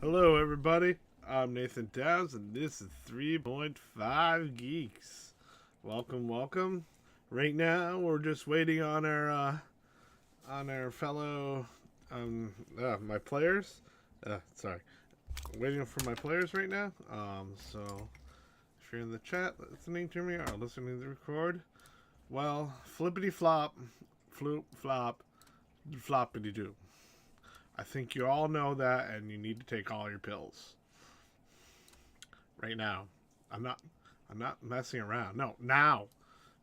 Hello, everybody. I'm Nathan Downs, and this is 3.5 Geeks. Welcome, welcome. Right now, we're just waiting on our fellow my players. Sorry, waiting for my players right now. So if you're in the chat listening to me or listening to the record, well, flippity flop, floop flop, floppity doo. I think you all know that, and you need to take all your pills right now. I'm not messing around. No, now,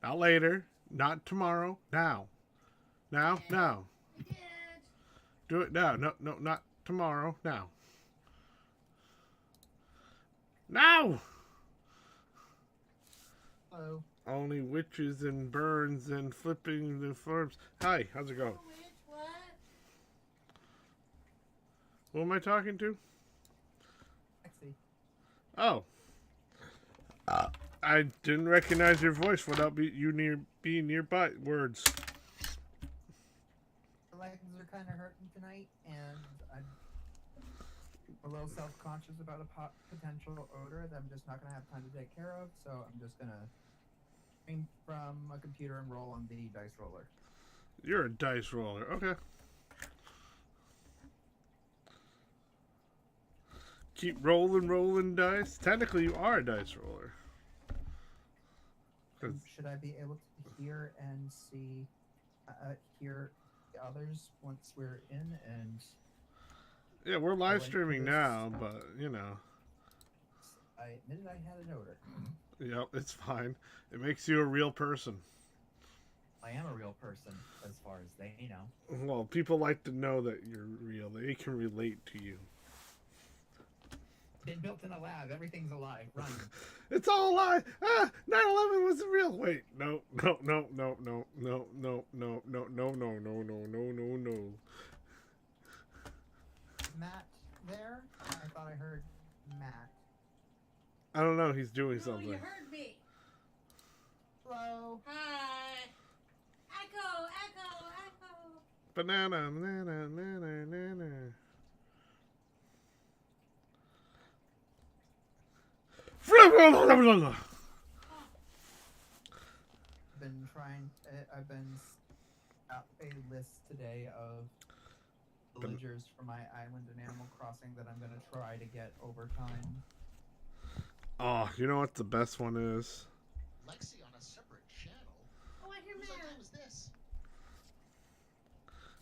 not later, not tomorrow. Now, now. Do it now. No, not tomorrow. Now. Now. Hello. Only witches and burns and flipping and forms. Hi, how's it going? Who am I talking to? Lexi. Oh. I didn't recognize your voice without being nearby. Words. The legs are kind of hurting tonight, and I'm a little self-conscious about a potential odor that I'm just not going to have time to take care of, so I'm just going to stream from a computer and roll on the dice roller. You're a dice roller. Okay. Keep rolling dice. Technically, you are a dice roller. Should I be able to hear and see, hear the others once we're in? And yeah, we're live streaming now, but you know. I admitted I had an odor. Yep, it's fine. It makes you a real person. I am a real person, as far as they know. Well, people like to know that you're real. They can relate to you. Been built in a lab. Everything's alive. Run. It's all a lie. 9/11 wasn't real. Wait, no. Matt there? I thought I heard Matt. I don't know. He's doing something. You heard me. Hello. Hi. Echo. Banana. I've been at a list today of villagers for my island in Animal Crossing that I'm going to try to get over time. Oh, you know what the best one is? Lexi on a separate channel? Oh, I hear Whose idea Matt. was this?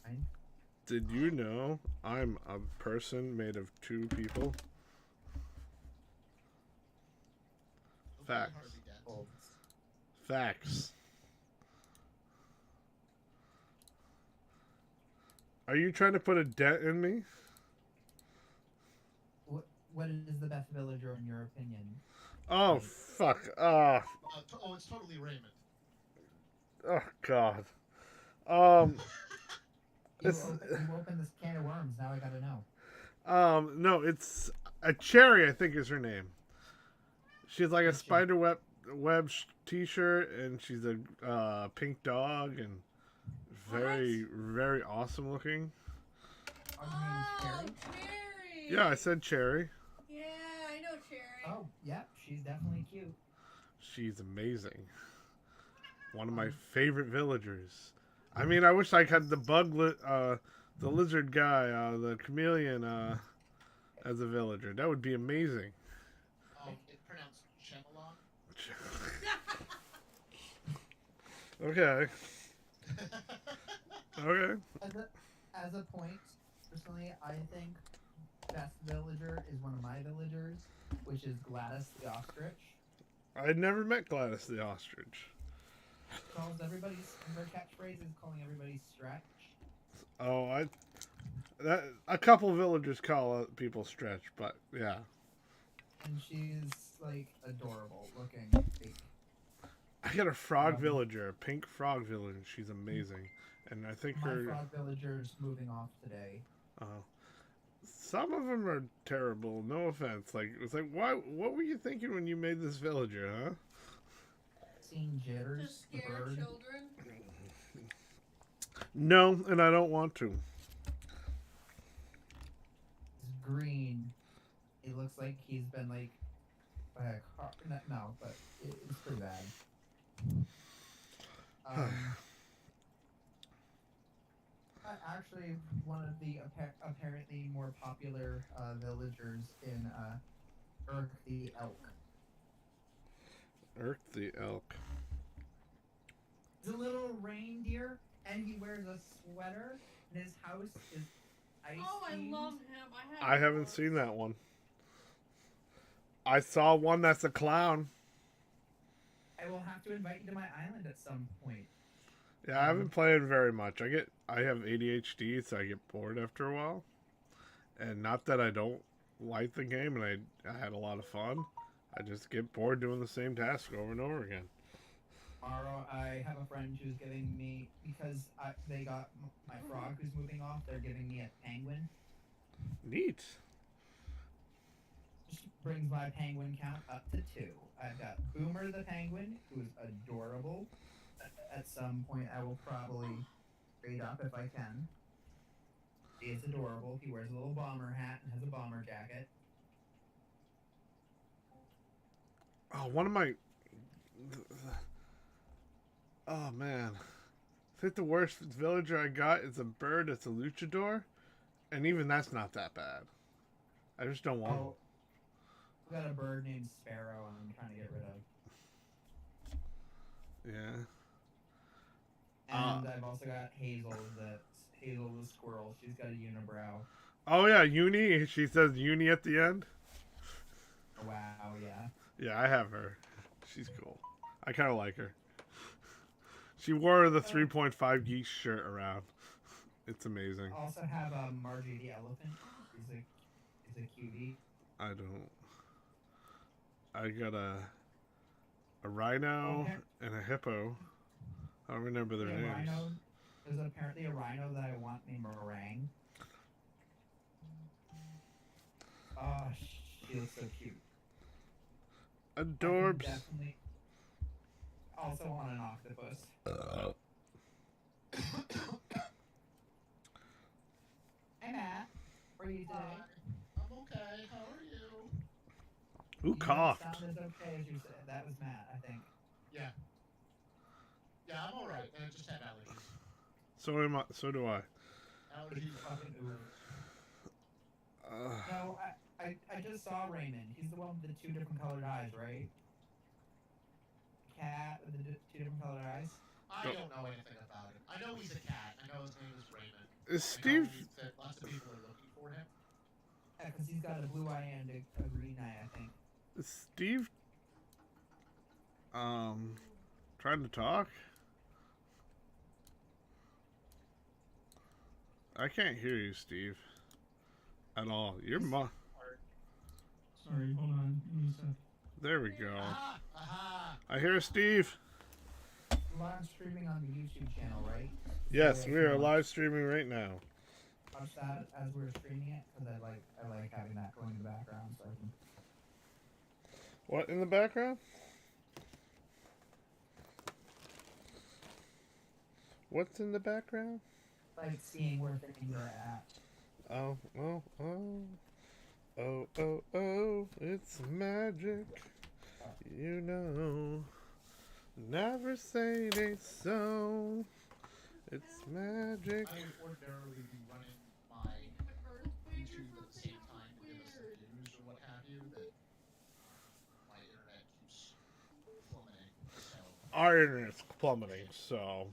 Fine. Did you know I'm a person made of two people? Facts. Harvey Dent. Orbs. Facts. Are you trying to put a dent in me? What is the best villager in your opinion? Oh, fuck. Oh, it's totally Raymond. Oh, God. You opened this can of worms. Now I gotta know. No, it's a Cherry, I think is her name. She's like a spider web t-shirt, and she's a pink dog, and very awesome looking. Her name's Cherry? Cherry. Yeah, I said Cherry. Yeah, I know Cherry. Oh, yeah, she's definitely cute. She's amazing. One of my favorite villagers. I mean, I wish I had the lizard guy, the chameleon, as a villager. That would be amazing. Oh, it's pronounced Shenalong? Okay. Okay. As a point, personally, I think best villager is one of my villagers, which is Gladys the ostrich. I'd never met Gladys the ostrich. Calls her catchphrase is calling everybody stretch. Oh, a couple villagers call people stretch, but yeah. And she's like adorable looking. I got a frog villager, a pink frog villager. She's amazing, and I think my frog villager's moving off today. Some of them are terrible. No offense. Like it's like, what were you thinking when you made this villager, huh? Seen Jitters, To scare children. No, and I don't want to. green. It looks like he's been like by a car. No, but it's pretty bad. Actually, one of the apparently more popular villagers in Urk the Elk. Urk the elk. He's a little reindeer, and he wears a sweater, and his house is ice Oh, I themed. love him. I haven't seen that one. I saw one that's a clown. I will have to invite you to my island at some point. Yeah, I haven't played very much. I have ADHD, so I get bored after a while. And not that I don't like the game, and I had a lot of fun. I just get bored doing the same task over and over again. Tomorrow, I have a friend who's giving me, because they got my frog who's moving off, they're giving me a penguin. Neat. Which brings my penguin count up to 2. I've got Boomer the penguin, who is adorable. At some point, I will probably trade up if I can. He is adorable. He wears a little bomber hat and has a bomber jacket. Oh, one of my... Oh, man. I think the worst villager I got is a bird. It's a luchador. And even that's not that bad. I just don't want him. I've got a bird named Sparrow I'm trying to get rid of. Yeah. And I've also got Hazel the squirrel. She's got a unibrow. Oh, yeah, Uni. She says Uni at the end. Wow, yeah. Yeah, I have her. She's cool. I kind of like her. She wore the 3.5 Geeks shirt around. It's amazing. I also have Margie the elephant. He's a cutie. I don't. I got a rhino and a hippo. I don't remember their names. Rhino. There's apparently a rhino that I want named Meringue. Oh, she looks so cute. Adorbs. Definitely. Also want an octopus. Hey Matt, where are you today? I'm okay. How are you? Who coughed? Sounded okay as you said. That was Matt, I think. Yeah. Yeah, I'm all right. I just had allergies. So do I. Allergies. Fucking No, I just saw Raymond. He's the one with the 2 different colored eyes, right? Cat with the 2 different colored eyes. I don't know anything about him. I know he's a cat. I know his name is Raymond. Is I Steve... know that lots of people are looking for him. Yeah, because he's got a blue eye and a green eye, I think. Is Steve... trying to talk? I can't hear you, Steve. At all. Your mom... Sorry, hold on. Give me a sec. There we go. Aha! Aha! I hear Steve. Live streaming on the YouTube channel, right? Yes, So we are live streaming right now. Watch that as we're streaming it, because I like having that going in the background, so I can. What in the background? What's in the background? Like seeing where things are at. Oh, oh, oh. Oh, oh, oh, it's magic. You know. Never say it ain't so. It's magic. I would ordinarily be running my YouTube at the same time to give us some news or what have you, that my internet keeps plummeting. So Our internet's plummeting, so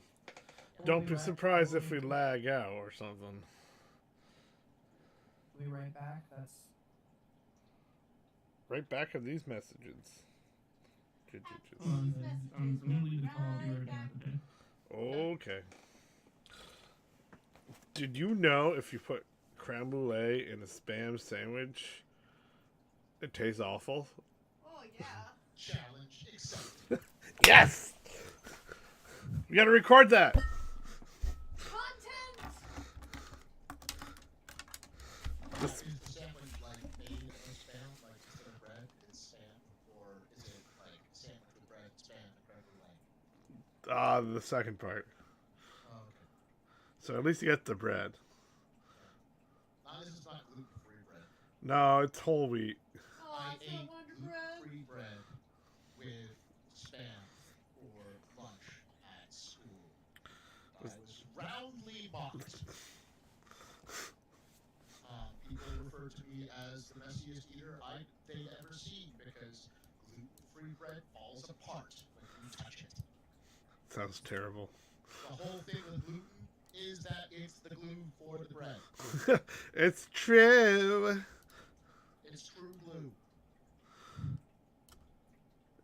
don't be surprised if we lag out or something. We'll be right back. That's. Right back of these messages. Hold on, guys. I'm gonna leave the call. I'll be right back, okay? Okay. Did you know if you put creme brulee in a Spam sandwich, it tastes awful? Oh, yeah. challenge accepted. Yes! We gotta record that! Content! This- Is the sandwich like made of spam, like instead of bread, it's spam, or is it like sandwich with bread, spam, and creme brulee? The second part. Oh, okay. So at least you get the bread. This is not gluten-free bread. No, it's whole wheat. Oh, I it's not ate Wonder Bread. gluten-free bread with spam for lunch at school. I was roundly mocked. People refer to me as the messiest eater they'd ever seen because gluten-free bread falls apart when you touch it. Sounds terrible. The whole thing with gluten is that it's the glue for the bread. It's true. It's true glue.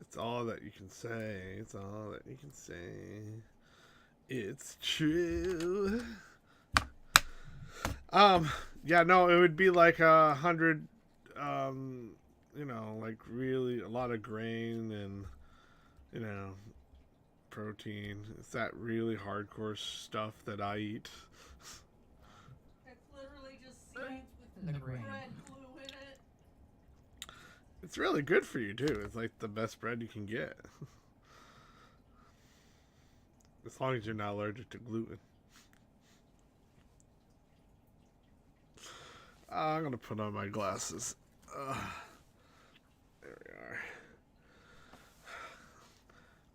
It's all that you can say. It's all that you can say. It's true. Yeah, no, it would be like 100, like really a lot of grain and, protein. It's that really hardcore stuff that I eat. It's literally just Right. seeds In with the grain. bread glue in it. It's really good for you too. It's like the best bread you can get. As long as you're not allergic to gluten. I'm gonna put on my glasses. There we are.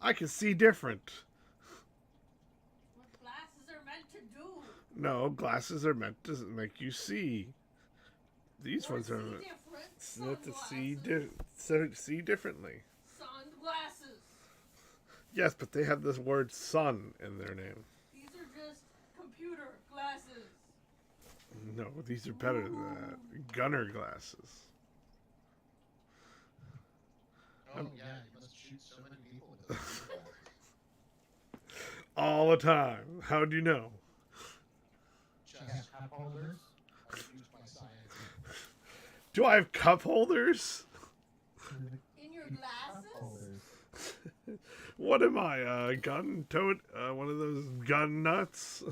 I can see different. What glasses are meant to do. No, glasses are meant to make you see. These Or ones are see meant different. to Sunglasses. see differently. Sunglasses. Yes, but they have this word "sun" in their name. These are just computer glasses. No, these are better than that. Gunner glasses. Oh yeah, you must shoot so many people with those glasses. All the time. How do you know? Just You have cup holders. I use my science. Do I have cup holders? In your Cup glasses? holders. What am I? Gun tote? One of those gun nuts?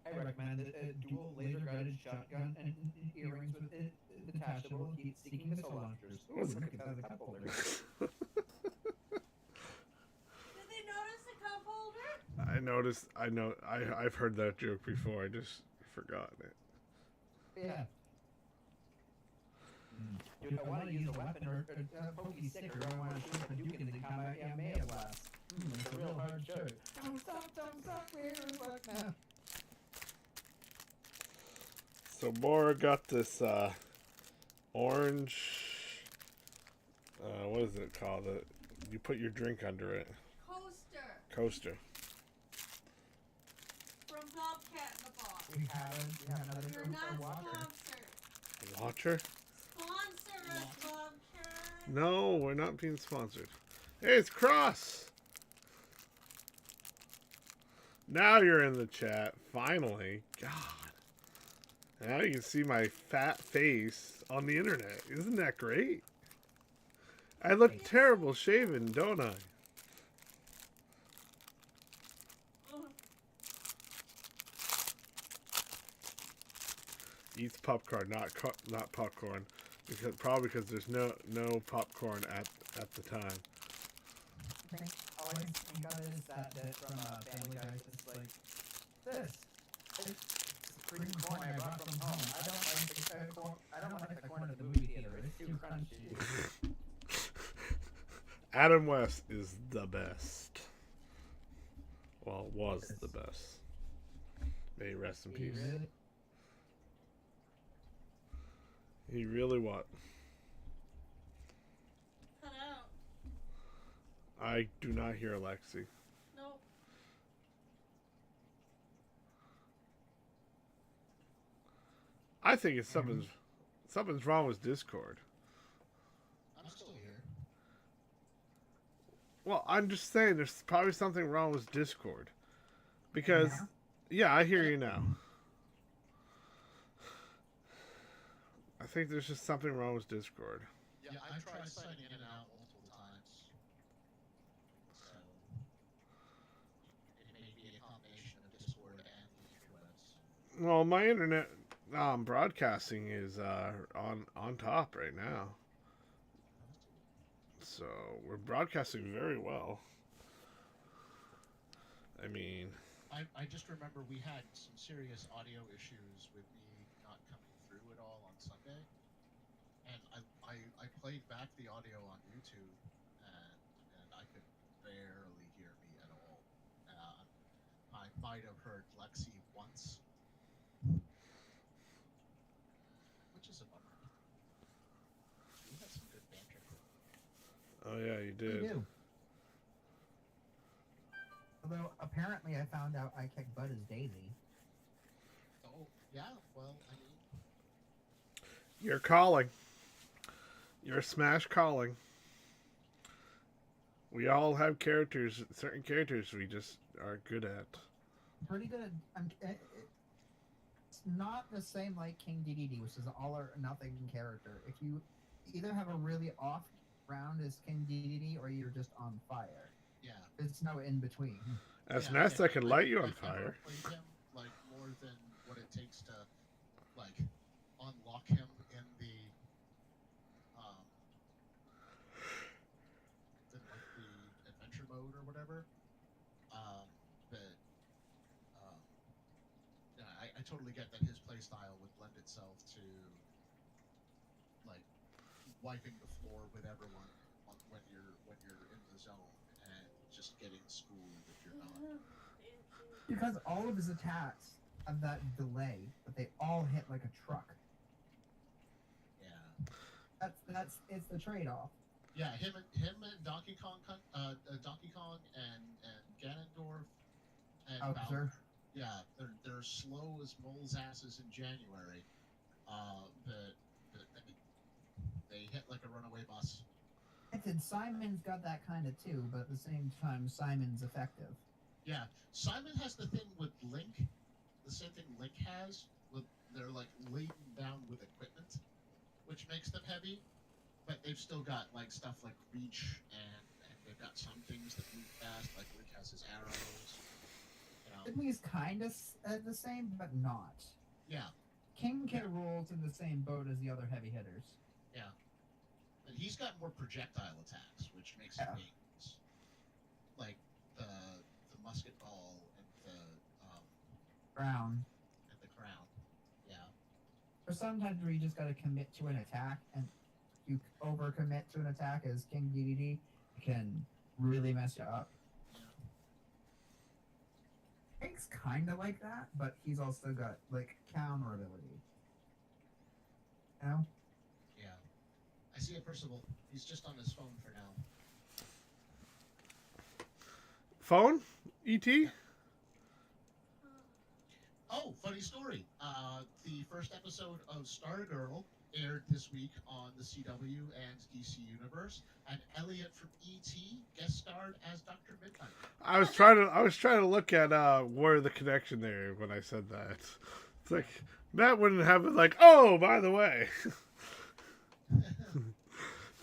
I recommend a dual laser-guided shotgun and earrings with detachable heat-seeking missile launchers. Ooh, look at that, the cup holder. Did they notice the cup holder? I noticed. I've heard that joke before. I just forgot it. Yeah. Dude, if I want to use a weapon or a pokey stick, or I want to shoot a Hadouken in combat, yeah, may have blast. It's a real hard choice. Thumbs up, we're what now? So Mora got this orange. What is it called? You put your drink under it. Coaster. Coaster. From Bobcat in the Box. We have another You're from not Watcher. sponsored. Watcher? Sponsor us, Bobcat. No, we're not being sponsored. Hey, it's Cross. Now you're in the chat. Finally. God. Now you can see my fat face on the internet. Isn't that great? I look terrible shaven, don't I? Eats popcorn, not popcorn, because there's no popcorn at the time. All I think of is that bit from Family Guy. It's like this. It's cream corn I brought from home. I don't like the corn. I don't like the corn at the movie theater. It's too crunchy. Adam West is the best. Well, was the best. May he rest in peace. Really? He really what? Cut out. I do not hear Alexi. Nope. I think it's something's wrong with Discord. I'm still here. Well, I'm just saying there's probably something wrong with Discord. Because yeah, I hear you now. I think there's just something wrong with Discord. Yeah, I've tried signing in and out multiple times. So it may be a combination of Discord and the interwebs. Well, my internet broadcasting is on top right now. So we're broadcasting very well. I mean, I just remember we had some serious audio issues with me not coming through at all Sunday, and I played back the audio on YouTube, and I could barely hear me at all. I might have heard Lexi once, which is a bummer. We had some good banter. Oh yeah, you We did. do. Although apparently I found out I kick butt as Daisy. Oh yeah, well I mean, You're calling. You're Smash calling. We all have characters, certain characters we just aren't good at. Pretty good. It's not the same like King DDD, which is an all or nothing character. If you either have a really off round as King DDD or you're just on fire. yeah. There's no in between. As Yeah, Nest, I can light you on I've never fire. played him like more than what it takes to like unlock him in the adventure mode or whatever. But yeah, I totally get that his playstyle would lend itself to like wiping the floor with everyone when you're in the zone and just getting schooled if you're not. Because all of his attacks have that delay, but they all hit like a truck. Yeah. It's the trade-off. Yeah, him and Donkey Kong and Ganondorf and Oh, Bowser. sir. Yeah, they're slow as moles' asses in January. But they hit like a runaway bus. Granted, Simon's got that kind of too, but at the same time, Simon's effective. Yeah, Simon has the thing with Link, the same thing Link has. They're like laden down with equipment, which makes them heavy. But they've still got like stuff like reach, and they've got some things that move fast. Like Link has his arrows. You know. Sydney's kind of the same, but not. Yeah. King K. Rool's in the same boat as the other heavy hitters. Yeah. And he's got more projectile attacks, which makes it dangerous. Like the musket ball and the Crown. and the crown. Yeah. There's sometimes where you just gotta commit to an attack, and if you overcommit to an attack as King DDD, it can really mess you up. Yeah. King's kind of like that, but he's also got like counter ability. You know? Yeah. I see a Percival. He's just on his phone for now. Phone? E.T.? Oh, funny story. The first episode of Stargirl aired this week on the CW and DC Universe, and Elliot from E.T. guest starred as Dr. Midnight. I was trying to look at where the connection there when I said that. It's like Matt wouldn't have it like, oh, by the way.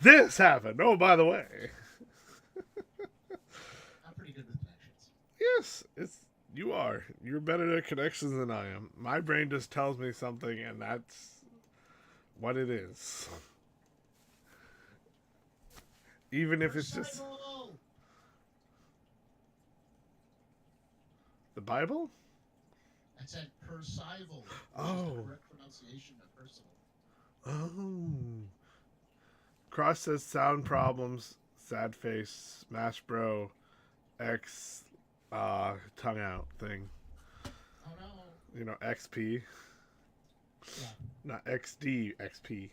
This happened. Oh, by the way. I'm pretty good with connections. Yes, you are. You're better at connections than I am. My brain just tells me something, and that's what it is. Even if it's just Percival! the Bible. I said Percival. Oh. Which is the correct pronunciation of Percival. Oh. Cross says sound problems. Sad face. Smash Bro. X. Tongue out thing. Oh no. You know, XP. Yeah. Not XD, XP.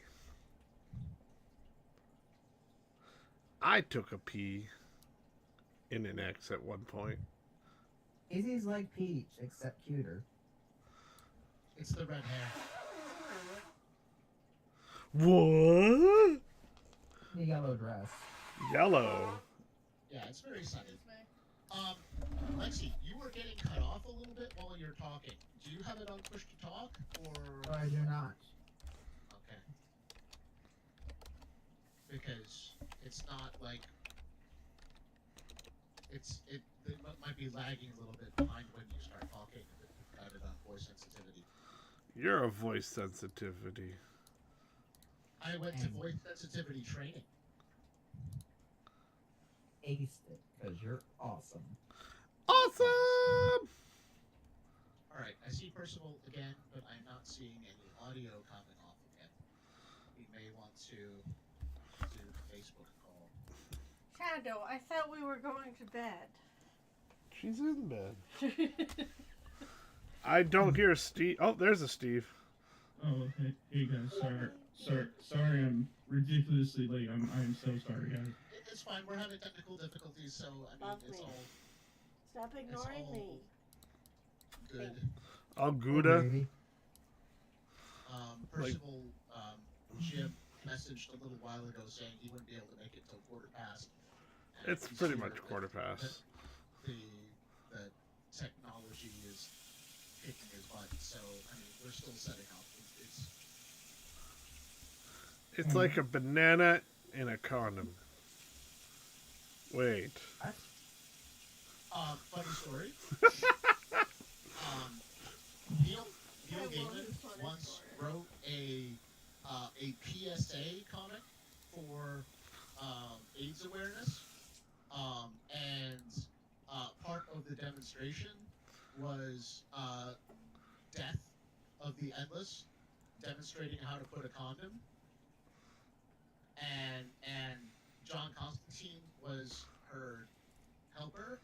I took a P in an X at one point. Izzy's like Peach, except cuter. It's the red hair. What? The yellow dress. Yellow. Yeah, it's very sunny. This way. Lexi, you were getting cut off a little bit while you're talking. Do you have it on push to talk, or? I do not. Okay. Because it's not like it might be lagging a little bit behind when you start talking if you've got it on voice sensitivity. You're a voice sensitivity. I went to voice sensitivity training. Aced it, because you're awesome. Awesome! Alright, I see Percival again, but I'm not seeing any audio coming off again. may want to do a Facebook call. Shadow, I thought we were going to bed. She's in bed. I don't hear Steve. Oh, there's a Steve. Oh, hey guys, sorry, I'm ridiculously late. I'm so sorry, guys. It's fine. We're having technical difficulties, so I mean, it's Lovely. all Stop ignoring all me. good. Oh, Gouda. Maybe. Percival, Jim messaged a little while ago saying he wouldn't be able to make it till 1/4 past. And It's he's pretty here much that 1/4 past. The technology is kicking his butt, so I mean, we're still setting up. It's like a banana in a condom. Wait. Funny story. Neil Gaiman once wrote a PSA comic for AIDS awareness, and part of the demonstration was Death of the Endless, demonstrating how to put a condom, and John Constantine was her helper.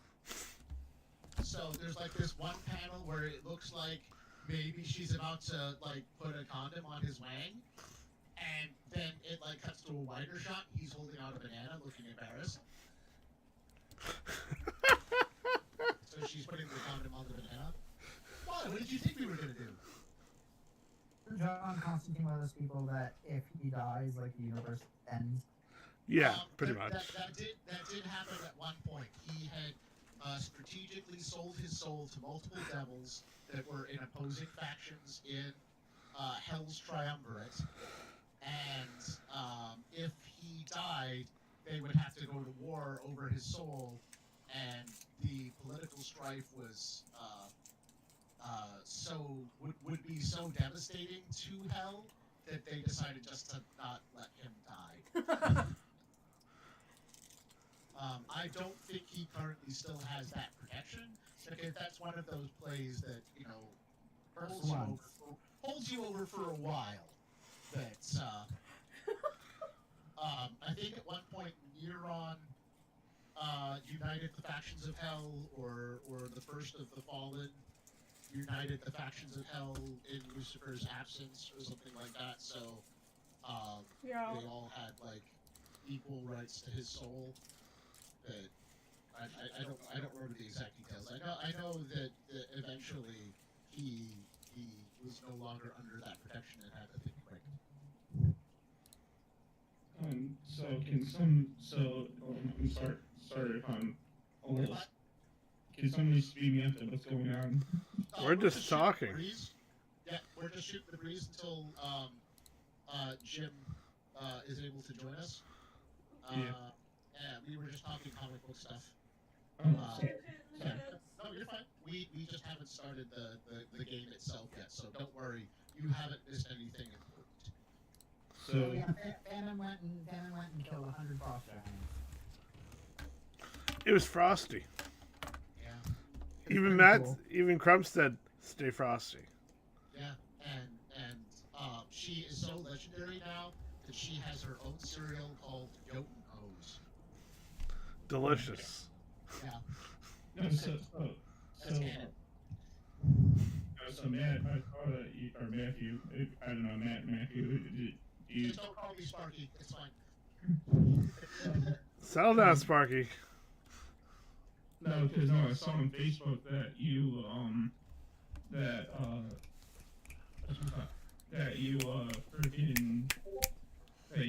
So there's like this one panel where it looks like maybe she's about to like put a condom on his wang, and then it like cuts to a wider shot. He's holding out a banana, looking embarrassed. So she's putting the condom on the banana. What? What did you think we were gonna do? John Constantine, one of those people that if he dies, like the universe ends. Yeah, pretty much. That did happen at one point. He had strategically sold his soul to multiple devils that were in opposing factions in Hell's Triumvirate, and if he died, they would have to go to war over his soul, and the political strife was would be so devastating to Hell that they decided just to not let him die. I don't think he currently still has that protection, because that's one of those plays that, you know, holds you over for a while. That I think at one point Neron united the factions of Hell, or the first of the Fallen united the factions of Hell in Lucifer's absence, or something like that. So they all had like equal rights to his soul. But I don't remember the exact details. I know that eventually he was no longer under that protection and had to think quick. I'm sorry if I'm a little. Can somebody speed me up to what's going on? We're just talking. Yeah, we're just shooting the breeze until Jim is able to join us. Yeah, we were just talking comic book stuff. Oh, No, you're fine. We just haven't started the game itself yet, so don't worry. You haven't missed anything important. So yeah, Bannon went and killed 100 frost dragons. It was frosty. Yeah. Even pretty Matt, cool. even Crump said, "Stay frosty." Yeah, and she is so legendary now that she has her own cereal called Jotun O's. Delicious. Yeah. no, so Matt, I thought or Matthew, I don't know, Matthew, you Just don't call me Sparky. It's fine. Settle down, Sparky. No, because I saw on Facebook that you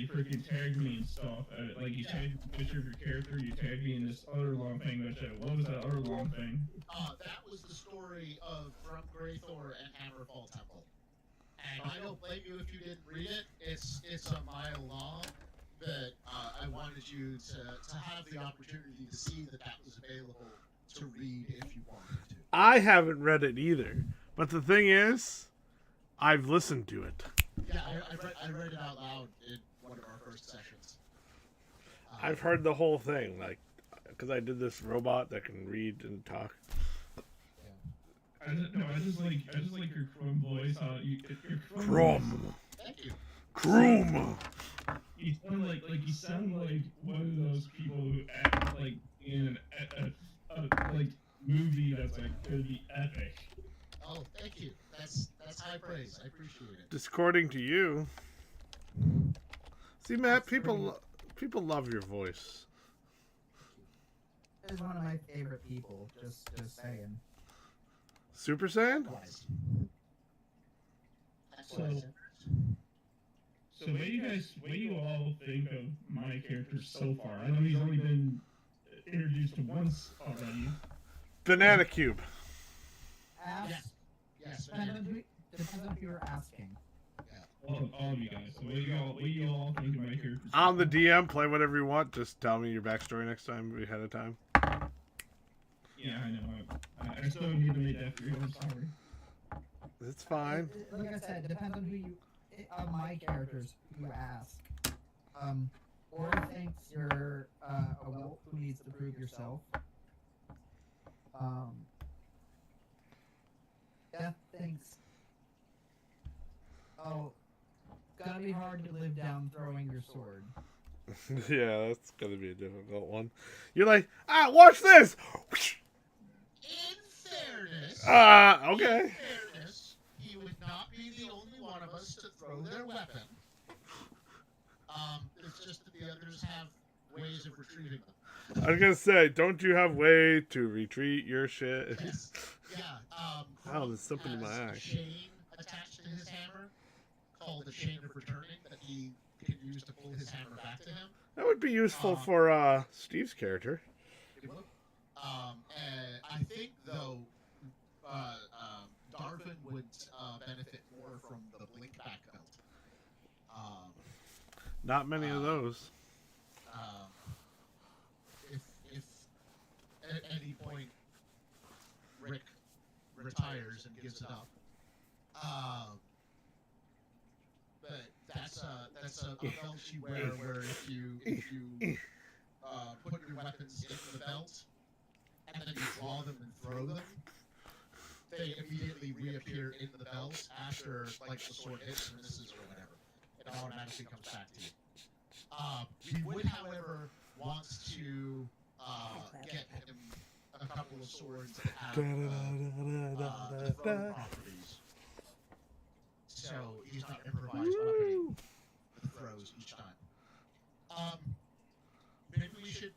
freaking tagged me and stuff. Like you tagged the picture of your character, you tagged me in this other long thing. What was that other long thing? That was the story of From Greythor and Hammerfall Temple. And I don't blame you if you didn't read it. It's a mile long. But I wanted you to have the opportunity to see that was available to read if you wanted to. I haven't read it either, but the thing is, I've listened to it. Yeah, I read it out loud in one of our first sessions. I've heard the whole thing, like, because I did this robot that can read and talk. I just like your Chrome voice. Your Chrome. Thank you. Kroom. You sound like one of those people who act like in a like movie that's like gonna be epic. Oh, thank you. That's high praise. I appreciate it. Just according to you. See, Matt, That's pretty- people love your voice. Is one of my favorite people. Just saying. Super Saiyan? Wise. So, what do you all think of my character so far? I know he's only been introduced once already. Banana Cube. Ask. Yes. Depends on who you're asking. All of you guys. So what do you all think of my character? So On the far? DM, play whatever you want. Just tell me your backstory next time ahead of time. Yeah, I know. I still need to make that for you. I'm sorry. It's fine. Like I said, depends on who you. Of my characters, who you ask. Or thinks you're a wolf who needs to prove yourself. Death thinks. Oh, gonna be hard to live down throwing your sword. Yeah, that's gonna be a difficult one. You're like, watch this! In fairness. Okay. In fairness, he would not be the only one of us to throw their weapon. It's just that the others have ways of retrieving them. I was gonna say, don't you have way to retreat your shit? Yes. Yeah. Oh, there's something in my has eye. a chain attached to his hammer called the chain of returning that he can use to pull his hammer back to him. That would be useful for Steve's character. And I think though, Darvin would benefit more from the blink back belt. Not many of those. If at any point Rick retires and gives it up, but that's a belt you wear where if you put your weapons in the belt and then you draw them and throw them, they immediately reappear in the belt after like the sword hits and misses or whatever. It automatically comes back to you. We would, however, want to get him a couple of swords that have the throw properties, so he's not improvised weaponing with throws each time. Maybe we should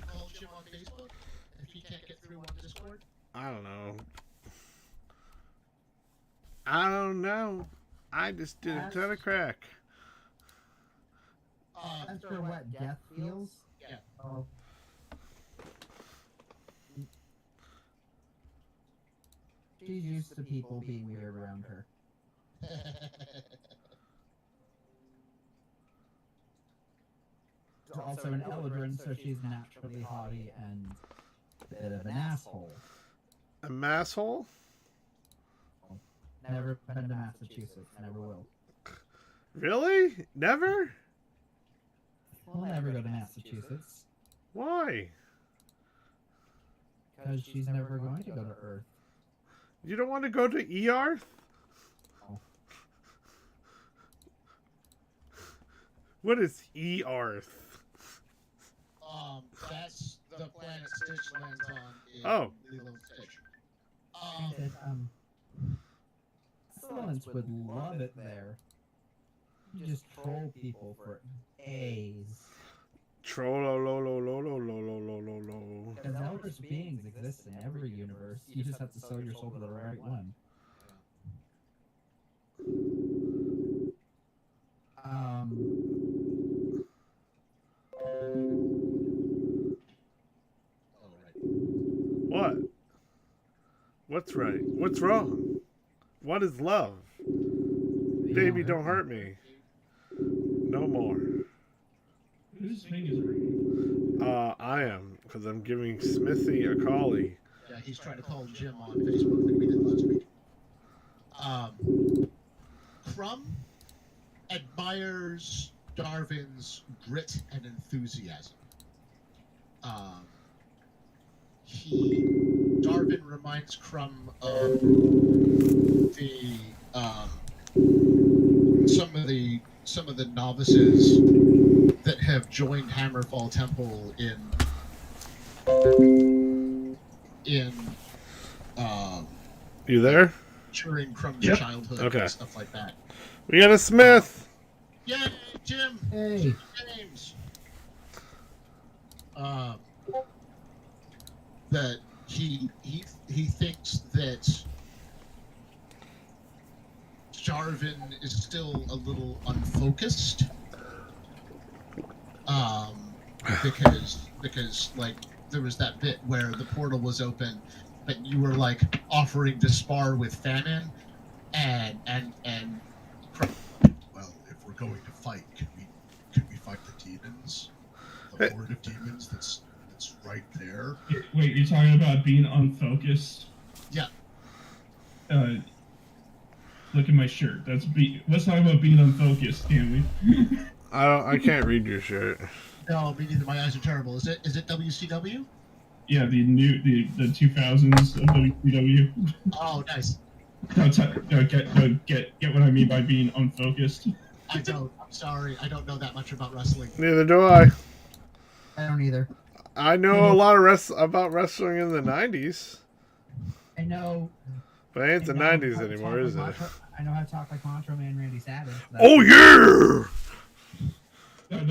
call Jim on Facebook if he can't get through on Discord. I don't know. I just did a ton of crack. As for what death feels? Yeah. Oh. She's used to people being weird around her. She's also an Eldrin, so she's naturally haughty and a bit of an asshole. A masshole? Never been to Massachusetts, never will. Really? Never? We'll never go to Massachusetts, Why? because she's never going to go to Earth. You don't want to go to Earth? Oh. What is Earth? That's the planet Stitch lands on in Oh. Lilo and Stitch. Excellence would love it there. You just troll people for days. Troll-lo-lo-lo-lo-lo-lo-lo-lo. Because eldritch beings exist in every universe. You just have to sell your soul to the right one. What? What's right? What's wrong? What is love? Baby, don't hurt me. No more. Whose thing is ringing? I am, because I'm giving Smithy a callie. Yeah, he's trying to call Jim on Facebook like we did last week. Crumb admires Darvin's grit and enthusiasm. Darvin reminds Crumb of the some of the some of the novices that have joined Hammerfall Temple in You there? during Crumb's Yep. childhood Okay. and stuff like that. We got a smith. Yay, Jim! Hey. James. That he thinks that Jarvan is still a little unfocused. Because like there was that bit where the portal was open, but you were like offering to spar with Famine, and Well, if we're going to fight, can we fight the demons? The horde of demons that's right there. Wait, you're talking about being unfocused? Yeah. Look at my shirt. Let's talk about being unfocused, can we? I can't read your shirt. no, me neither. My eyes are terrible. Is it WCW? Yeah, the 2000s of WCW. Oh, nice. Get what I mean by being unfocused. I don't. I'm sorry. I don't know that much about wrestling. Neither do I. I don't either. I know a lot of about wrestling in the 90s. I know. But it ain't the I know 90s how to anymore, talk is it? like I know how to talk like Macho Man Randy Savage. Oh, yeah! No,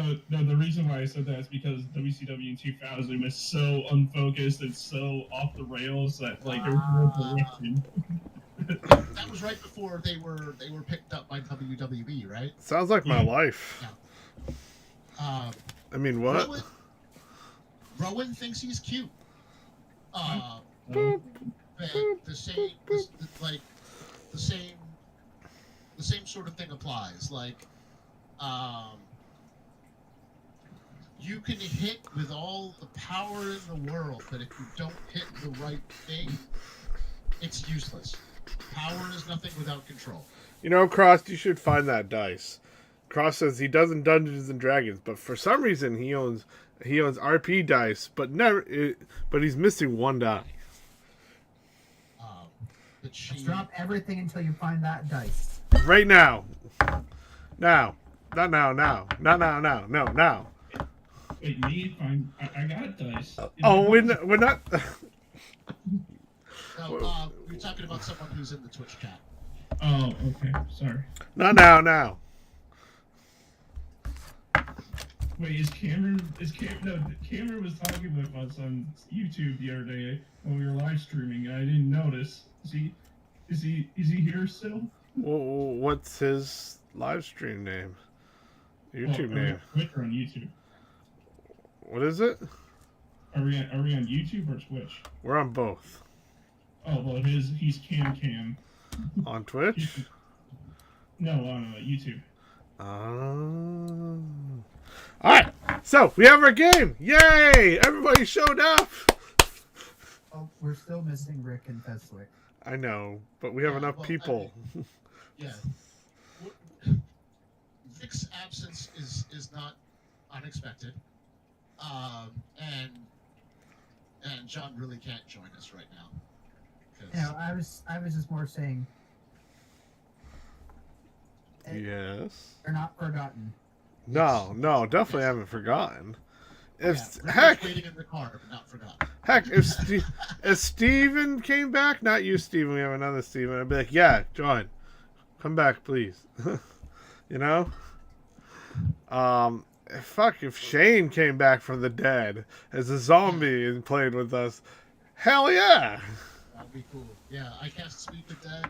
the reason why I said that is because WCW in 2000 was so unfocused and so off the rails that like there was no direction. That was right before they were picked up by WWE, right? Sounds like my life. Yeah. I mean, what? Rowan thinks he's cute. Boop. But the same sort of thing applies. Like, you can hit with all the power in the world, but if you don't hit the right thing, it's useless. Power is nothing without control. You know, Cross, you should find that dice. Cross says he doesn't Dungeons and Dragons, but for some reason he owns RP dice, but he's missing one die. But Let's drop everything until you find that dice. Right now. Now. Not now, now. Not now. Now. Wait, me? Fine. I got dice. Oh, we're not... No, we're talking about someone who's in the Twitch chat. Oh, okay. Sorry. Not now. Wait, Cameron was talking with us on YouTube the other day when we were live streaming. I didn't notice. Is he here still? What's his live stream name? YouTube name? Twitch or on YouTube? What is it? Are we on YouTube or Twitch? We're on both. Oh well, he's Cam. On Twitch? No, on YouTube. Alright, so we have our game! Yay! Everybody showed up! Oh, we're still missing Rick and Feswick. I know, but we have enough people. Yeah. Vic's absence is not unexpected. And John really can't join us right now. No, I was just more saying. Yes. They're not forgotten. No, definitely haven't forgotten. If Rick heck, was waiting in the car, but not forgotten. Heck, if Steven came back, not you, Steven, we have another Steven, I'd be like, yeah, join. Come back, please. You know? Fuck, if Shane came back from the dead as a zombie and played with us, hell yeah! That'd be cool. Yeah, I cast Speak the Dead.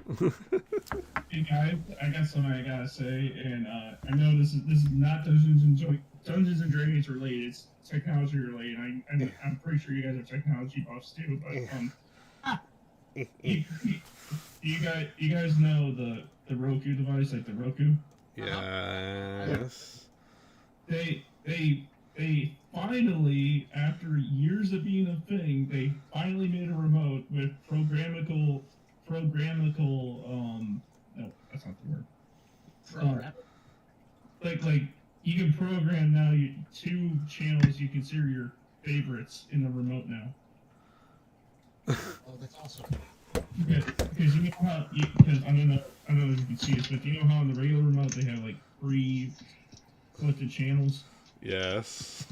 Hey guys, I got something I gotta say, and I know this is not Dungeons and Dragons related. It's technology related. I'm pretty sure you guys are technology buffs too. But you guys know the Roku device, like the Roku. Yes. They finally, after years of being a thing, they finally made a remote with programmable. No, that's not the word. Like you can program now two channels you consider your favorites in the remote now. Oh, that's awesome. Because you know how, because I don't know if you can see this, but you know how on the regular remote they have like pre-selected channels. Yes.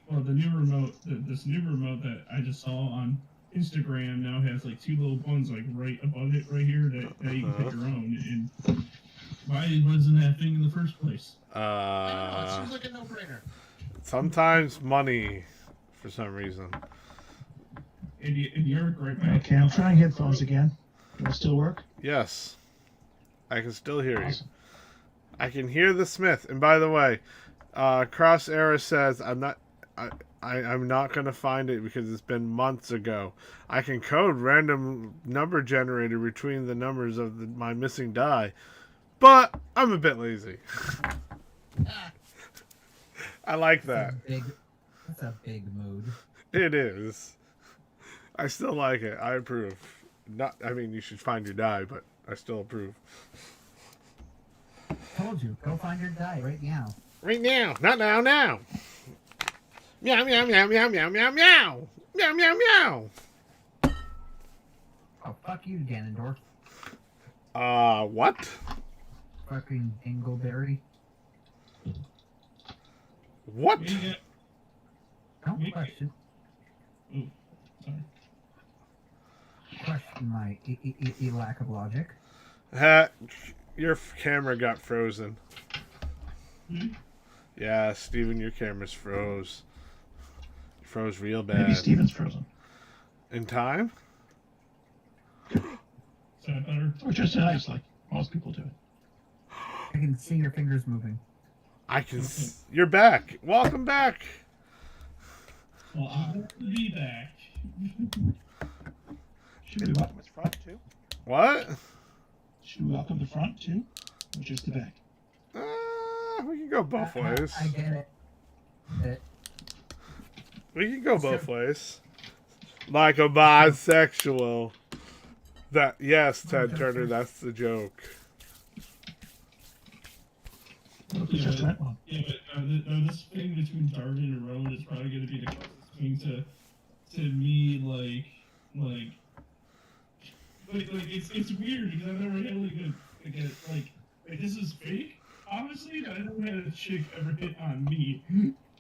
Well, the new remote, this new remote that I just saw on Instagram now has like two little buttons like right above it, right here, that you can pick your own. And why wasn't that thing in the first place? I don't know. It seems like a no-brainer. Sometimes money, for some reason. And you're right back. Okay, I'm trying headphones again. Will it still work? Yes. I can still hear you. Awesome. I can hear the Smith. And by the way, Cross Era says I'm not gonna find it because it's been months ago. I can code random number generator between the numbers of my missing die, but I'm a bit lazy. I like that. That's a big mood. It is. I still like it. I approve. I mean, you should find your die, but I still approve. Told you, go find your die right now. Right now, not now. Now. Meow meow meow meow meow meow meow meow meow meow. Oh, fuck you, Ganondorf. What? Fucking Dingleberry. What? No question. Oh, sorry. Question my lack of logic. Your camera got frozen. Hmm? Yeah, Steven, your camera's froze. Froze real Maybe bad. Steven's frozen. In time? Is that better? Or just ice, like most people do. I can see your fingers moving. I can. You're back. Welcome back. Well, I'm going to be back. Should we welcome the front too? What? Should we welcome the front too? Or just the back? We can go both ways. I get it. We can go both ways. Like a bisexual. Yes, Ted Turner, that's the joke. It's just that one. Yeah, but this thing between Darwin and Rowan is probably going to be the closest thing to me, like it's weird because I've never had like this is fake. Honestly, I never had a chick ever hit on me.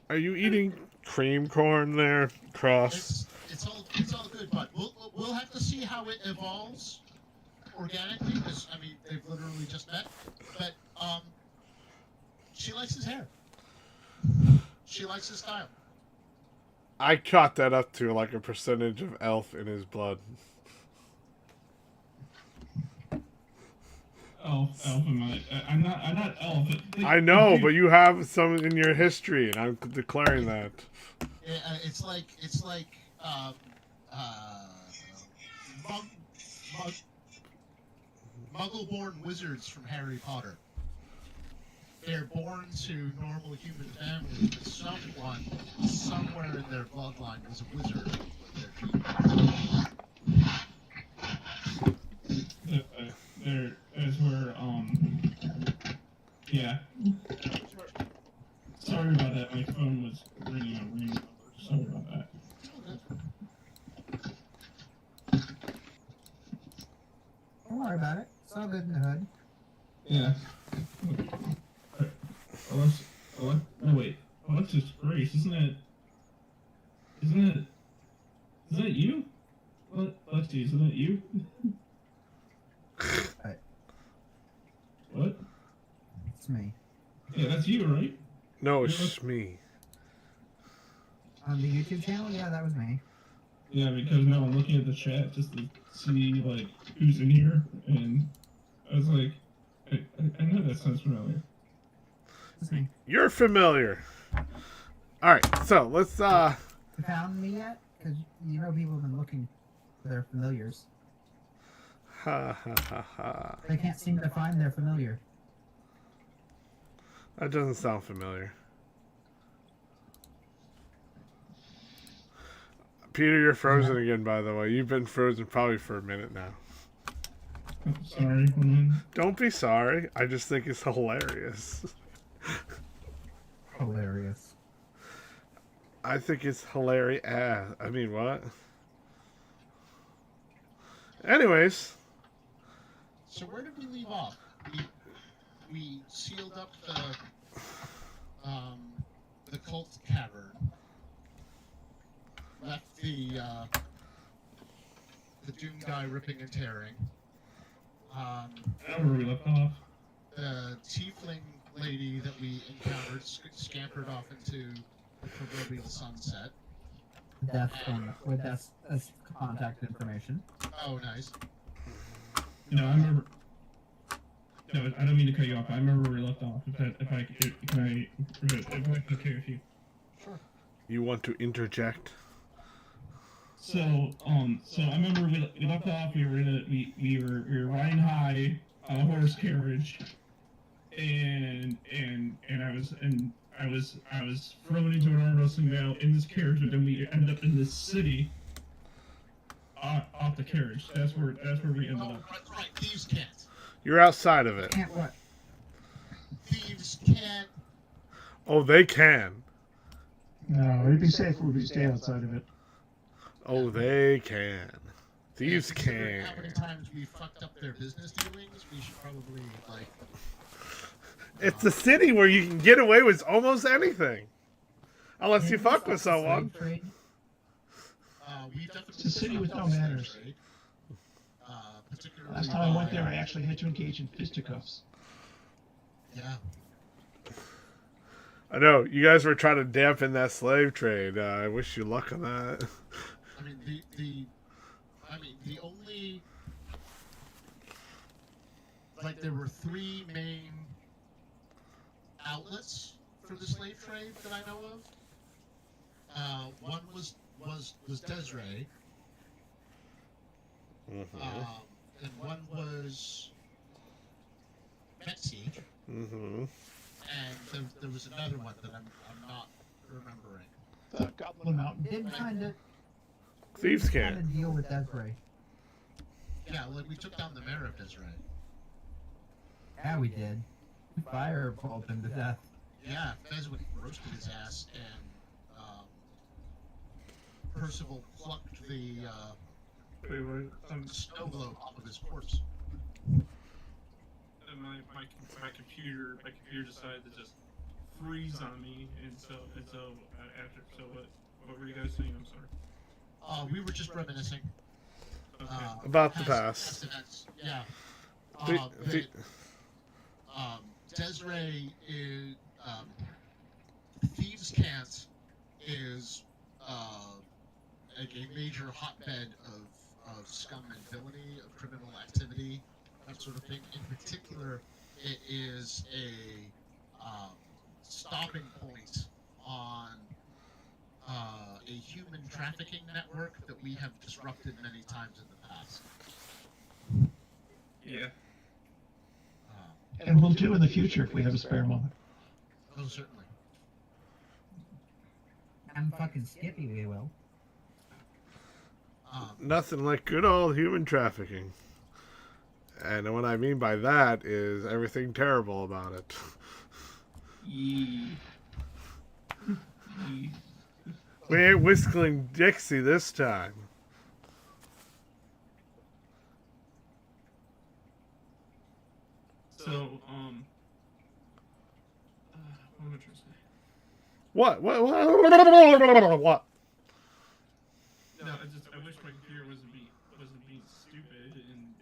Are you eating cream corn there, Cross? It's all good, but we'll have to see how it evolves organically. Because I mean, they've literally just met. But she likes his hair. She likes his style. I caught that up to like a percentage of elf in his blood. Elf am I? I'm not elf. I know, but you have some in your history, and I'm declaring that. It's like Muggle-born wizards from Harry Potter. They're born to normal human families, but someone somewhere in their bloodline is a wizard with their genes. There's where yeah. Sorry about that. My phone was ringing a ring number. Sorry about that. Don't worry about it. It's all good in the hood. Yeah. No wait. Alexis Grace, isn't that you? Lexi, isn't that you? What? It's me. Yeah, that's you, right? No, it's me. On the YouTube channel? Yeah, that was me. Yeah, because now I'm looking at the chat just to see like who's in here, and I was like, I know that sounds familiar. It's me. You're familiar. All right, so let's. You found me yet? Because you know people have been looking for their familiars. Ha ha ha ha. They can't seem to find their familiar. That doesn't sound familiar. Peter, you're frozen again, by the way. You've been frozen probably for a minute now. Sorry, hold on. Don't be sorry. I just think it's hilarious. Hilarious. I think it's hilarious. I mean, what? Anyways. So where did we leave off? We we sealed up the cult cavern, left the Doom guy ripping and tearing. I don't know where we left off. The tiefling lady that we encountered scampered off into the proverbial sunset. Death phone with that's contact information. Oh, nice. No, I remember. No, I don't mean to cut you off. I remember where we left off. If I okay with you. Sure. You want to interject? So I remember we left off. We were riding high on a horse carriage, and I was thrown into an arm wrestling battle in this carriage, but then we ended up in this city. Off the carriage. That's where we ended up. Right. Thieves can't. You're outside of it. Can't what? Thieves can't. Oh, they can. No, it'd be safer if we stay outside of it. Oh, they can. Thieves Considering can. How many times we fucked up their business dealings? We should probably like. It's a city where you can get away with almost anything. Unless you fuck with someone. We definitely It's a city with no fucked up manners. slave trade. Particularly Last time I went by- there, I actually had to engage in fisticuffs. Yeah. I know, you guys were trying to dampen that slave trade. I wish you luck on that. I mean the only like there were three main outlets for the slave trade that I know of. One was Desiree, Mm-hmm. and one was Betsy, Mm-hmm. and there was another one that I'm not remembering. The Goblin Mountain. Did kind of Thieves kind can. of deal with Desiree. Yeah, like we took down the mayor of Desiree. Yeah, we did. Fireballed him to death. Yeah, Fezwick roasted his ass, and Percival plucked the Wait. snow globe off of his corpse. My computer decided to just freeze on me, and so what were you guys saying? I'm sorry. We were just reminiscing. Okay. About the past. Events. Yeah. The- Desiree is Thieves' Cant is like a major hotbed of scum and villainy, of criminal activity, that sort of thing. In particular, it is a stopping point on a human trafficking network that we have disrupted many times in the past. Yeah. And we'll do in the future if we have a spare moment. Oh, certainly. I'm fucking Skippy, we will. Nothing like good old human trafficking. And what I mean by that is everything terrible about it. Yee. We ain't whistling Dixie this time. So, what am I trying to say? What? What? What? No, I wish my computer wasn't being stupid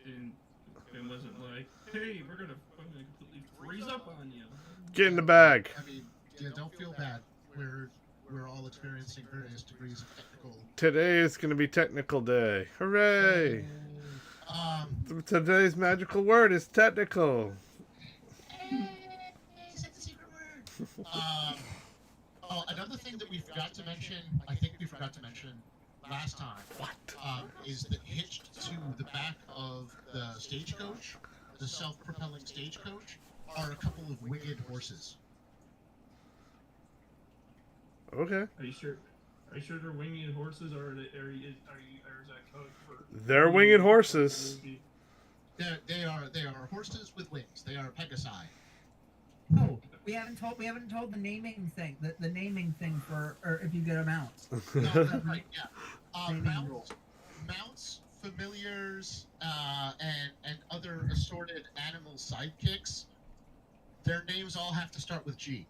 and wasn't like, hey, we're gonna completely freeze up on you. Get in the bag. I mean, yeah, don't feel bad. We're all experiencing various degrees of technical. Today is going to be technical day. Hooray! Today's magical word is technical. Say the secret word. Another thing that we forgot to mention, I think we forgot to mention last time, is that hitched to the back of the stagecoach, the self-propelling stagecoach, are a couple of winged horses. Okay. Are you sure? Are you sure they're winged horses, or is that code for? They're winged horses. They are horses with wings. They are pegasi. Oh, we haven't told the naming thing. The naming thing for or if you get a mount. No, that's right. Yeah. Naming rules. Mounts, familiars, and other assorted animal sidekicks their names all have to start with G.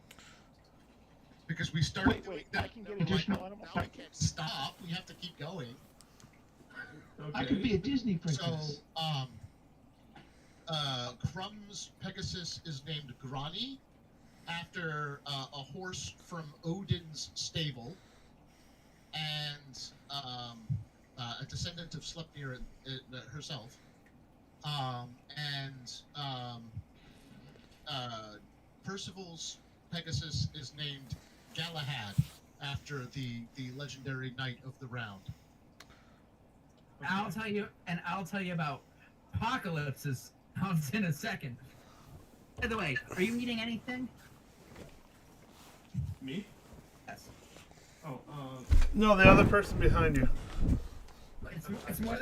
Because we started doing wait, that. I can get and we're additional like, animals? now we can't stop. We have to keep going. I could be a Disney So, princess. Crumb's Pegasus is named Grani, after a horse from Odin's stable, and a descendant of Sleipnir herself. Percival's Pegasus is named Galahad, after the legendary Knight of the Round. I'll tell you about Apocalypse's house in a second. By the way, are you eating anything? Me? Yes. Oh, No, the other person behind you. It's more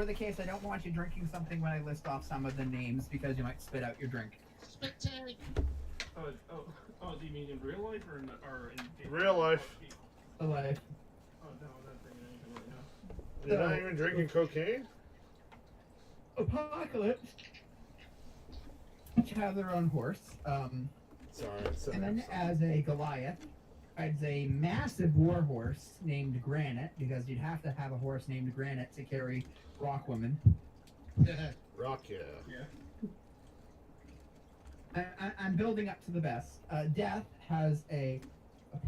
the case that I don't want you drinking something when I list off some of the names because you might spit out your drink. Spit take. do you mean in real life or in Real life. Alive. Oh, no, I'm not drinking anything right now. You're not even drinking cocaine? Apocalypse. Each have their own horse. Sorry. And then as a Goliath, rides a massive war horse named Granite, because you'd have to have a horse named Granite to carry Rock Woman. Rock, yeah. I'm building up to the best. Death has a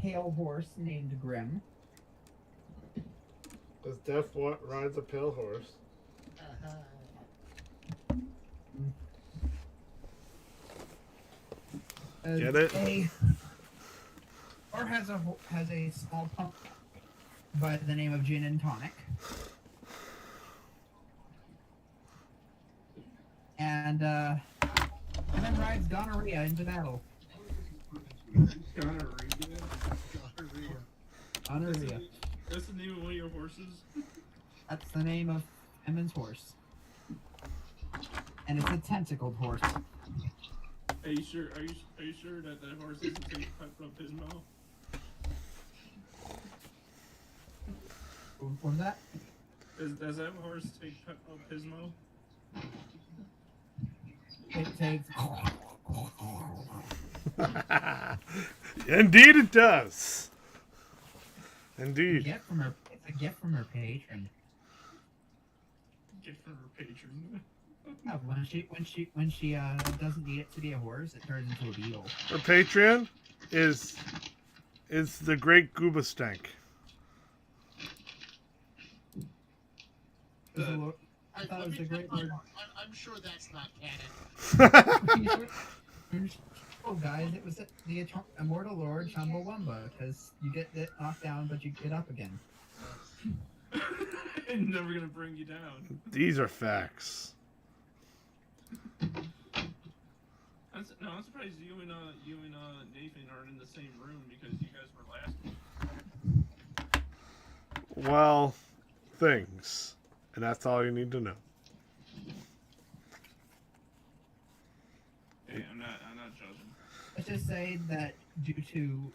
pale horse named Grim. Because Death rides a pale horse. Get it? Or has a small pump by the name of Gin and Tonic. And then rides Gonorrhea into battle. Gonorrhea. That's the name of one of your horses? That's the name of Emin's horse. And it's a tentacled horse. Are you sure? Are you sure that that horse isn't taking Pepto Bismol? What was that? Does that horse take Pepto Bismol? It takes. Indeed it does. Indeed. It's a gift from her patron. Get from her patron. Yeah, when she doesn't need it to be a horse, it turns into a beetle. Her Patreon is the Great Gooba Stank. I thought it was a great word. I'm sure that's not canon. Oh, guys, it was the Immortal Lord Chumbawamba, because you get knocked down, but you get up again. I'm never gonna bring you down. These are facts. I'm surprised you and Nathan aren't in the same room because you guys were last. Well, things. And that's all you need to know. Hey, I'm not judging. Let's just say that due to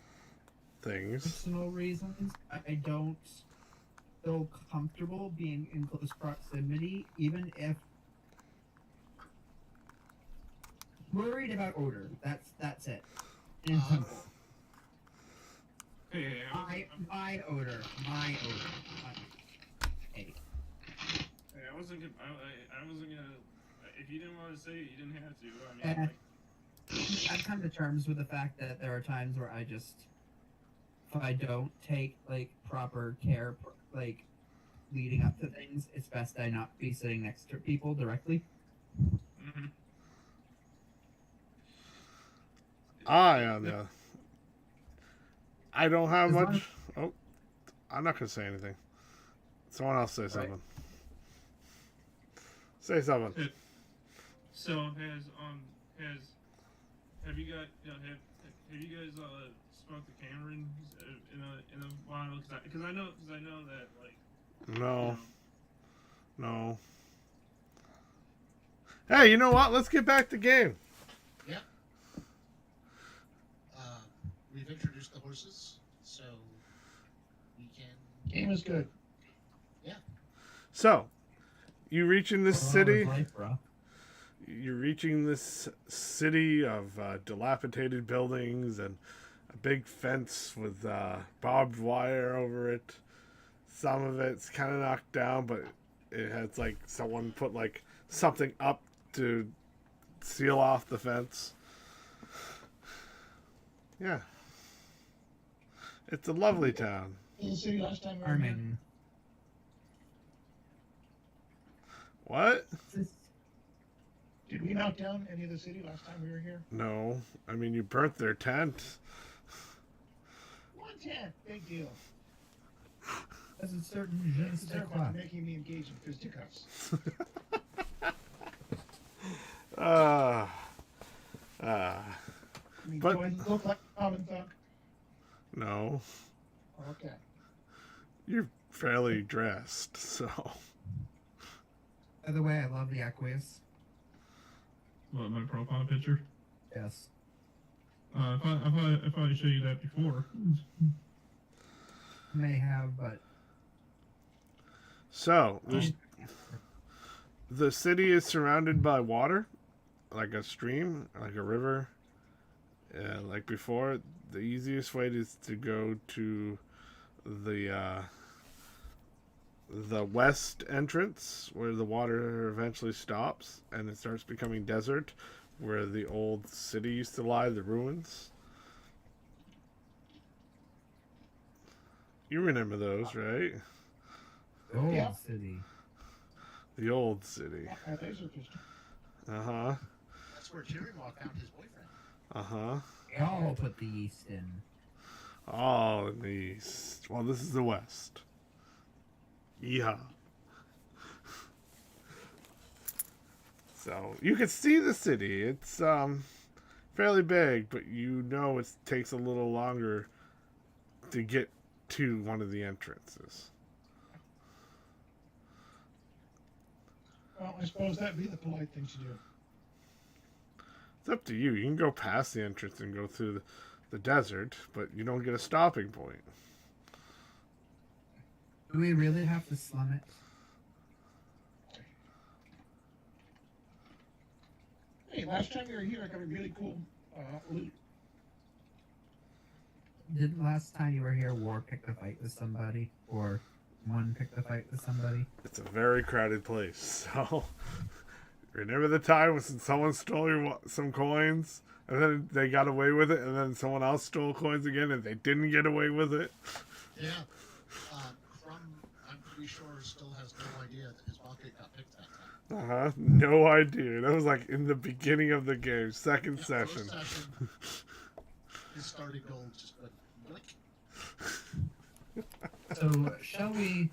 Things. personal reasons, I don't feel comfortable being in close proximity, even if worried about odor. That's it. And simple. Hey, My odor. Hey. Hey, I wasn't gonna. If you didn't want to say it, you didn't have to. I mean, I've come to terms with the fact that there are times where if I don't take proper care, leading up to things, it's best I not be sitting next to people directly. mm-hmm. I don't have As long much. Oh, I'm not gonna say anything. Someone else say something. Say something. So have you guys spoke to Cameron in a while? Because I know that No. Hey, you know what? Let's get back to game. Yeah. We've introduced the horses, so we can. Game is good. So, you reach in this city. Life, bro. you're reaching this city of dilapidated buildings and a big fence with barbed wire over it. Some of it's kind of knocked down, but it has like someone put like something up to seal off the fence. Yeah. It's a lovely town. The city last time we were here. Armin. What? Did we knock down any of the city last time we were here? No. I mean, you burnt their tent. 110, big deal. As a certain je ne sais Start quoi. making me engage in fisticuffs. I mean, But- do I look like a common thug? No. Okay. You're fairly dressed, so. By the way, I love the Aqueous. What, my profile picture? Yes. I thought I showed you that before. May have, but So, the city is surrounded by water, like a stream, like a river. Like before, the easiest way is to go to the west entrance, where the water eventually stops and it starts becoming desert, where the old city used to lie, the ruins. You remember those, right? the old Yeah. city. The old city. My laser pistol. Uh-huh. That's where Tyrion found his boyfriend. Uh-huh. They all put the yeast in. Oh, in the east. Well, this is the west. Yeehaw. So, you can see the city. It's, fairly big, but you know it takes a little longer to get to one of the entrances. Well, I suppose that'd be the polite thing to do. It's up to you. You can go past the entrance and go through the desert, but you don't get a stopping point. Do we really have to slum it? Hey, last time you were here, I got a really cool loot. Didn't last time you were here, War picked a fight with somebody? Or one picked a fight with somebody? It's a very crowded place, so remember the time when someone stole some coins and then they got away with it, and then someone else stole coins again and they didn't get away with it? Yeah. Crumb, I'm pretty sure, still has no idea that his pocket got picked that time. Uh-huh. No idea. That was like in the beginning of the game, second Yeah, session. first session, his starting goal just went blink. So, shall we...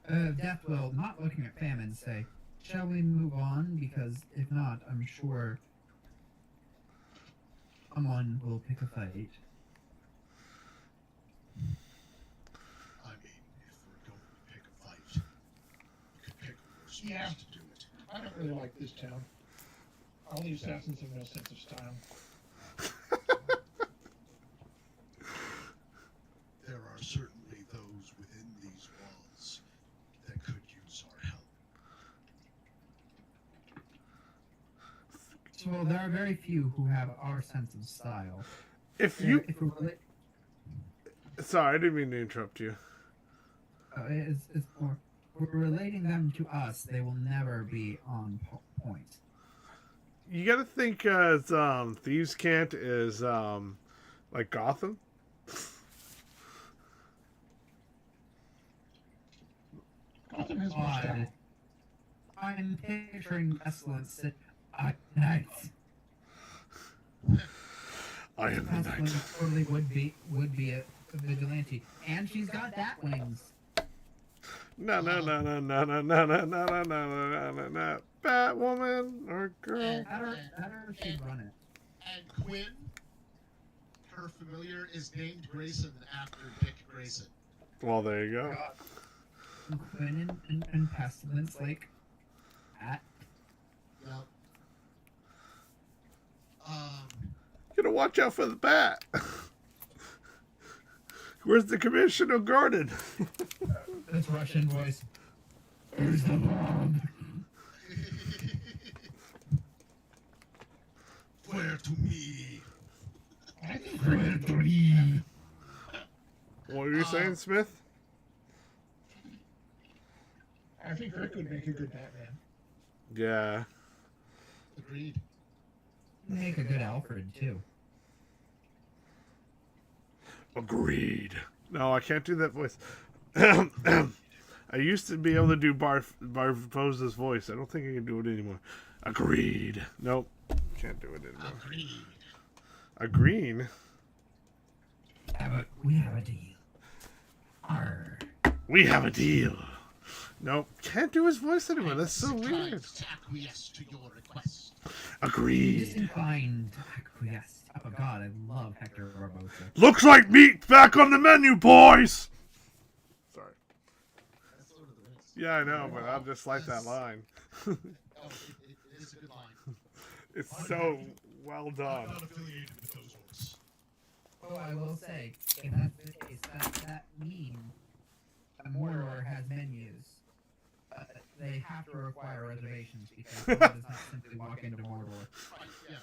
Death will, not looking at famine, say, shall we move on? Because if not, I'm sure someone will pick a fight. I mean, if we're going to pick a fight, you could pick a worse Yeah. place to do it. I don't really like this town. All the assassins have no sense of style. There are certainly those within these walls that could use our help. Well, there are very few who have our sense of style. If you... If we're, Sorry, I didn't mean to interrupt you. it's more, we're relating them to us, they will never be on point. You gotta think as Thieves' Cant is like Gotham. Gotham has more Odd. style. I'm picturing Pestilence at night. I am the knight. Pestilence totally would be a vigilante, and she's got bat wings. No, no, no, no, no, no, no, no, no, no, no, no, no, no. Batwoman or girl. At her she'd run it. And Quinn, her familiar, is named Grayson after Dick Grayson. Well, there you go. Quinn and Pestilence, like, at. Yep. Gotta watch out for the bat. Where's the commissioner guarded? That's Russian voice. Where's the bomb? Where to me? I think Where to me? What are you saying, Smith? I think Rick would make a good Batman. Yeah. Agreed. Make a good Alfred too. Agreed. No, I can't do that voice. I used to be able to do Barbosa's voice. I don't think I can do it anymore. Agreed. Nope. Can't do it anymore. Agreed. A green? We have a deal. Arr. We have a deal. Nope. Can't do his voice anymore. That's so weird. To acquiesce to your request. Agreed. Disinclined to acquiesce. Oh god, I love Hector Barbosa. Looks like meat back on the menu, boys! Sorry. That's Lord of the Rings. Yeah, I know, but I just like that line. Oh, it is a good line. It's so well I'm done. not affiliated with those orcs. Oh, I will say, if that's the case, that mean that Mordor has menus. They have to require reservations because one does not simply walk into Mordor. Right, yeah.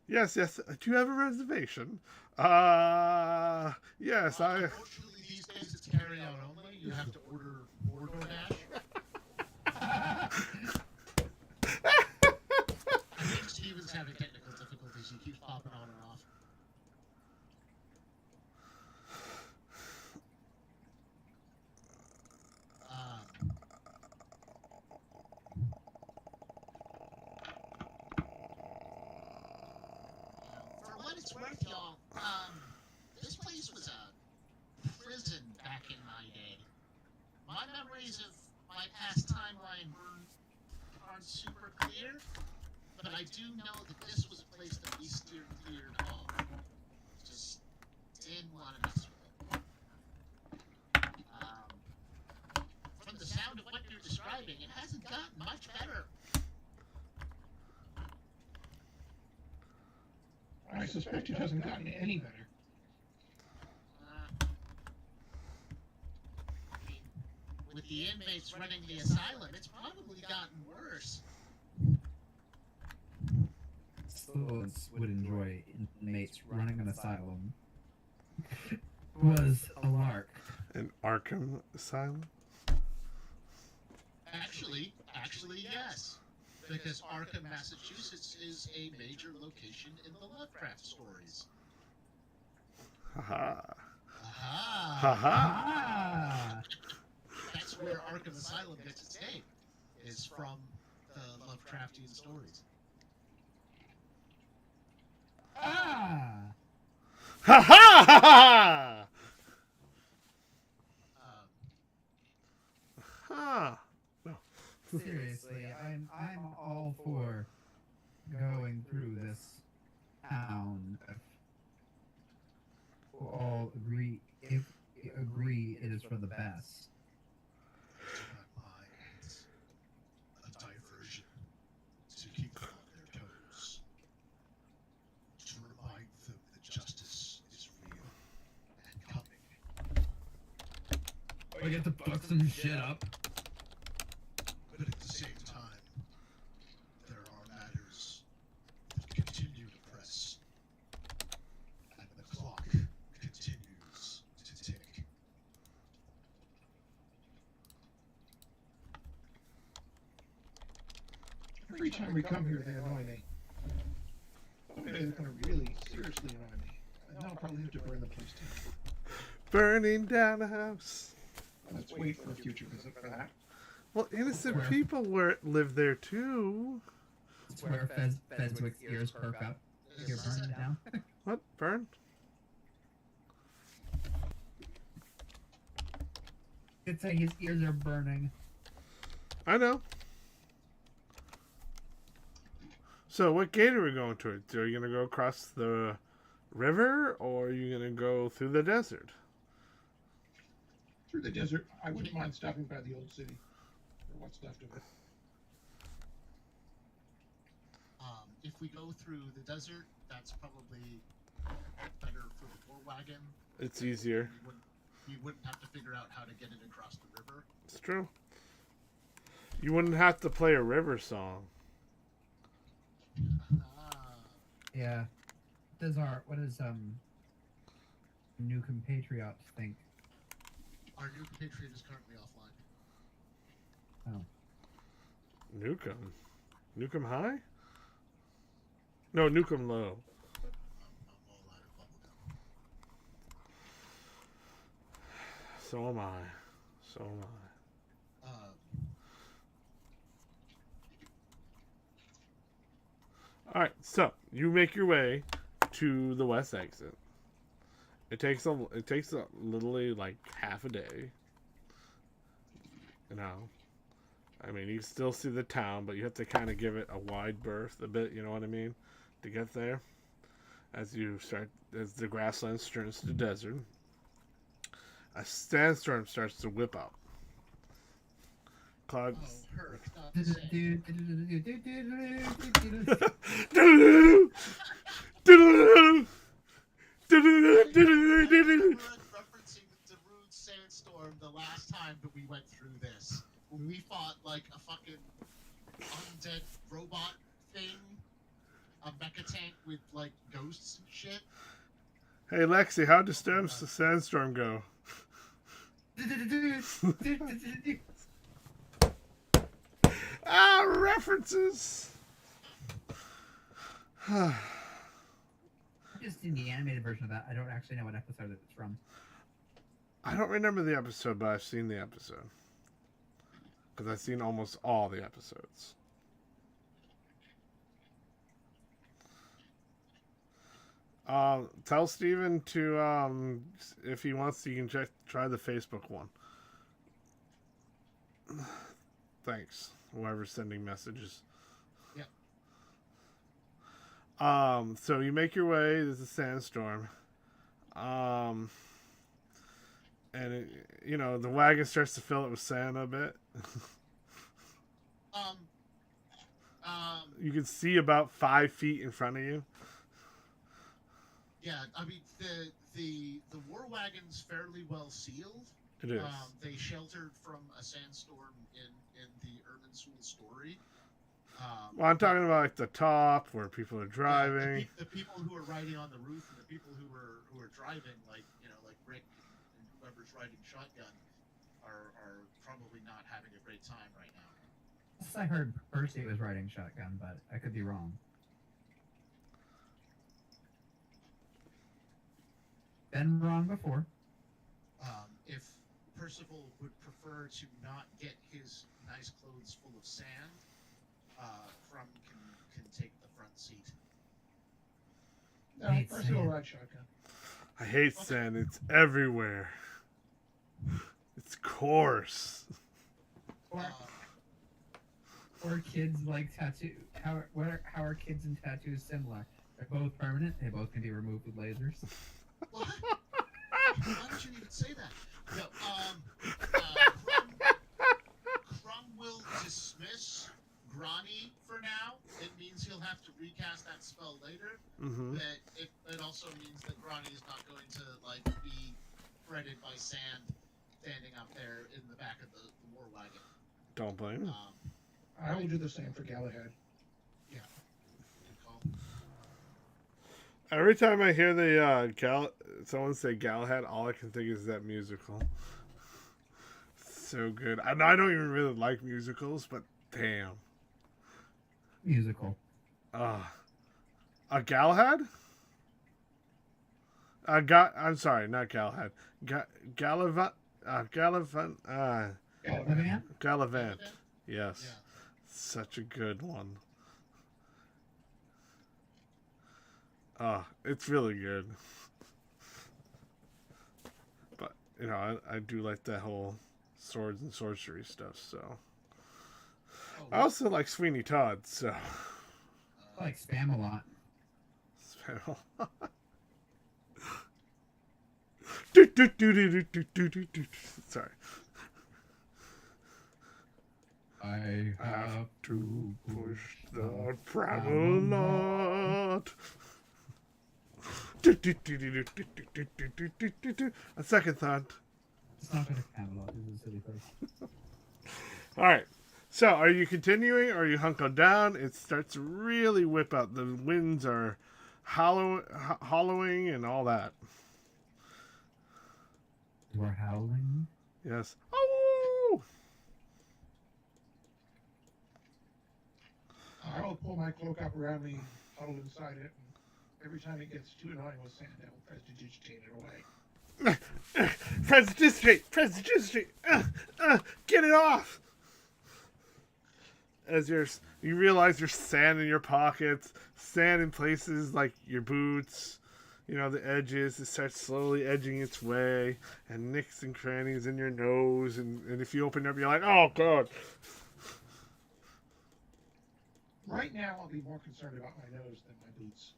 Yes, yes. Do you have a reservation? Yes, I... Unfortunately, these days it's carry out only. You have to order DoorDash. I think Steven's having technical difficulties. He keeps popping on and off. For what it's worth, y'all, this place was a prison back in my day. My memories of my past timeline aren't super clear, but I do know that this was a place that we steered clear of. Just didn't want to mess with it. From the sound of what you're describing, it hasn't gotten much better. I suspect it hasn't gotten any better. With the inmates running the asylum, it's probably gotten worse. Sloans would enjoy inmates running an asylum. Was a lark. An Arkham Asylum? Actually, yes. Because Arkham, Massachusetts is a major location in the Lovecraft stories. Haha. Aha! Haha. Ah! That's where Arkham Asylum gets its name, is from the Lovecraftian stories. Ah! Ha ha ha ha! Ha! No. Seriously, I'm all for going through this town. We'll all agree it is for the best. To my mind, a diversion to keep them on their toes. To remind them that justice is real and coming. We get to fuck some shit up. But at the same time, there are matters that continue to press. And the clock continues to tick. Every time we come here, they annoy me. Someday they're gonna really seriously annoy me. And then I'll probably have to burn the place down. Burning down a house. Let's wait for a future visit for that. Well, innocent Where? people live there too. It's where Fezwick's ears perk up. You're burning down. What? Burn? It's saying his ears are burning. I know. So, what gate are we going to? Are you going to go across the river, or are you going to go through the desert? Through the desert, I wouldn't mind stopping by the old city. Or what's left of it. If we go through the desert, that's probably better for the war wagon. It's easier. We wouldn't have to figure out how to get it across the river. It's true. You wouldn't have to play a river song. Ah, Yeah. What does new compatriots think? our new compatriot is currently offline. Oh. Nukem. Nukem High? No, Nukem Low. I'm all out of bubblegum. So am I. So am I. Alright, so you make your way to the west exit. It takes literally like half a day. You know. I mean, you can still see the town, but you have to kind of give it a wide berth a bit, you know what I mean? To get there. As the grasslands turns to desert. A sandstorm starts to whip up. Clouds. Oh, Herc, not the same. Referencing the rude sandstorm the last time that we went through this. When we fought like a fucking undead robot thing. A mecha tank with like ghosts and shit. Hey Lexi, how does the sandstorm go? References. I've just seen the animated version of that. I don't actually know what episode it's from. I don't remember the episode, but I've seen the episode. Because I've seen almost all the episodes. Tell Steven to, if he wants to, you can try the Facebook one. Thanks, whoever's sending messages. Yeah. So you make your way, there's a sandstorm. And the wagon starts to fill it with sand a bit. You can see about 5 feet in front of you. Yeah, I mean the war wagon's fairly well sealed. It is. They sheltered from a sandstorm in the Irminsul story. Well, I'm talking about like the top where people are Yeah, driving. the people who are riding on the roof and the people who are driving, like Rick and whoever's riding shotgun, are probably not having a great time right now. I heard Percy was riding shotgun, but I could be wrong. Been wrong before. If Percival would prefer to not get his nice clothes full of sand, Crumb can take the front seat. No, Hates Percy will sand. ride shotgun. I hate sand. It's everywhere. It's coarse. Or kids like tattoo. How are kids and tattoos similar? They're both permanent. They both can be removed with lasers. What? Why did you even say that? No, Crumb will dismiss Grani for now. It means he'll have to recast that spell later. Mm-hmm. But it also means that Grani is not going to be threaded by sand standing out there in the back of the war wagon. Don't blame him. I will do the same for Galahad. Yeah. Good call. Every time I hear the someone say Galahad, all I can think is that musical. So good. I don't even really like musicals, but damn. Musical. A Galahad? I'm sorry, not Galahad. Galavant. Gallivant? Galavant. Yes. Yeah. Such a good one. It's really good. But, I do like that whole swords and sorcery stuff, so. I also like Sweeney Todd, so. I like spam a lot. Sorry. I Have to push the travel knot. A second thought. It's not gonna Camelot. This is a silly place. All right. So, are you continuing or are you hunkered down? It starts to really whip out. The winds are hollowing and all that. We're howling. Yes. Oh! I'll pull my cloak up around me, huddle inside it, and every time it gets too annoying with sand, I will prestidigitate it away. Prestidigitate! Get it off! As you realize there's sand in your pockets, sand in places like your boots, you know, the edges. It starts slowly edging its way, and nicks and crannies in your nose, and if you open it up, you're like, oh god. Right now, I'll be more concerned about my nose than my boots.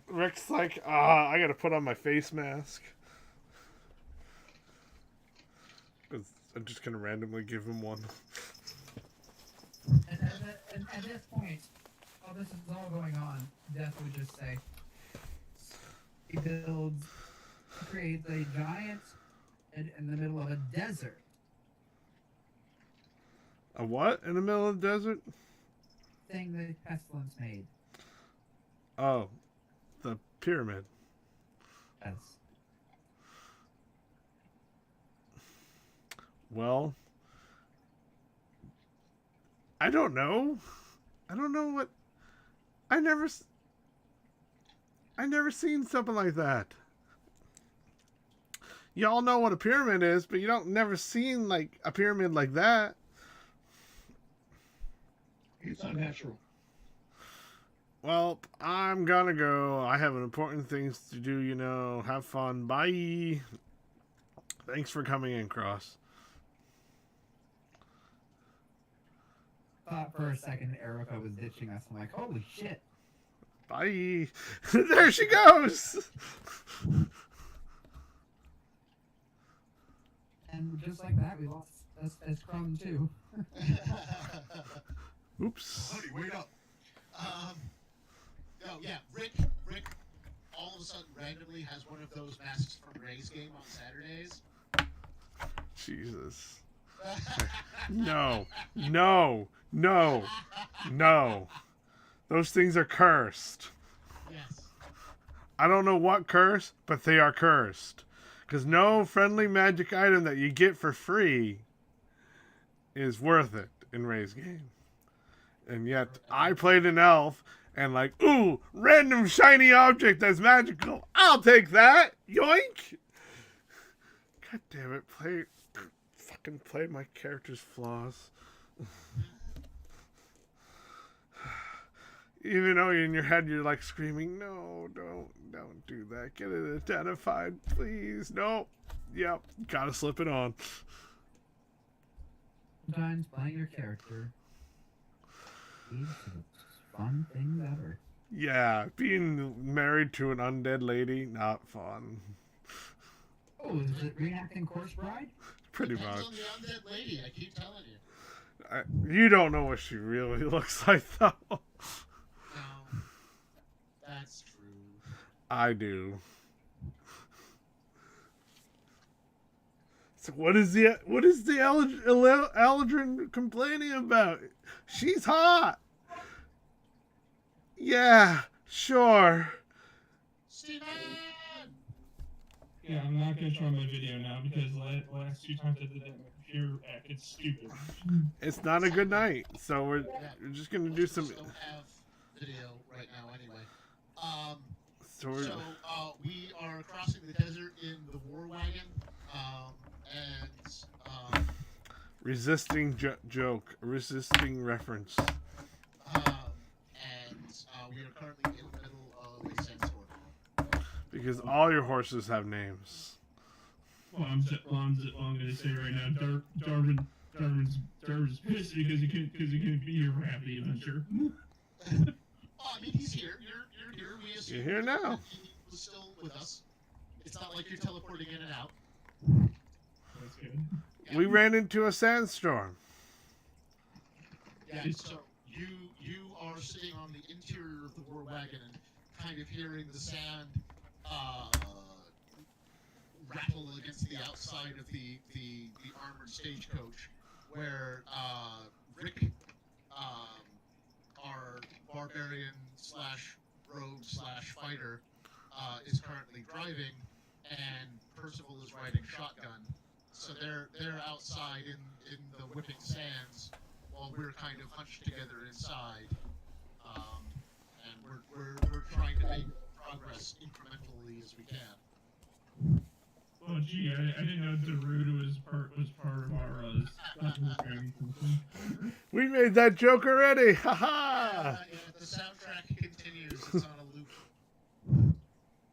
Rick's like, I gotta put on my face mask. I'm just gonna randomly give him one. And at this point, while this is all going on, Death would just say, he creates a giant in the middle of a desert. A what in the middle of the desert? Thing that Pestilence made. Oh, the pyramid. Yes. Well, I don't know. I don't know what. I never seen something like that. Y'all know what a pyramid is, but you don't never seen like a pyramid like that. It's unnatural. Well, I'm gonna go. I have important things to do, you know. Have fun. Bye. Thanks for coming in, Cross. Thought for a second Erica was ditching us. I'm like, holy shit. Bye. There she goes. And just like that, we lost as Crumb too. Oops. Honey, wait up. No, yeah, Rick, all of a sudden randomly has one of those masks from Ray's game on Saturdays. Jesus. No. Those things are cursed. Yes. I don't know what curse, but they are cursed. Because no friendly magic item that you get for free is worth it in Ray's game. And yet, I played an elf, and like, ooh, random shiny object that's magical. I'll take that. Yoink. God damn it. Fucking play my character's flaws. Even though in your head you're like screaming, no, don't do that. Get it identified, please. No. Yep, gotta slip it on. Sometimes playing your character leads to the fun things ever. Yeah, being married to an undead lady, not fun. Oh, is it reenacting Corpse Bride? Pretty Depends much. on the undead lady, I keep telling you. You don't know what she really looks like, though. No, that's true. I do. So what is the Eldrin complaining about? She's hot. Yeah, sure. Steven! Yeah, I'm not gonna try my video now because last two times I did that, my computer acted stupid. It's not a good night, so we're just gonna do some. Don't have video right now anyway. So we're, We are crossing the desert in the war wagon, and resisting joke, resisting reference. we are currently in the middle of a sandstorm. Because all your horses have names. Well, I'm gonna say right now, Darwin's pissed because he couldn't be here for half the adventure. Oh, I mean, he's here. You're here. We assume You're here now. He was still with us. It's not like you're teleporting in and out. That's good. Yeah. We ran into a sandstorm. Yeah, so you are sitting on the interior of the war wagon and kind of hearing the sand rattle against the outside of the armored stagecoach, where Rick, our barbarian slash rogue slash fighter, is currently driving, and Percival is riding shotgun. So they're outside in the whipping sands, while we're kind of hunched together inside, and we're trying to make progress incrementally as we can. Oh gee, I didn't know Darude was part of our We made that joke already. Ha ha! Yeah, the soundtrack continues. It's on a loop.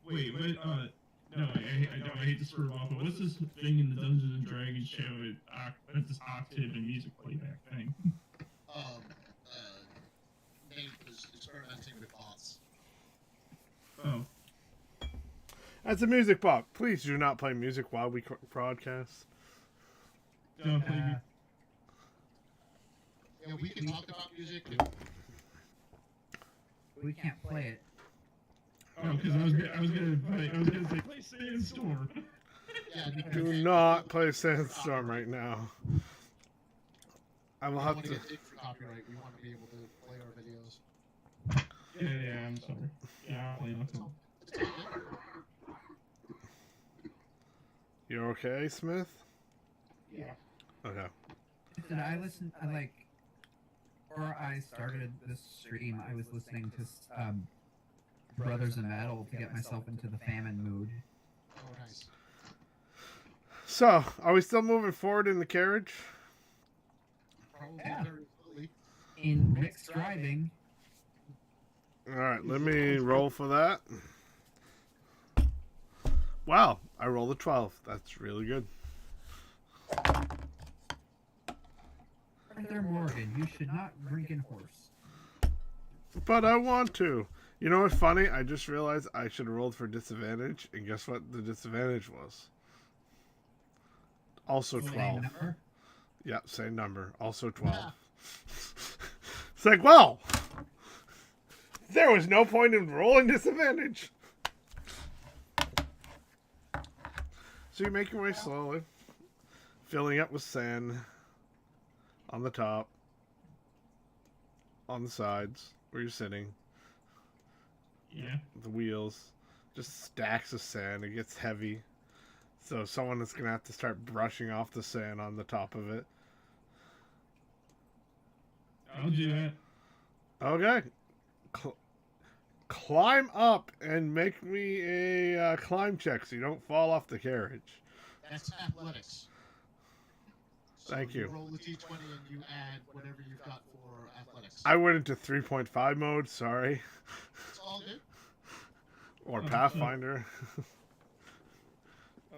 Wait, what? No, I hate to swerve off, but what's this thing in the Dungeons and Dragons show with this octave and music playback thing? Nate was experimenting with bots. Oh. That's a music box. Please do not play music while we broadcast. Don't play me. Yeah, we can talk about music. We can't play it. Oh, because I was gonna say play Sandstorm. Yeah, Do not play Sandstorm right now. I will we have want to. to get dig for copyright. We want to be able to play our videos. Yeah, I'm sorry. Yeah, I'll play nothing. It's all good. You okay, Smith? Yeah. Okay. Did I listen? Before I started this stream, I was listening to Brothers in Metal to get myself into the famine mood. Oh, nice. So, are we still moving forward in the carriage? Probably Yeah. very slowly. In Rick's driving, Alright, let me roll for that. Wow, I rolled a 12. That's really good. Arthur Morgan, you should not drink and horse. But I want to. You know what's funny? I just realized I should have rolled for disadvantage, and guess what the disadvantage was? Also 12. Same number? Yeah, same number. Also 12. It's like, well, there was no point in rolling disadvantage. So you make your way slowly, filling up with sand on the top, on the sides where you're sitting, Yeah. the wheels, just stacks of sand. It gets heavy. So someone is going to have to start brushing off the sand on the top of it. I'll do that. Okay. Climb up and make me a climb check so you don't fall off the carriage. That's athletics. So Thank you. Roll the d20 and you add whatever you've got for athletics. I went into 3.5 mode, sorry. It's all good. Or Oh, Pathfinder.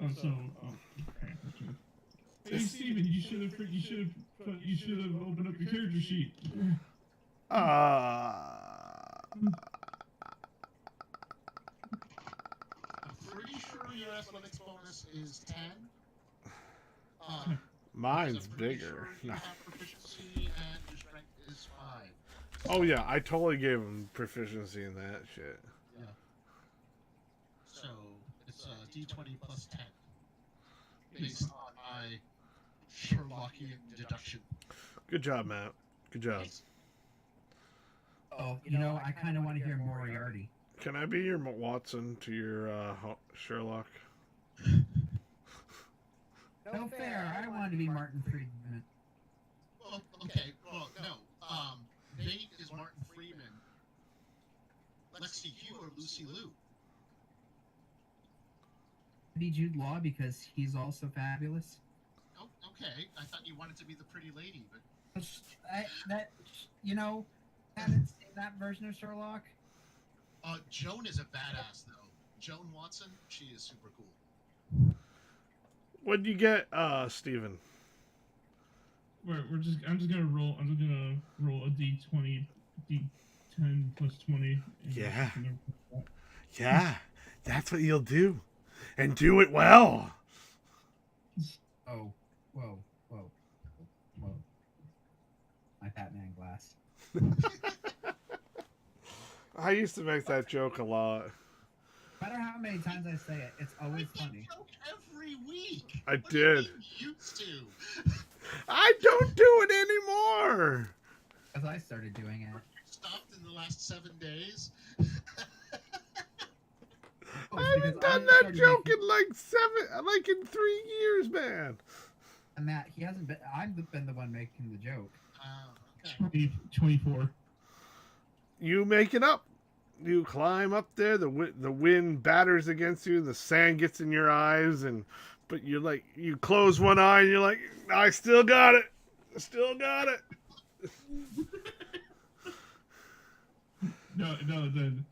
Oh, so, okay. Hey, Steven, you should have opened up your character sheet. I'm pretty sure your athletics bonus is 10. Mine's I'm pretty bigger. Sure you No. have proficiency and your strength is 5. Oh yeah, I totally gave him proficiency in that shit. Yeah. So it's d20 plus 10, based on my Sherlockian deduction. Good job, Matt. Good job. Oh, you know, I kind of want to hear Moriarty. Can I be your Watson to your Sherlock? No fair. I want to be Martin Friedman. Well, okay. Well, no. Nate is Martin Freeman. Let's see, you or Lucy Liu. Be Jude Law because he's also fabulous. Oh, okay. I thought you wanted to be the pretty lady, but Haven't seen that version of Sherlock. Joan is a badass though. Joan Watson, she is super cool. What'd you get, Steven? I'm just gonna roll a d20, d10 plus 20. Yeah. Yeah, that's what you'll do. And do it well. Oh, whoa. My Batman glass. I used to make that joke a lot. No matter how many times I say it, it's always I funny. joke every week. I What do you did. mean used to? I don't do it anymore. As I started doing it. Stopped in the last 7 days. Oh, I it's because haven't done I that started joke making- in 3 years, man. And Matt, he hasn't been. I've been the one making the joke. Okay. 24. You make it up. You climb up there. The wind batters against you. The sand gets in your eyes, but you close one eye and you're like, I still got it. I still got it. No, then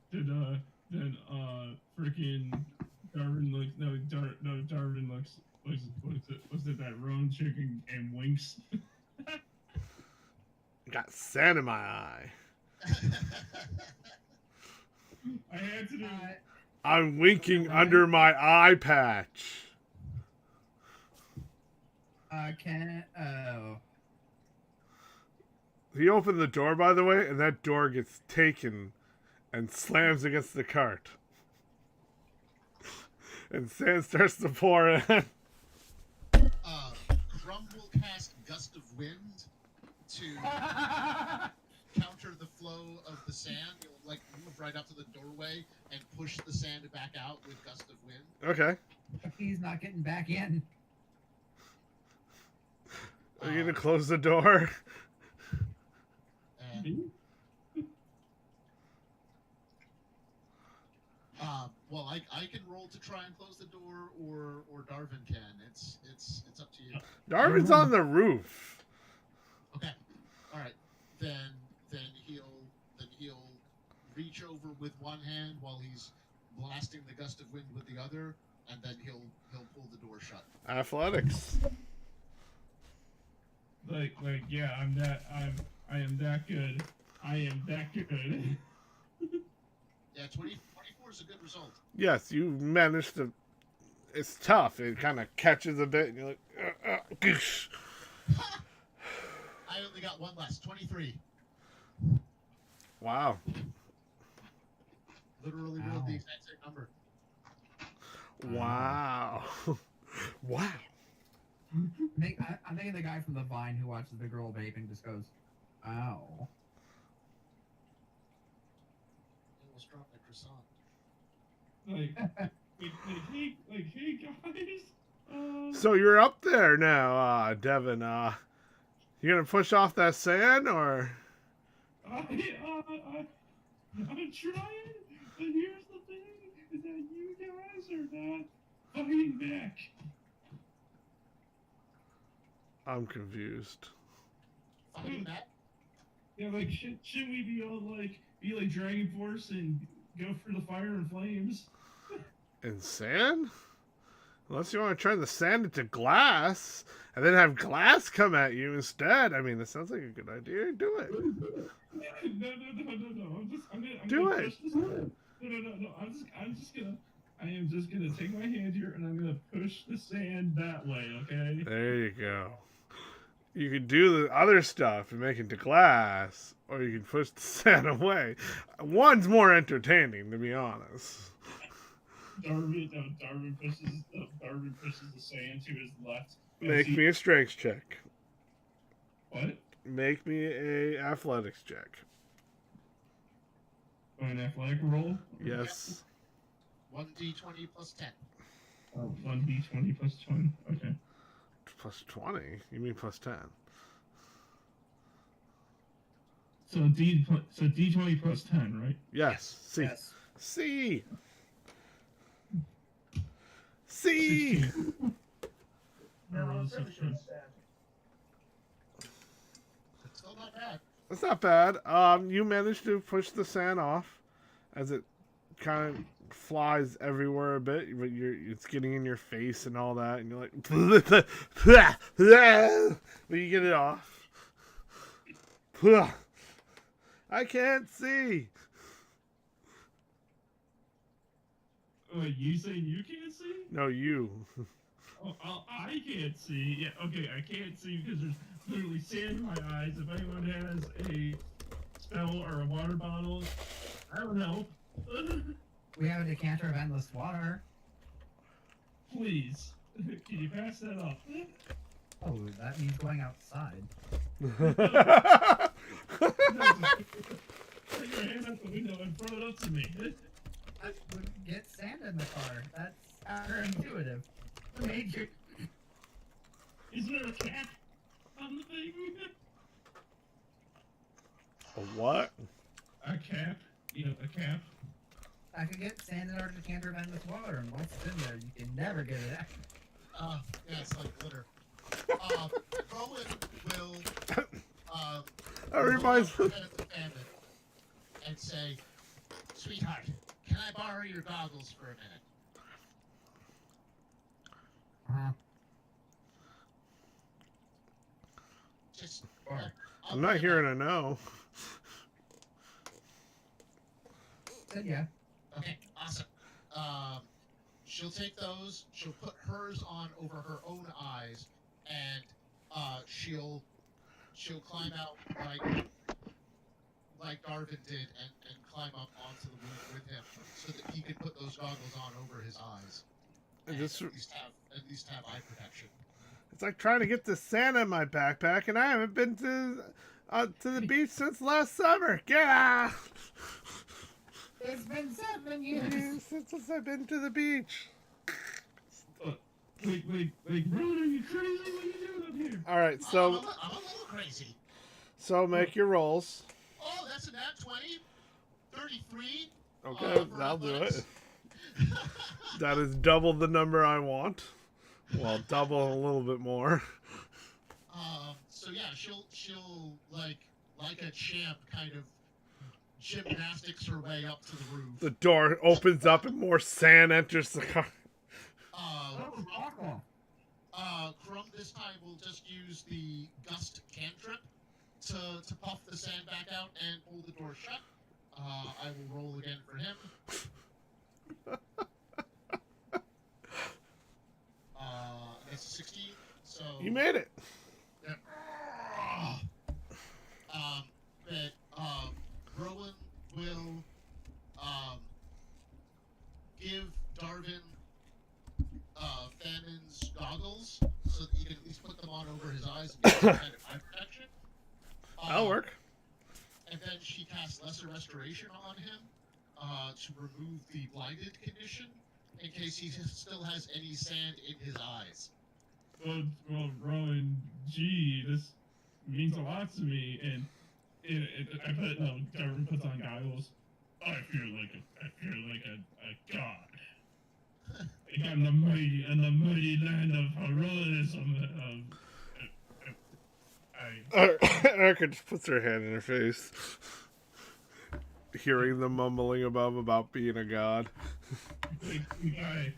freaking Darwin looks. Darwin looks at that Roan chicken and winks. Got sand in my eye. I had to do. I'm winking under my eye patch. Oh. He opened the door, by the way, and that door gets taken and slams against the cart. And sand starts to pour in. Crumb will cast Gust of Wind to counter the flow of the sand. You'll move right up to the doorway and push the sand back out with Gust of Wind. Okay. He's not getting back in. Are you going to close the door? And, well, I can roll to try and close the door, or Darvin can. It's up to you. Darwin's on the roof. Okay. All right. Then he'll reach over with one hand while he's blasting the Gust of Wind with the other, and then he'll pull the door shut. Athletics. Yeah, I am that good. I am that good. Yeah, 24 is a good result. Yes, you managed to. It's tough. It kind of catches a bit, and you're like, goosh. I only got one less. 23. Wow. Literally rolled the exact same number. Wow. Wow. I'm thinking the guy from the Vine who watches the girl vaping just goes, "Ow." Almost dropped my croissant. Hey guys. So you're up there now, Devin. You gonna push off that sand, or? I'm trying, but here's the thing: is that you guys are not fighting back. I'm confused. Fighting back? Yeah, should we be all be Dragon Force and go for the fire and flames? In sand? Unless you want to turn the sand into glass and then have glass come at you instead. I mean, that sounds like a good idea. Do it. No. I'm Do gonna it. push this. No. I am just gonna take my hand here and I'm gonna push the sand that way. Okay. There you go. You could do the other stuff and make it to glass, or you can push the sand away. One's more entertaining, to be honest. Darwin pushes the sand to his left. Make me a strength check. What? Make me a athletics check. An athletic roll? Yes. 1d20 plus 10. Oh, 1d20 plus 20. Okay. Plus 20? You mean plus 10? So d20 plus 10, right? Yes. C. Yes. C. C. Still not bad. That's not bad. You managed to push the sand off as it kind of flies everywhere a bit, but it's getting in your face and all that, and you're like, but you get it off. I can't see. Wait, you saying you can't see? No, you. Oh, I can't see. Yeah, okay, I can't see because there's literally sand in my eyes. If anyone has a spell or a water bottle, I don't know. We have a decanter of endless water. Please. Can you pass that off? Oh, that means going outside. Put your hand out the window and throw it up to me. That would get sand in the car. That's counterintuitive. Who made you? Is there a cap on the thing? A what? A cap? You know, a cap? I could get sand in our decanter vent with water, and once it's in there, you can never get it out. Yeah, it's like glitter. Rowan will That reminds me. look at the famine and say, "Sweetheart, can I borrow your goggles for a minute?" Just. I'll I'm not bring it hearing a no. Said yeah. Okay, awesome. She'll take those. She'll put hers on over her own eyes, and she'll climb out like Darvin did, and climb up onto the roof with him, so that he can put those goggles on over his eyes, and This- at least have eye protection. It's like trying to get the sand in my backpack, and I haven't been to the beach since last summer. Yeah. It's been 7 years. Since I've been to the beach. Wait, Ron, are you crazy? What are you doing up here? All right, I'm so a little crazy. make your rolls. Oh, that's a nat 20. 33. Okay, for that'll do it. athletics. That is double the number I want. Well, double a little bit more. So yeah, she'll like a champ kind of gymnastics her way up to the roof. The door opens up and more sand enters the car. Crumb this time will just use the gust cantrip to puff the sand back out and pull the door shut. I will roll again for him. It's 16, so You made it. yeah. But Rowan will give Darvin Famine's goggles so that he can at least put them on over his eyes and get some kind of eye protection. That'll work. And then she casts Lesser Restoration on him to remove the blinded condition in case he still has any sand in his eyes. Well, Rowan, gee, this means a lot to me, and Darvin puts on goggles. I feel like a god. Like I'm the mighty land of heroism. Erica just puts her hand in her face, hearing the mumbling above about being a god. The guy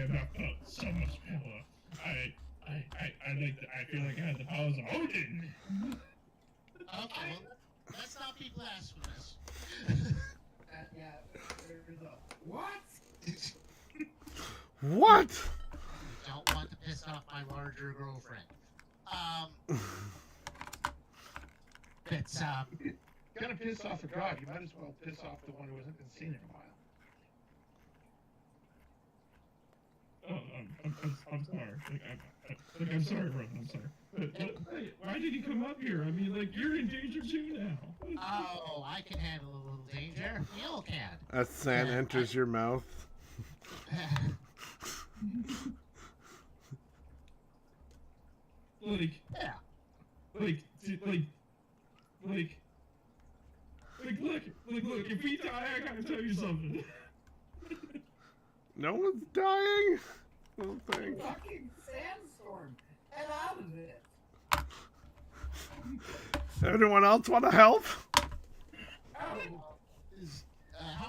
about so much power. I feel like I had the powers of Odin. Okay, well, let's not be blasphemous. Yeah, there's a... What? What? Don't want to piss off my larger girlfriend. It's Gonna piss off a god, you might as well piss off the one who hasn't been seen in a while. I'm sorry. I'm sorry, Rowan. I'm sorry. But why did you come up here? I mean, like, you're in danger too now. Oh, I can handle a little danger. We all can. As sand enters your mouth. Yeah. Look, if we die, I gotta tell you something. No one's dying? I don't think. Fucking sandstorm. Get out of it. Anyone else want to help? How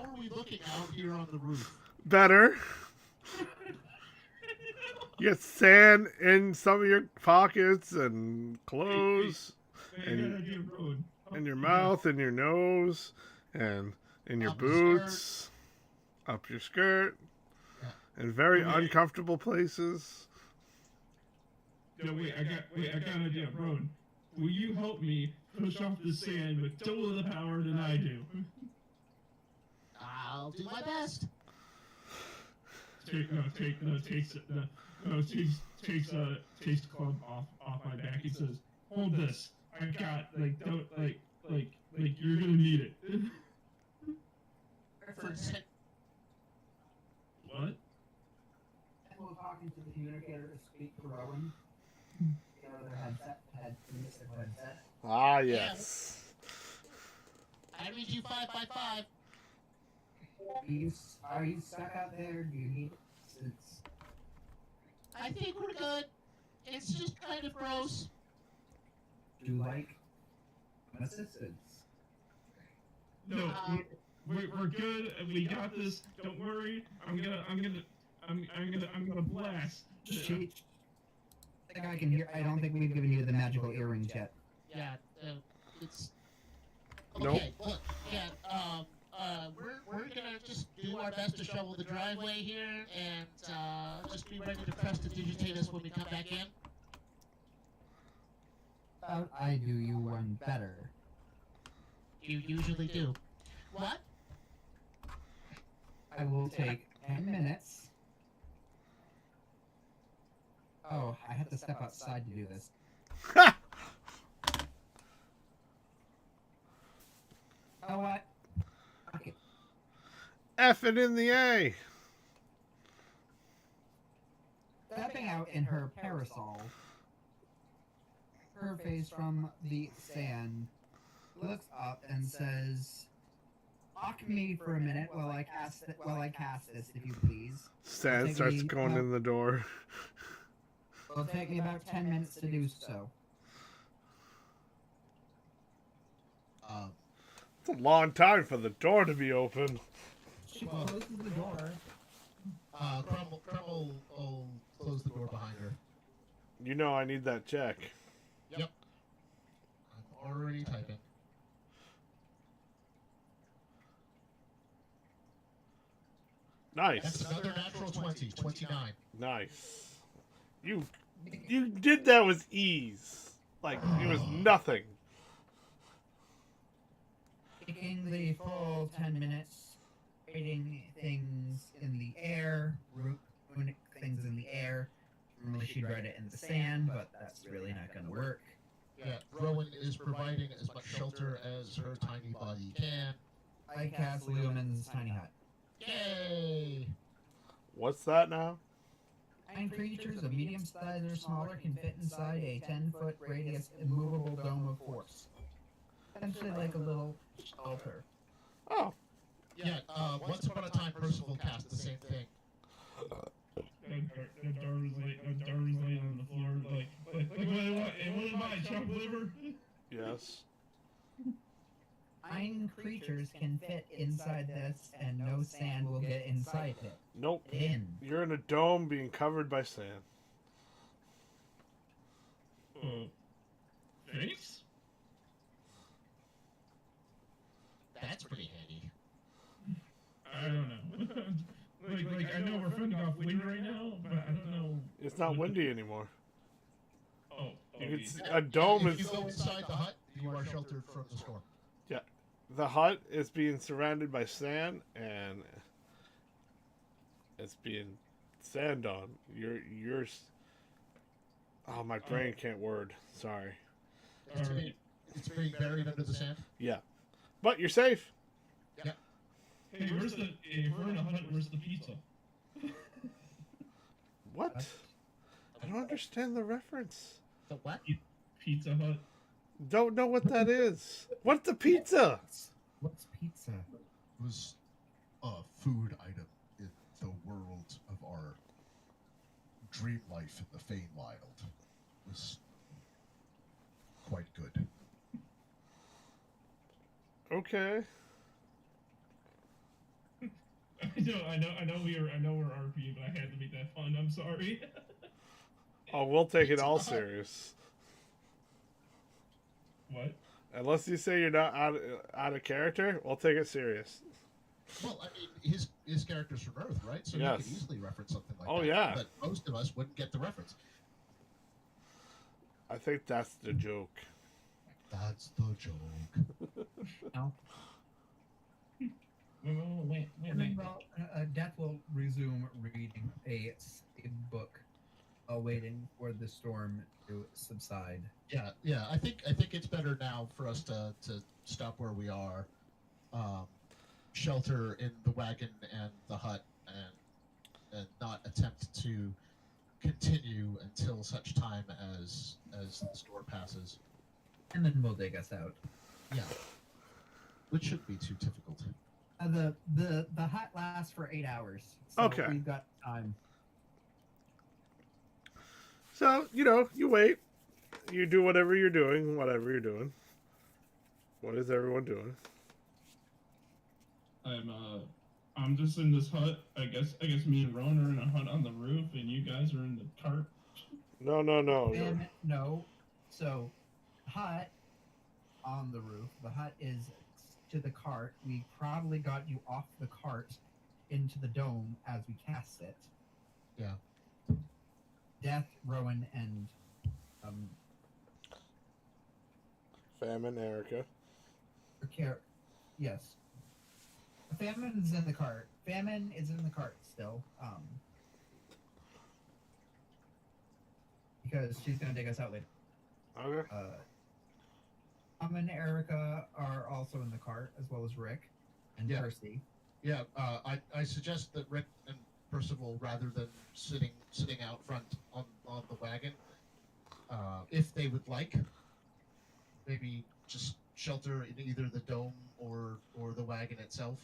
are we looking out here on the roof? Better. You get sand in some of your pockets and clothes, and in your mouth, and your nose, and in your Up the boots, up your skirt, in very Okay. uncomfortable places. No, wait, I got an idea, Rowan. Will you help me push off the sand with double the power than I do? I'll do my best. takes the club off my back. He says, "Hold this. I got don't you're gonna need it." What? While talking to the communicator to speak to Rowan, the other had the mystical headset. Ah, yes. I read you 5 by 5. Are you stuck out there? Do you need assistance? I think we're good. It's just kind of gross. Do you like assistance? No, we're good. We got this. Don't worry. I'm gonna blast. I think I can hear. I don't think we've given you the magical earrings yet. Yeah, it's. Nope. Okay, look, yeah, we're gonna just do our best to shovel the driveway here, and just be ready to press to digitate us when we come back in. I do you one better. You usually do. What? I will take 10 minutes. Oh, I have to step outside to do this. Oh, what? Okay. F it in the A. Stepping out in her parasol, her face from the sand, looks up and says, "Lock me for a minute while I cast this, if you please. Stan Take starts me going out. in the door. It'll take me about 10 minutes to do so." It's a long time for the door to be open. She closes the door. Crumble will close the door behind her. You know I need that check. Yep. I'm already typing. Nice. That's another natural 20. 29. Nice. You did that with ease. Like it was nothing. Taking the full 10 minutes, creating things in the air, putting things in the air. Normally she'd write it in the sand, but that's really not going to work. Yeah, Rowan is providing as much shelter as her tiny body can. I cast Lumen's tiny hut. Yay! What's that now? 9 creatures of medium size or smaller can fit inside a 10-foot radius immovable dome of force. Essentially like a little shelter. Oh, Yeah, once upon a time, Percival cast the same thing. The door was laying on the floor, like what am I, chopped liver? yes. 9 creatures can fit inside this, and no sand will get inside it. Nope. In. You're in a dome being covered by sand. Thanks? That's pretty handy. I don't know. like I know we're fending off wind right now, but I don't know. It's not windy anymore. Oh, You can see, a dome If you is go inside the hut, you are sheltered from the storm. the hut is being surrounded by sand and it's being sand on. You're. Oh, my brain can't word. Sorry. It's being buried under the sand. Yeah, but you're safe. Hey, if we're in a hut, where's the pizza? What? I don't understand the reference. The what? Pizza Hut. Don't know what that is. What's the pizza? What's pizza? It was a food item in the world of our dream life in the Feywild. It was quite good. Okay. I know we're RP, but I had to make that fun. I'm sorry. Oh, we'll take it all serious. What? Unless you say you're not out of character, we'll take it serious. Well, I mean, his character's from Earth, right? So Yes. you could easily reference something like Oh, that. yeah. But most of us wouldn't get the reference. I think that's the joke. That's the joke. No. Wait. Death will resume reading a book while waiting for the storm to subside. Yeah. I think it's better now for us to stop where we are, shelter in the wagon and the hut, and not attempt to continue until such time as the storm passes. And then we'll dig us out. Yeah, which shouldn't be too difficult. The hut lasts for 8 hours. So Okay. we've got time. So, you wait. You do whatever you're doing. What is everyone doing? I'm just in this hut. I guess me and Ron are in a hut on the roof, and you guys are in the cart. No. And no. So, hut on the roof. The hut is to the cart. We probably got you off the cart into the dome as we cast it. Yeah. Death, Rowan, and Famine, Erica. yes. Famine is in the cart. Famine is in the cart still. Because she's gonna dig us out later. Okay. And Erica are also in the cart, as well as Rick and Yeah. Percy. Yeah, I suggest that Rick and Percival, rather than sitting out front on the wagon, if they would like, maybe just shelter in either the dome or the wagon itself.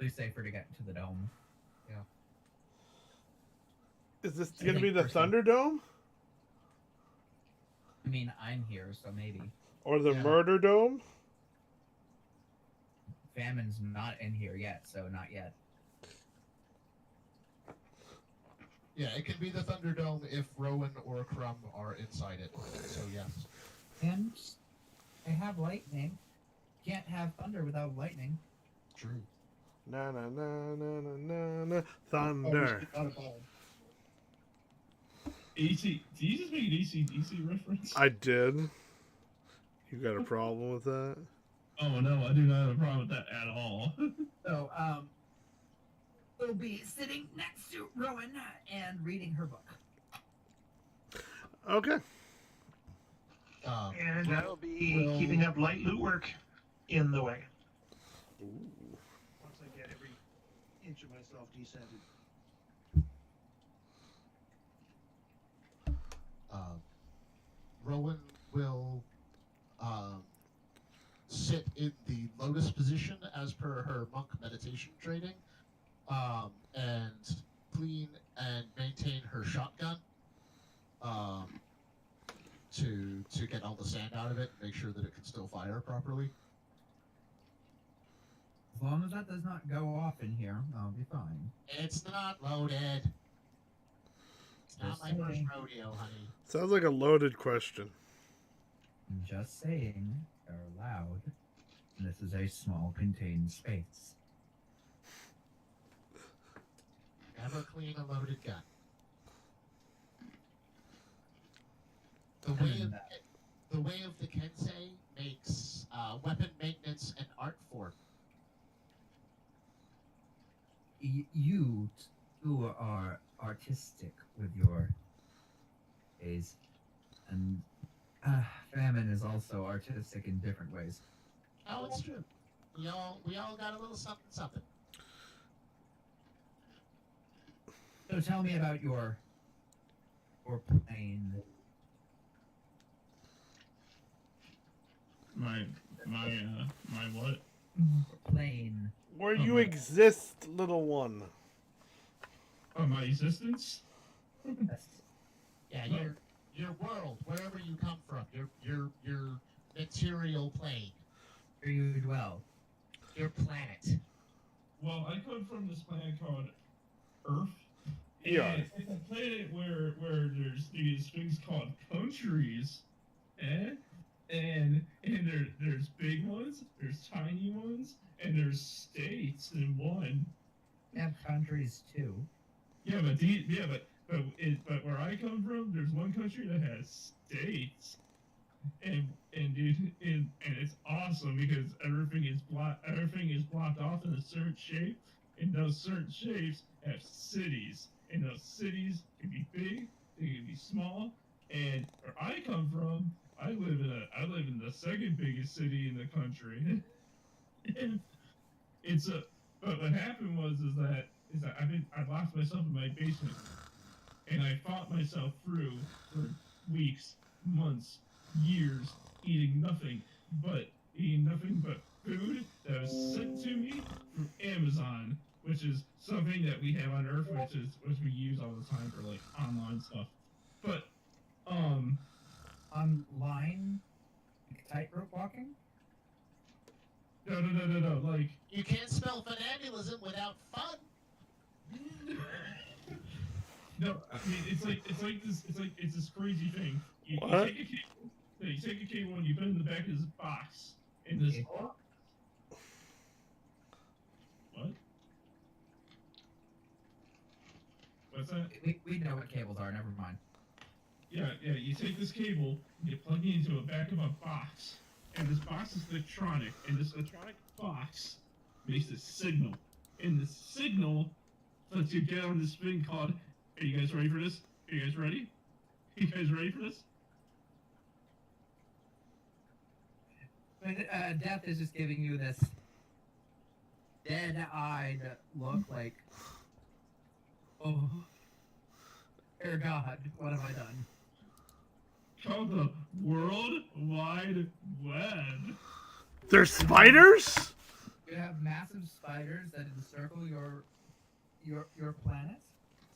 It's safer to get into the dome. Is this I going to be think the Percy- Thunderdome? I mean, I'm here, so maybe. Or the Yeah. Murder Dome? Famine's not in here yet, so not yet. Yeah, it can be the Thunderdome if Rowan or Crumb are inside it. So yes. And I have lightning. Can't have thunder without lightning. True. Na. Oh, Thunder. not a ball. AC. Did you just make an AC/DC reference? I did. You got a problem with that? Oh no, I do not have a problem with that at all. So, we'll be sitting next to Rowan and reading her book. Okay. And I'll be Well- keeping up light loot work in the wagon. Ooh. Once I get every inch of myself descended. Rowan will sit in the lotus position as per her monk meditation training, and clean and maintain her shotgun to get all the sand out of it and make sure that it can still fire properly. As long as that does not go off in here, I'll be fine. It's not loaded. It's not Just my first saying. rodeo, honey. Sounds like a loaded question. I'm just saying, they're loud. This is a small contained space. Never clean a loaded gun. The way of the Kensei makes weapon maintenance an art form. You two are artistic with your ways, and Famine is also artistic in different ways. Oh, it's true. We all got a little something something. So tell me about your plane. My what? Plane. Where Oh, you my- exist, little one. Oh, my existence? Yes. Yeah, No. your world, wherever you come from, your material plane, Where you dwell. your planet. Well, I come from this planet called Earth. Yeah. And it's a planet where there's these things called countries, and there's big ones, there's tiny ones, and there's states in one. We have countries too. Yeah, but where I come from, there's one country that has states, and it's awesome because everything is blocked off in a certain shape, and those certain shapes have cities, and those cities can be big, They can be small. And where I come from, I live in the second biggest city in the country. And but what happened is that I locked myself in my basement, and I fought myself through for weeks, months, years, eating nothing but food that was sent to me from Amazon, which is something that we have on Earth, which we use all the time for like online stuff. But Online, tightrope walking. no, like You can't spell funambulism without fun. no, I mean it's this crazy thing. You What? take a cable and you put it in the back of this box, and this Cable? what? What's that? We know what cables are. Never mind. Yeah. You take this cable, you plug it into the back of a box, and this box is electronic, and this electronic box makes a signal, and the signal lets you get on this thing called. Are you guys ready for this? Are you guys ready? Are you guys ready for this? But Death is just giving you this dead-eyed look, like, oh, dear God, what have I done? Called the World Wide Web. There's spiders? You have massive spiders that encircle your planet,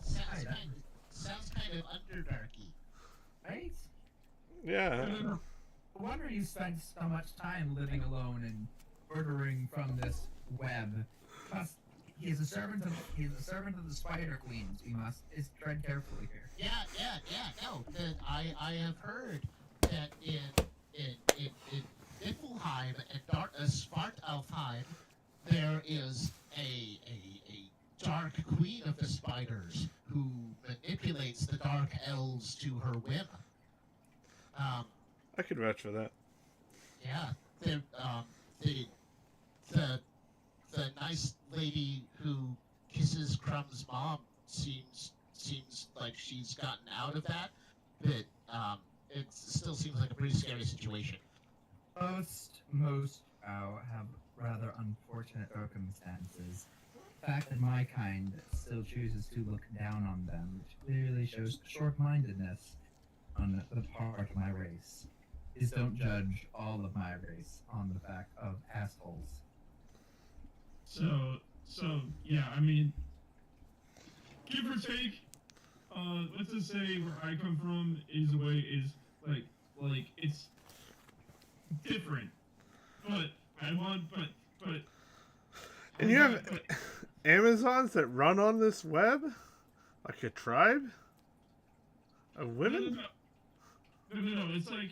Sounds kind of underdarky. right? Yeah. No wonder you spent so much time living alone and ordering from this web. Plus, he's a servant of the Spider Queens. We must tread carefully here. Yeah. No, I have heard that in Niflheim and Svartalfheim there is a dark queen of the spiders who manipulates the dark elves to her whim. I could vouch for that. Yeah, the nice lady who kisses Crumb's mom seems like she's gotten out of that, but it still seems like a pretty scary situation. Most have rather unfortunate circumstances. The fact that my kind still chooses to look down on them clearly shows short-mindedness on the part of my race. Please don't judge all of my race on the back of assholes. So yeah, I mean, give or take, let's just say where I come from is like it's different, but And you have Amazons that run on this web? Like a tribe? Of women? No, it's like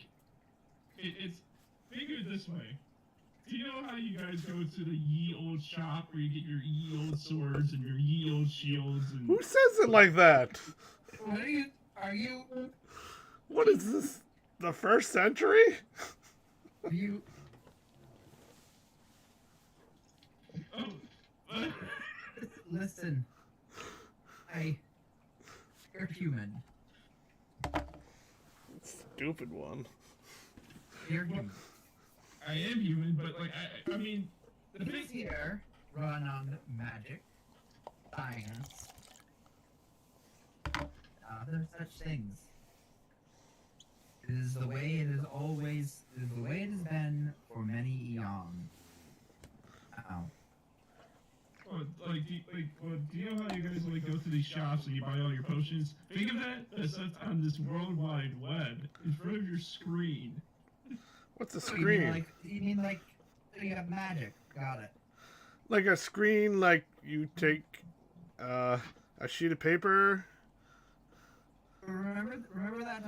it's think of it this way. Do you know how you guys go to the ye old shop where you get your ye old swords and your ye old shields and Who says it like that? What are you? What is this? The first century? Are you? oh, what? Listen, you're human. Stupid one. You're human. I am human, but like I mean the Things thing here run on magic, science, other such things. It is the way it has been for many eons. Now, do you know how you guys like go to these shops and you buy all your potions? Think of that as that's on this World Wide Web in front of your screen. What's a you screen? mean like you have magic? Got it. Like a screen, like you take a sheet of paper. Remember that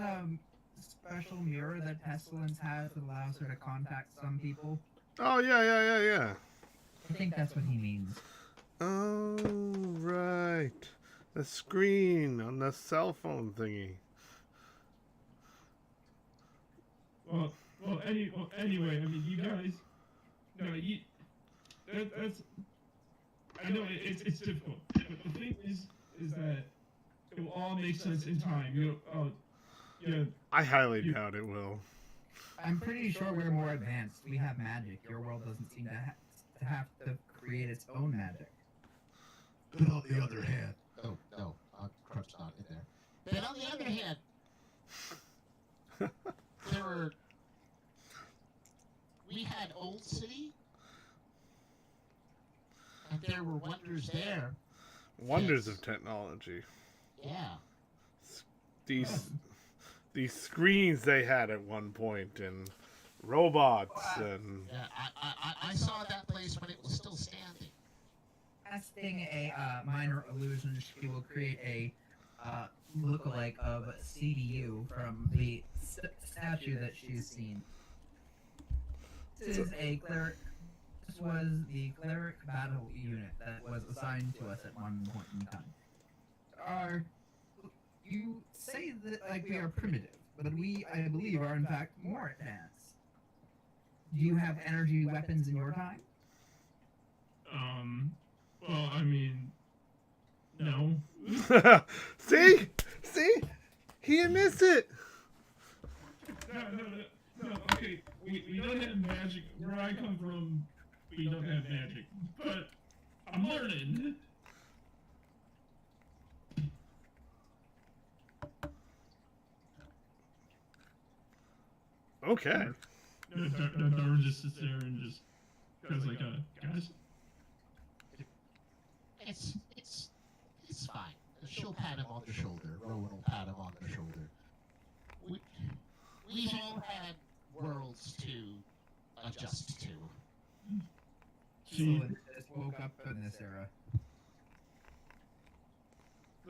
special mirror that Pestilence has that allows her to contact some people? Oh, yeah. I think that's what he means. Oh, right. The screen on the cell phone thingy. Well, anyway, I mean, you guys, no, that's, I know it's difficult, but the thing is that it will all make sense in time. Yeah, I highly doubt it will. I'm pretty sure we're more advanced. We have magic. Your world doesn't seem to have to create its own magic. But on the other hand, Oh, no, Crutch's not in there. But on the other hand, we had Old City, and there were wonders there. Wonders of technology. Yeah. These screens they had at one point, and robots, and Yeah, I saw that place when it was still standing. Casting a minor illusion, she will create a lookalike of CDU from the statue that she's seen. This is a cleric. This was the cleric battle unit that was assigned to us at one point in time. You say that like we are primitive, but we, I believe, are in fact more advanced. Do you have energy weapons in your time? Well, I mean, no. see, he admits it. No, okay, we don't have magic. Where I come from, we don't have magic. But I'm learning. Okay. Dar just sits there and just goes like, guys. It's fine. She'll pat him on the shoulder. Rowan will pat him on the shoulder. We've all had worlds to adjust to. She, Just woke up in this era.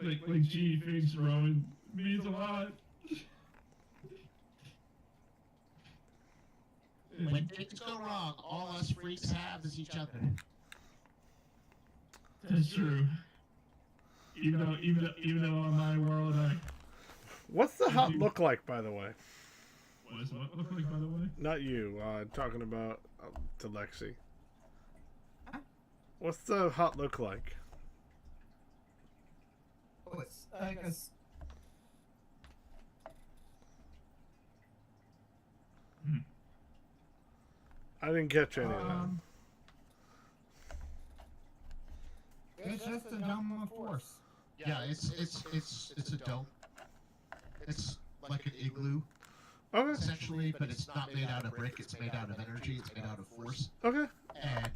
like, gee, thanks, Rowan. Means a lot. When things go wrong, all us freaks have is each other. That's true. Even though on my world, What's the hut look like, by the way? what does what look like, by the way? Not you. Talking about to Lexi. What's the hut look like? Oh, it's I guess. I didn't catch any of that. It's just a dome of force. Yeah, it's a dome. It's like an igloo, Okay. essentially, but it's not made out of brick. It's made out of energy. It's made out of force. Okay. And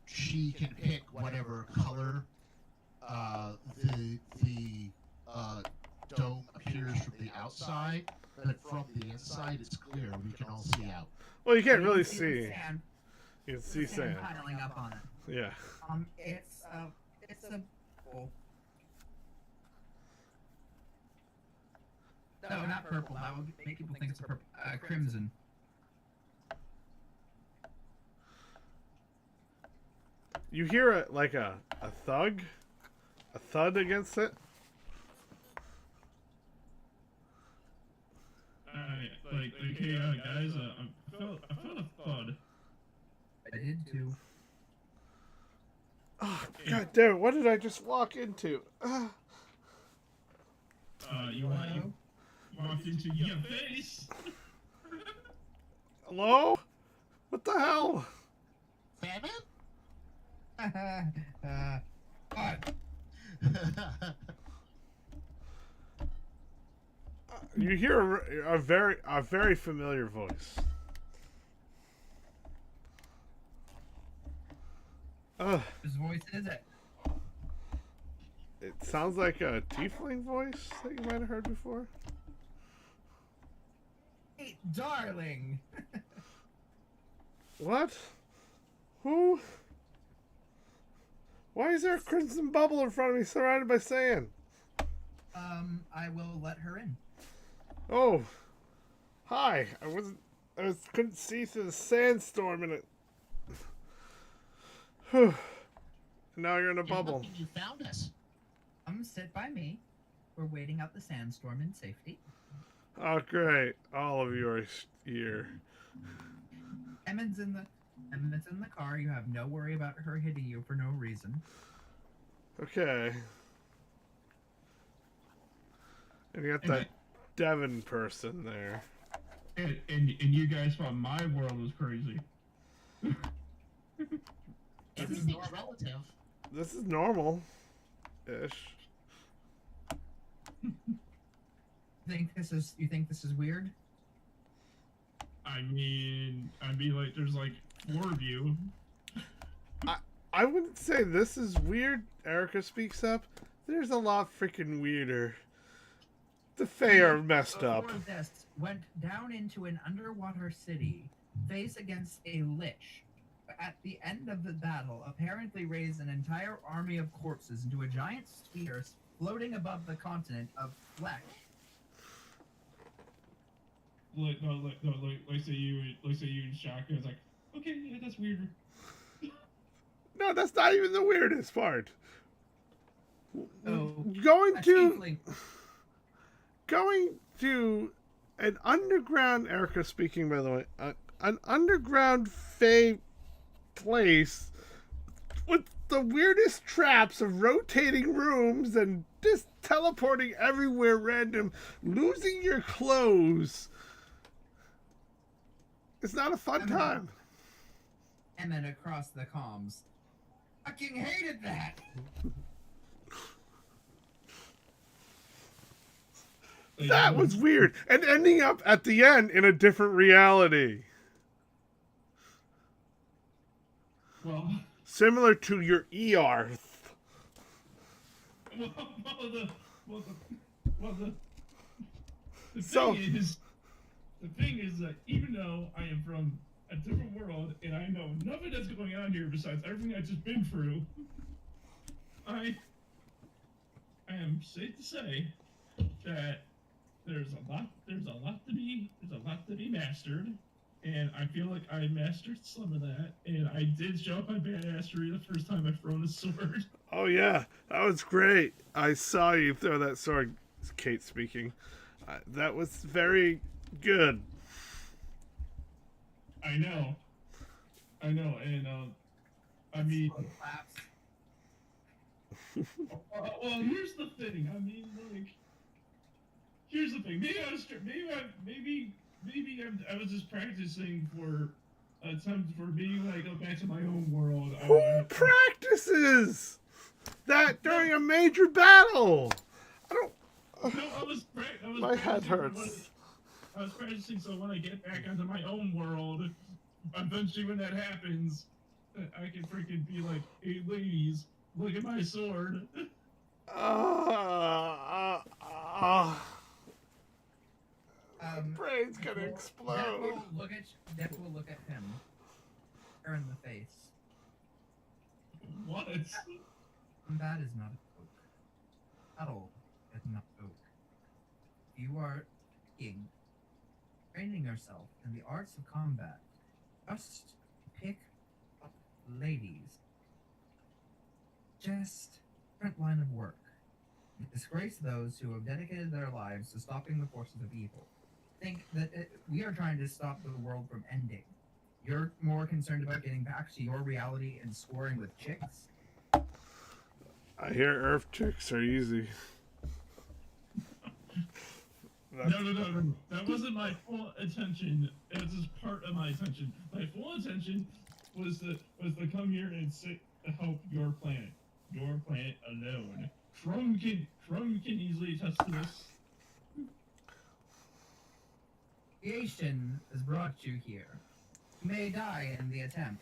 she can pick whatever color the dome appears from the outside, but from the inside it's clear. We can all see out. Well, you can't really the see. sand. You can see sand. Piling up on it. Yeah. It's a. Oh. No, not purple. That would make people think it's a purple. Crimson. You hear a thud against it. Hey, guys, I felt a thud. I did too. Oh, God damn it! What did I just walk into? You walked into your face. Hello? What the hell? What? You hear a very familiar voice. Whose voice is it? It sounds like a tiefling voice that you might have heard before. Hey, darling. What? Who? Why is there a crimson bubble in front of me surrounded by sand? I will let her in. Oh. Hi. I couldn't see through the sandstorm and it. Whew. Now you're in a bubble. You found us. Come sit by me. We're waiting out the sandstorm in safety. Oh, great. All of you are here. Emmett's in the car. You have no worry about her hitting you for no reason. Okay. And you got And that Devon person there. and you guys thought my world was crazy. Everything's relative. This is normal-ish. You think this is weird? I mean, like, there's like 4 of you. I wouldn't say this is weird. Erica speaks up. There's a lot freaking weirder. The Fae are messed up. Before this, went down into an underwater city, face against a lich. At the end of the battle, apparently raised an entire army of corpses into a giant sphere floating above the continent of flesh. Like say you and Shaka is like, okay, yeah, that's weird. No, that's not even the weirdest part. Oh, Going a to tiefling. going to an underground, Erica speaking, by the way, an underground Fae place with the weirdest traps of rotating rooms and just teleporting everywhere random, losing your clothes. It's not a fun time. And then across the comms. Fucking hated that! That was weird. And ending up at the end in a different reality. Well, Similar to your ER. The So- thing is that even though I am from a different world and I know nothing that's going on here besides everything I've just been through, I am safe to say that there's a lot to be mastered, and I feel like I mastered some of that, and I did show up my badassery the first time I thrown a sword. Oh, yeah. That was great. I saw you throw that sword, Kate speaking. That was very good. I know, and I mean, Claps. well, here's the thing. I mean, like, here's the thing. Maybe I was just practicing for attempt for being like, go back to my own world. Who practices that during a major battle? I don't. No, I was My head practicing for hurts. I was practicing so when I get back onto my own world, eventually when that happens, I can freaking be like, hey ladies, look at my sword. Brain's gonna Death explode. will look at him. Her in the face. What? That is not oak. At all. It's not oak. You are king. Training yourself in the arts of combat. Just pick up ladies. Just different line of work. Disgrace those who have dedicated their lives to stopping the forces of evil. Think that we are trying to stop the world from ending. You're more concerned about getting back to your reality and scoring with chicks? I hear Earth chicks are easy. No. That wasn't my full attention. It was just part of my attention. My full attention was to come here and help your planet. Your planet alone. Chrome can easily attest to this. Creation has brought you here. You may die in the attempt.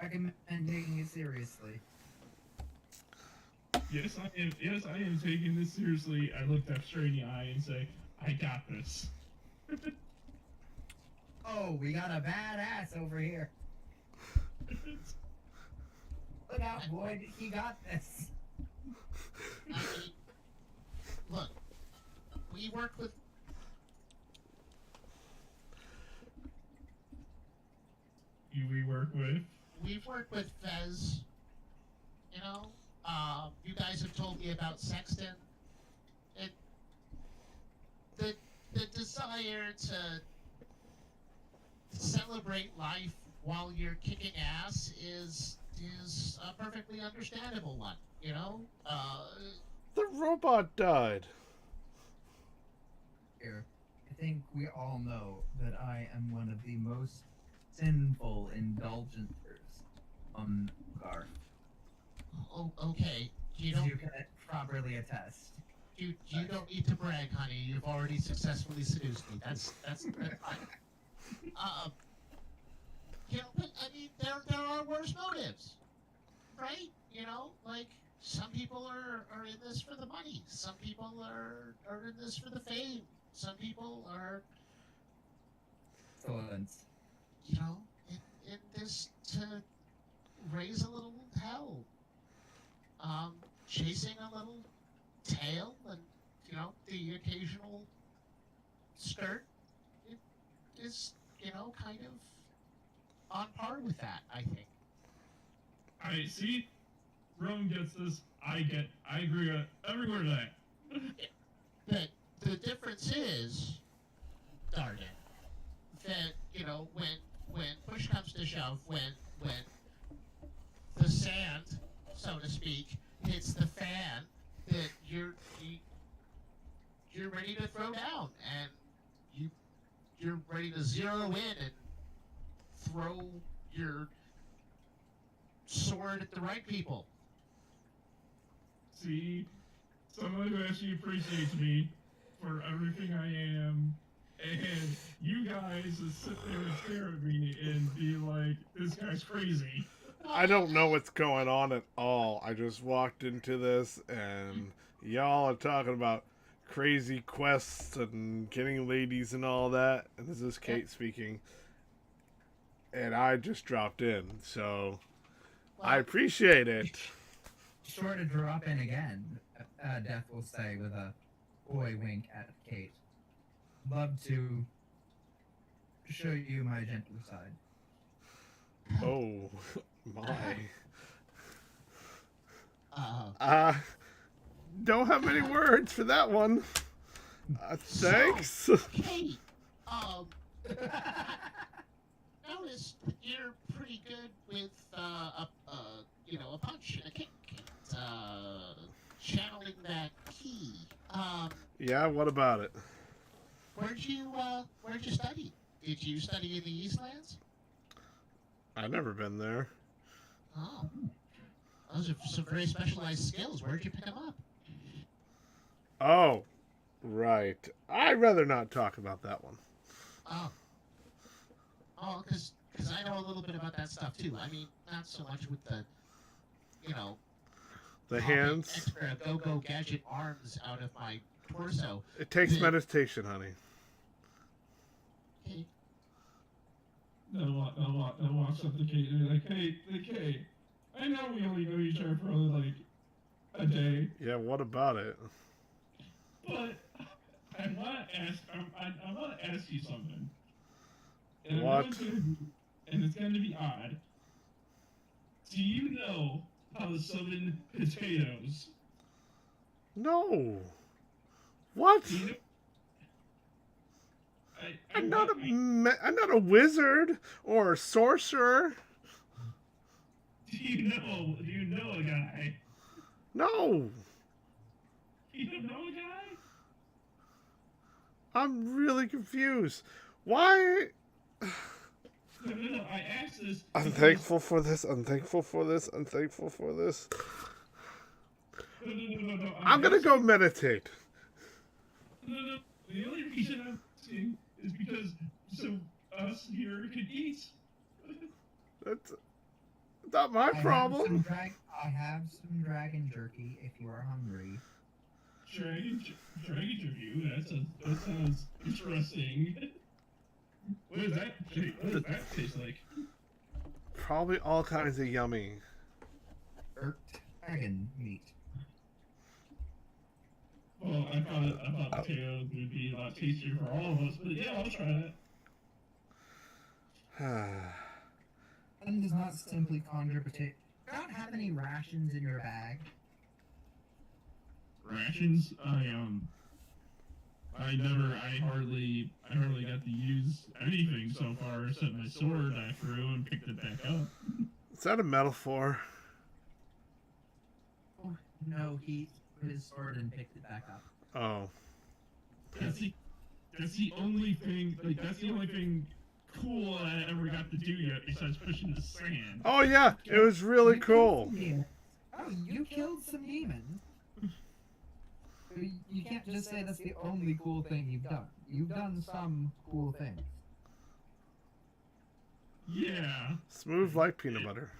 Recommend taking it seriously. Yes, I am. Yes, I am taking this seriously. I looked up straight in the eye and say, "I got this." Oh, we got a badass over here. Look out, Boyd. He got this. I mean, look, we work with. We work with. We've worked with Fez. You know, you guys have told me about Sexton. The desire to celebrate life while you're kicking ass is a perfectly understandable one. You know, The robot died. here. I think we all know that I am one of the most sinful indulgencers on Ugrath. Oh, okay. You As don't you can properly attest. you don't need to brag, honey. You've already successfully seduced me. That's fine. You know, but I mean, there are worse motives, right? You know, like some people are in this for the money. Some people are in this for the fame. Some people are, Excellent. you know, in this to raise a little hell. Chasing a little tail and, you know, the occasional skirt is, you know, kind of on par with that, I think. I see. Rome gets this. I agree with every word of that. But the difference is, darn it, that, you know, when push comes to shove, when the sand, so to speak, hits the fan, that you're ready to throw down, and you're ready to zero in and throw your sword at the right people. See, someone who actually appreciates me for everything I am, and you guys just sit there and stare at me and be like, "This guy's crazy." I don't know what's going on at all. I just walked into this and y'all are talking about crazy quests and getting ladies and all that. And this is Kate speaking. And I just dropped in, so I appreciate it. Sure to drop in again, Death will say with a boy wink at Kate. Love to show you my gentler side. Oh my. Don't have many words for that one. Thanks. So, Kate, notice you're pretty good with a punch and a kick, channeling that key. Yeah, what about it? Where'd you study? Did you study in the Eastlands? I've never been there. Oh, those are some very specialized skills. Where'd you pick them up? Oh, right. I'd rather not talk about that one. Because I know a little bit about that stuff too. I mean, not so much with the, you know, The popping hands. extra go-go gadget arms out of my torso. It takes meditation, honey. Hey, They'll walk up to Kate and be like, "Hey, I know we only know each other for like a day, Yeah, what about it? but I want to ask you something. And What? It's going to be odd. Do you know how to summon potatoes? No. What? Do you know? I'm not a wizard or a sorcerer. Do you know a guy? No. You don't know a guy? I'm really confused. Why? No, I asked this. I'm thankful for this. I'm thankful for this. I'm thankful for this. No. I'm gonna go meditate. No. The only reason I'm asking is because so us here can eat. That's not my problem. I have some dragon jerky if you are hungry. Dragon review. That sounds interesting. What does that taste like? Probably all kinds of yummy. Dragon meat. Well, I thought potatoes would be a lot tastier for all of us, but yeah, I'll try that. One does not simply conjure potato. You don't have any rations in your bag. Rations? I hardly got to use anything so far except my sword I threw and picked it back up. Is that a metaphor? Oh, no, he threw his sword and picked it back up. Oh. Yeah, see, that's the only thing. Like that's the only thing cool I ever got to do yet, besides pushing the sand. Oh yeah, it was really You killed cool. some demons. Oh, you killed some demons. You can't just say that's the only cool thing you've done. You've done some cool things. Yeah. Smooth like peanut butter.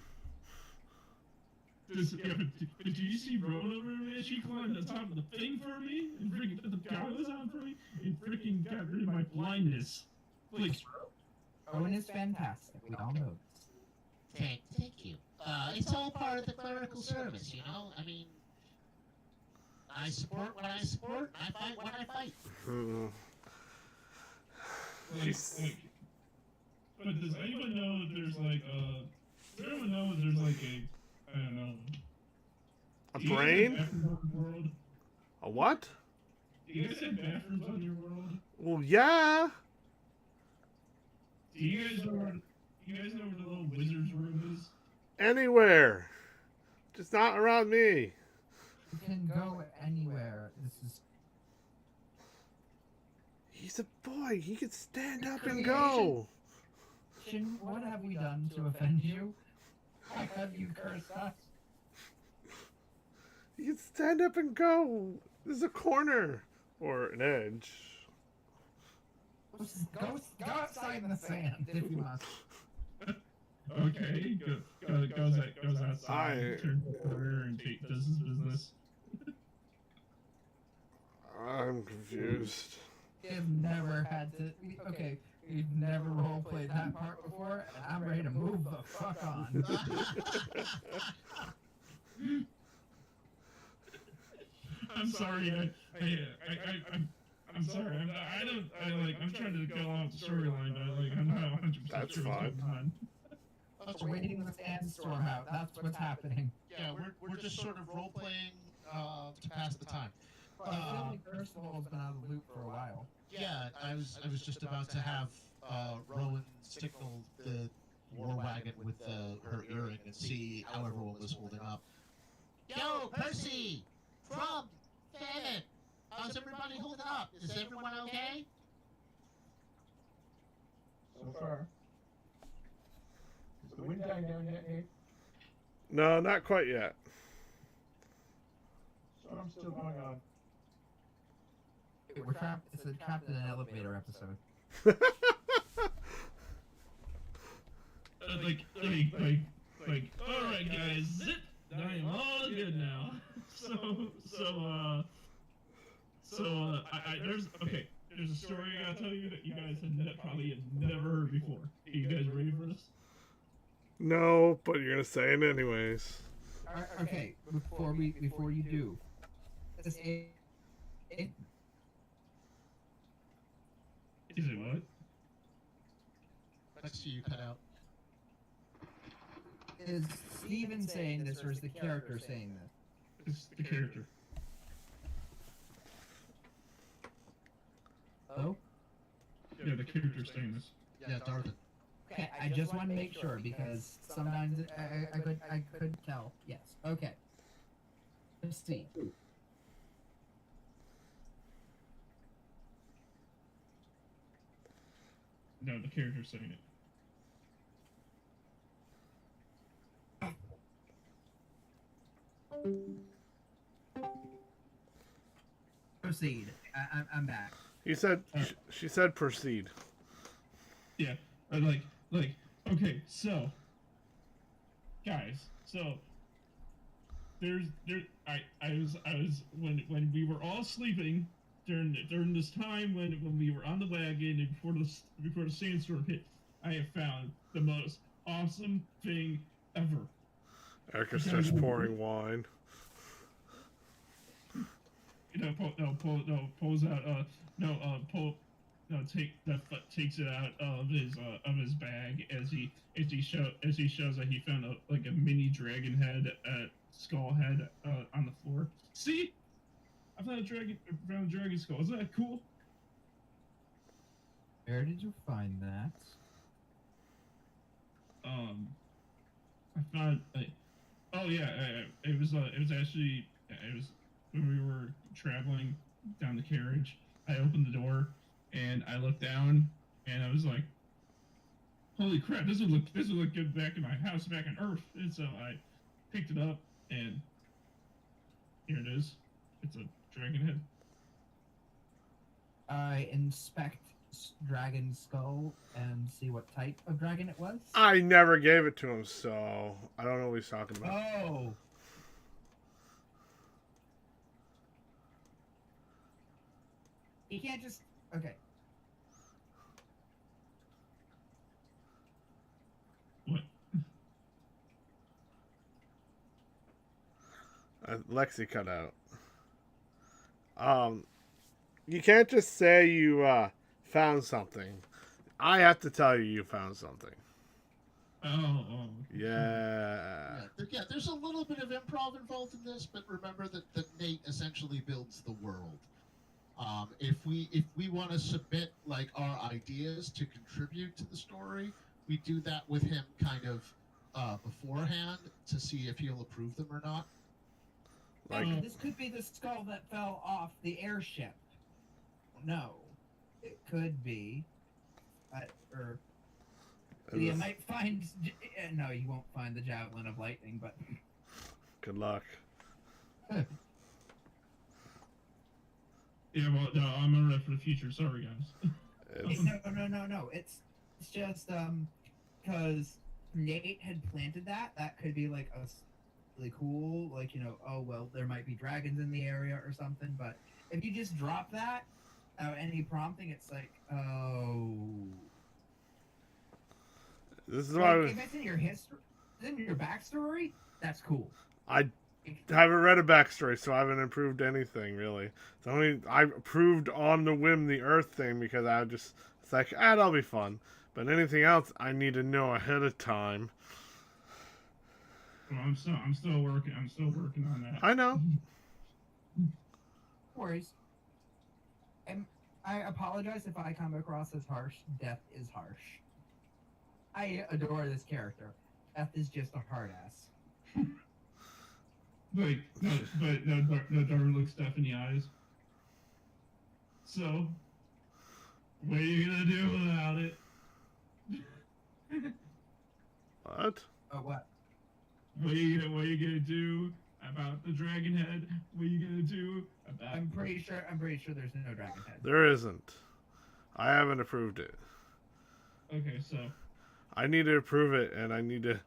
But did you see Rowan over there? She climbed on top of the thing for me and freaking put the goggles on for me and freaking got rid of my blindness. Like, Owen is fantastic. We all know this. Thank you. It's all part of the clerical service, you know? I mean, I support what I support, and I fight what I fight. Hmm. but does anyone know that there's like does anyone know that there's like I don't know. A Do you guys have brain? bathrooms on your world? A what? Do you guys have bathrooms on your world? Well, yeah. Do you guys know where the little wizard's room is? Anywhere. Just not around me. You can go anywhere. This is He's a boy. He can stand up and go. Shin, what have we done to offend you? How have you cursed us? He can stand up and go. There's a corner or an edge. Go outside in the sand if you must. Okay, goes outside, turns the corner, and does his business. I'm confused. We've never had to. Okay, we've never roleplayed that part before, and I'm ready to move the fuck on. I'm sorry. I'm sorry. I'm trying to go off the storyline, but I'm not 100% That's sure what's fine. going on. We're waiting the sandstorm out. That's what's happening. Yeah, we're just sort of role playing to pass the time. I feel like Ursula's been out of the loop for a while. Yeah, I was just about to have Rowan signal the war wagon with her earring and see how everyone was holding up. Yo, Percy! From Fannin! How's everybody holding up? Is everyone okay? So far. Is the wind dying down yet, Nate? No, not quite yet. Storm's still going on. We're trapped. It's a trapped in an elevator episode. All right, guys, zip. I am all good now. There's a story I gotta tell you that you guys probably have never heard before. Are you guys ready for this? No, but you're gonna say it anyways. Okay, before you do, this Is it what? Let's see you cut out. is Steven saying this, or is the character saying this? It's the character. Oh. Yeah, the character's saying this. Yeah, Darthan. Okay, I just want to make sure because sometimes I could tell. Yes. Okay. Let's see. No, the character's saying it. Proceed. I'm back. He said. She said proceed. Yeah, okay, so, guys, so, I was when we were all sleeping during this time when we were on the wagon and before the sandstorm hit, I have found the most awesome thing ever. Erica starts pouring wine. Takes it out of his bag as he shows that he found a mini dragon head, skull head on the floor. See, I found a dragon skull. Isn't that cool? Where did you find that? I found. Oh yeah, it was actually when we were traveling down the carriage. I opened the door, and I looked down, and I was like, "Holy crap! This would look good back in my house, back on Earth." And so I picked it up, and here it is. It's a dragon head. I inspect dragon skull and see what type of dragon it was. I never gave it to him, so I don't know what he's talking about. Oh. You can't just. Okay. What? Lexi cut out. You can't just say you found something. I have to tell you found something. Oh. Yeah. Yeah, there's a little bit of improv involved in this, but remember that Nate essentially builds the world. If we want to submit like our ideas to contribute to the story, we do that with him kind of beforehand to see if he'll approve them or not. Like, This could be the skull that fell off the airship. No, it could be. Or you might find. No, you won't find the javelin of lightning, but. good luck. Yeah, well, no, I'm gonna rep for the future. Sorry, guys. No. It's just because Nate had planted that. That could be like a really cool, like oh well, there might be dragons in the area or something. But if you just drop that without any prompting, it's like, oh. This is Like, why if it's in your history, in your backstory, that's cool. I haven't read a backstory, so I haven't improved anything really. It's only I approved on the whim the Earth thing because it's like that'll be fun. But anything else, I need to know ahead of time. Well, I'm still working on that. I know. No worries. And I apologize if I come across as harsh. Death is harsh. I adore this character. Death is just a hard ass. But no Darwin looks Steph in the eyes. So, what are you gonna do about it? What? Oh, what? What are you gonna do about the dragon head? What are you gonna do about? I'm pretty sure there's no dragon head. There isn't. I haven't approved it. Okay, so I need to approve it, and I need to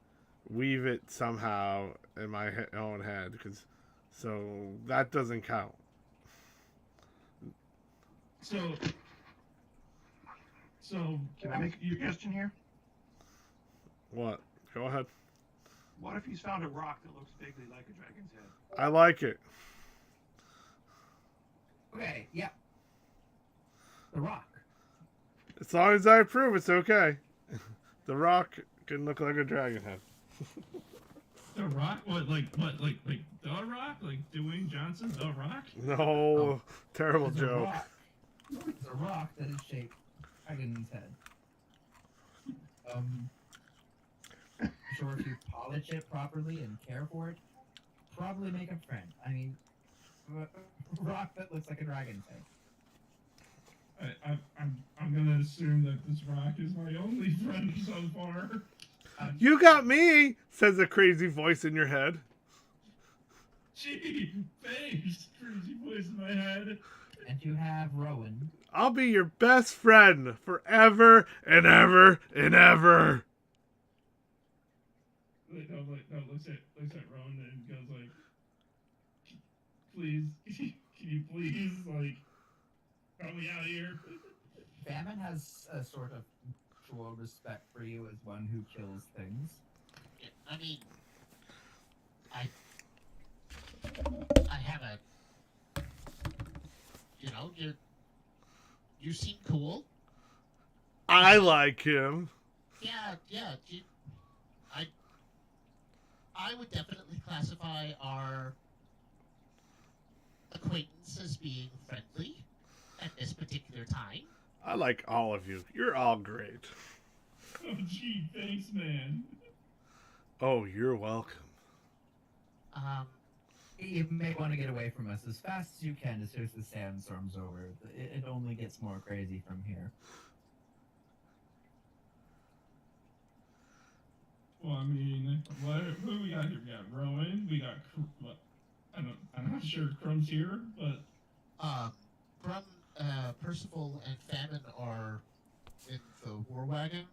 weave it somehow in my own head, so that doesn't count. So Can I make a suggestion here? What? Go ahead. What if he's found a rock that looks vaguely like a dragon's head? I like it. Okay, yeah. The Rock. As long as I approve, it's okay. The Rock can look like a dragon head. The Rock? What like The Rock? Like Dwayne Johnson? The Rock? No, terrible It's a joke. rock. It's a rock that is shaped like a dragon's head. Sure, if you polish it properly and care for it, probably make a friend. I mean, a rock that looks like a dragon's head. I'm gonna assume that this rock is my only friend so far. You got me, says a crazy voice in your head. Gee, thanks, crazy voice in my head. And you have Rowan. I'll be your best friend forever and ever and ever. Looks at Rowan and goes like, please, can you please, like, help me out here? Famine has a sort of mutual respect for you as one who kills things. I mean, I have a, you seem cool. I like him. Yeah. I would definitely classify our acquaintance as being friendly at this particular time. I like all of you. You're all great. Oh, gee, thanks, man. Oh, you're welcome. You may want to get away from us as fast as you can as soon as the sandstorm's over. It only gets more crazy from here. Well, I mean, who we got here? We got Rowan. We got what? I'm not sure if Crumb's here, but Grum, Percival, and Famine are in the war wagon.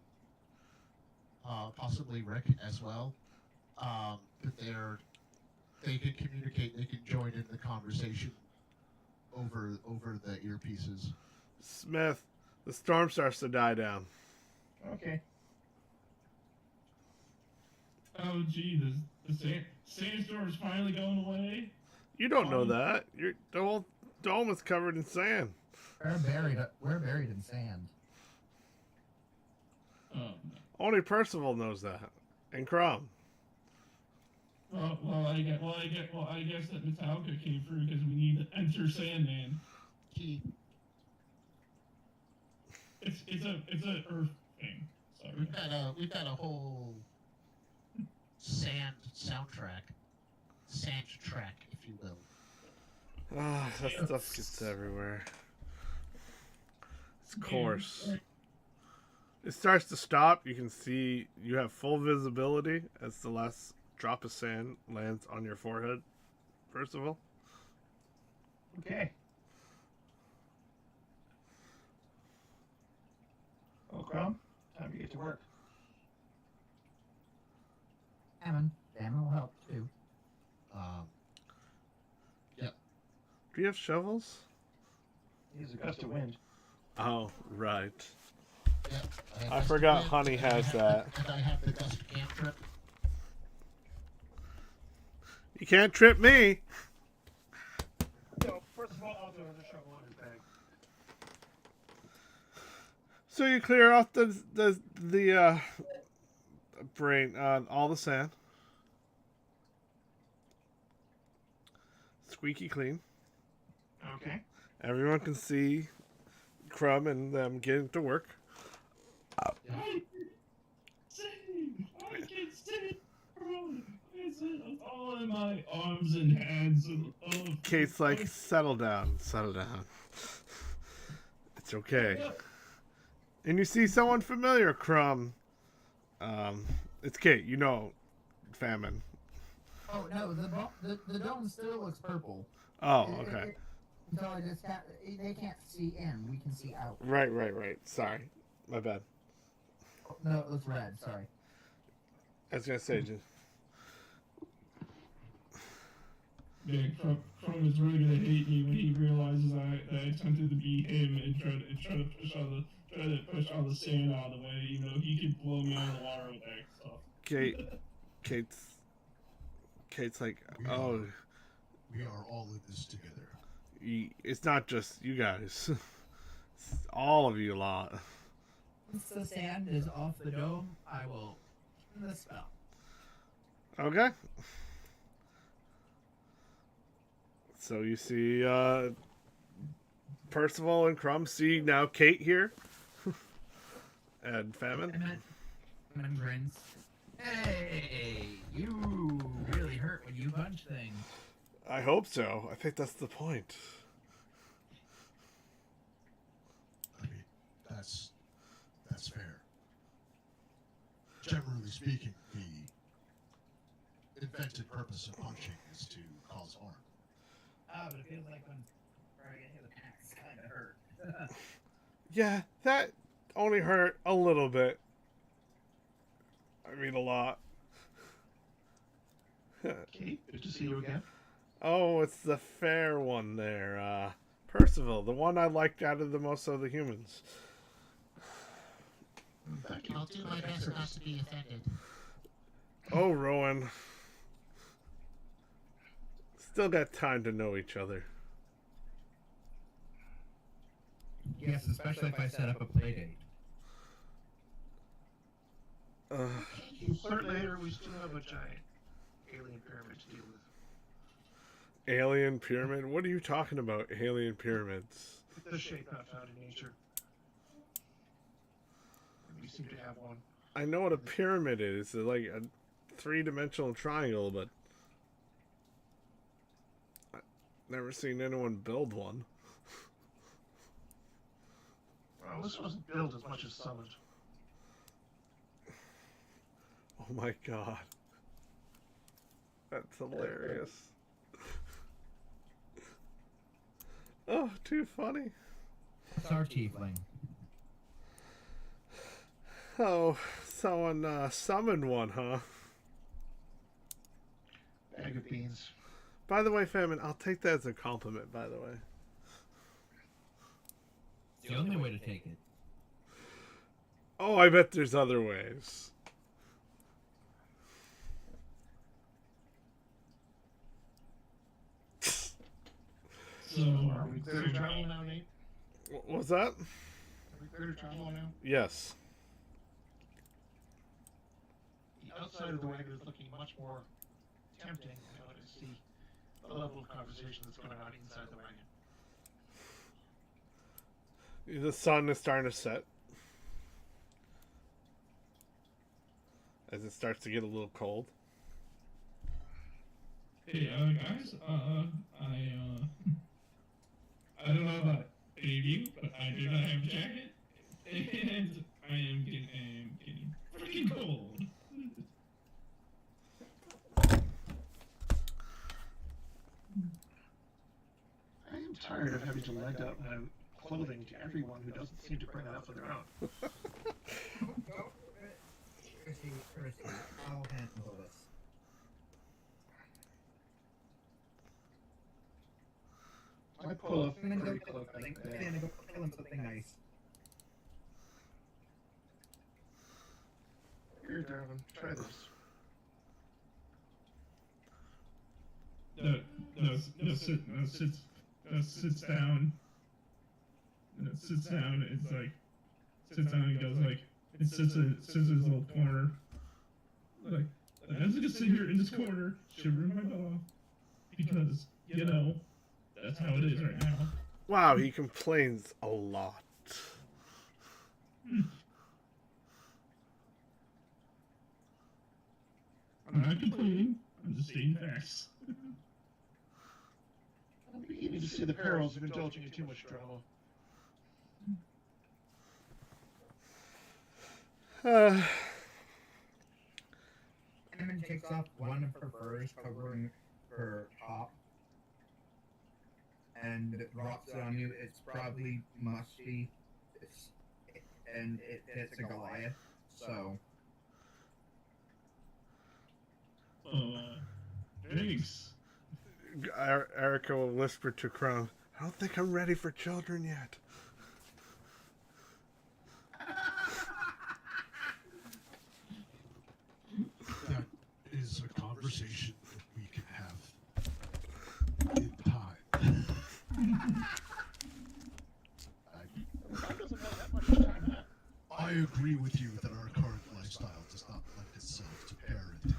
Possibly Rick as well. But they can communicate. They can join in the conversation over the earpieces. Smith, the storm starts to die down. Okay. oh gee, the sandstorm's finally going away. You don't know that. The whole dome is covered in sand. We're buried in sand. Oh, no. Only Percival knows that, and Crumb. Well, I guess that Metallica came through because we need to enter Sandman. He It's a Earth thing. Sorry. we've got a whole sand soundtrack, sand track, if you will. Ah, that stuff gets everywhere. It's coarse. It starts to stop. You can see you have full visibility as the last drop of sand lands on your forehead. First of all, Okay. Well, Crumb, time to get to work. Salmon will help too. do you have shovels? He has a gust of wind. Oh, right. Yep. I forgot Honey has that. And I have the gust cantrip. You can't trip me. No, first of all, I'll throw the shovel in his bag. So you clear off the brain, all the sand. Squeaky clean. Okay. Everyone can see Crumb and them getting to work. I can see. It's all in my arms and hands. Kate's like, settle down. It's okay. And you see someone familiar, Crumb. It's Kate. You know, Famine. Oh no, the dome still looks purple. Oh, okay. So they can't see in. We can see out. Right. Sorry, my bad. Oh, no, it looks red. Sorry. I was gonna say, just Yeah, Crumb is really gonna hate me when he realizes that I attempted to be him and try to push all the sand out of the way. You know, he could blow me out of the water with that stuff. Kate's like, oh, We are all in this together. it's not just you guys. It's all of you lot. Once the sand is off the dome, I will end the spell. Okay. So you see Percival and Crumb. See now Kate here. And Famine. And grins. Hey, you really hurt when you punch things. I hope so. I think that's the point. I mean, that's fair. Generally speaking, the invented purpose of punching is to cause harm. Ah, but it feels like when I get hit with an axe, kind of hurt. Yeah, that only hurt a little bit. I mean, a lot. Kate, good to see you again. Oh, it's the fair one there. Percival, the one I liked out of the most of the humans. Thank you. I'll do my best not to be offended. Oh, Rowan. Still got time to know each other. Yes, especially if I set up a play date. But later, we still have a giant alien pyramid to deal with. Alien pyramid? What are you talking about, alien pyramids? The shape not found in nature. We seem to have one. I know what a pyramid is. It's like a three-dimensional triangle, but Never seen anyone build one. Well, this wasn't built as much as summoned. Oh my god. That's hilarious. Oh, too funny. It's our tiefling. Oh, someone summoned one, huh? Bag of beans. By the way, Famine, I'll take that as a compliment, by the way. It's the only way to take it. Oh, I bet there's other ways. So, Are we clear to travel now, Nate? What was that? Are we clear to travel now? Yes. The outside of the wagon is looking much more tempting. I want to see the level of conversation that's going on inside the wagon. The sun is starting to set. As it starts to get a little cold. hey, guys, I don't know about any of you, but I do not have a jacket, and I am getting freaking cold. I am tired of having to lend out my clothing to everyone who doesn't seem to bring enough of their own. Chrissy, I'll handle this. I pull up I'm gonna go very kill close. him something. I'm gonna go kill him something nice. Here, darling, try this. Sits down. Sits down. It's like sits down and goes like it sits in his little corner. Like I'm just gonna sit here in this corner, shivering my butt off, because you know that's how it is right now. Wow, he complains a lot. I'm not complaining. I'm just stating facts. I'm beginning to see the perils of indulging in too much drama. Emma takes off one of her furs covering her top and it drops it on you. It's probably musty. And it hits a Goliath, so. Thanks. Erica will whisper to Crumb, I don't think I'm ready for children yet. That is a conversation that we can have in time. Why doesn't have that much time left? I agree with you that our current lifestyle does not lend itself to parenting.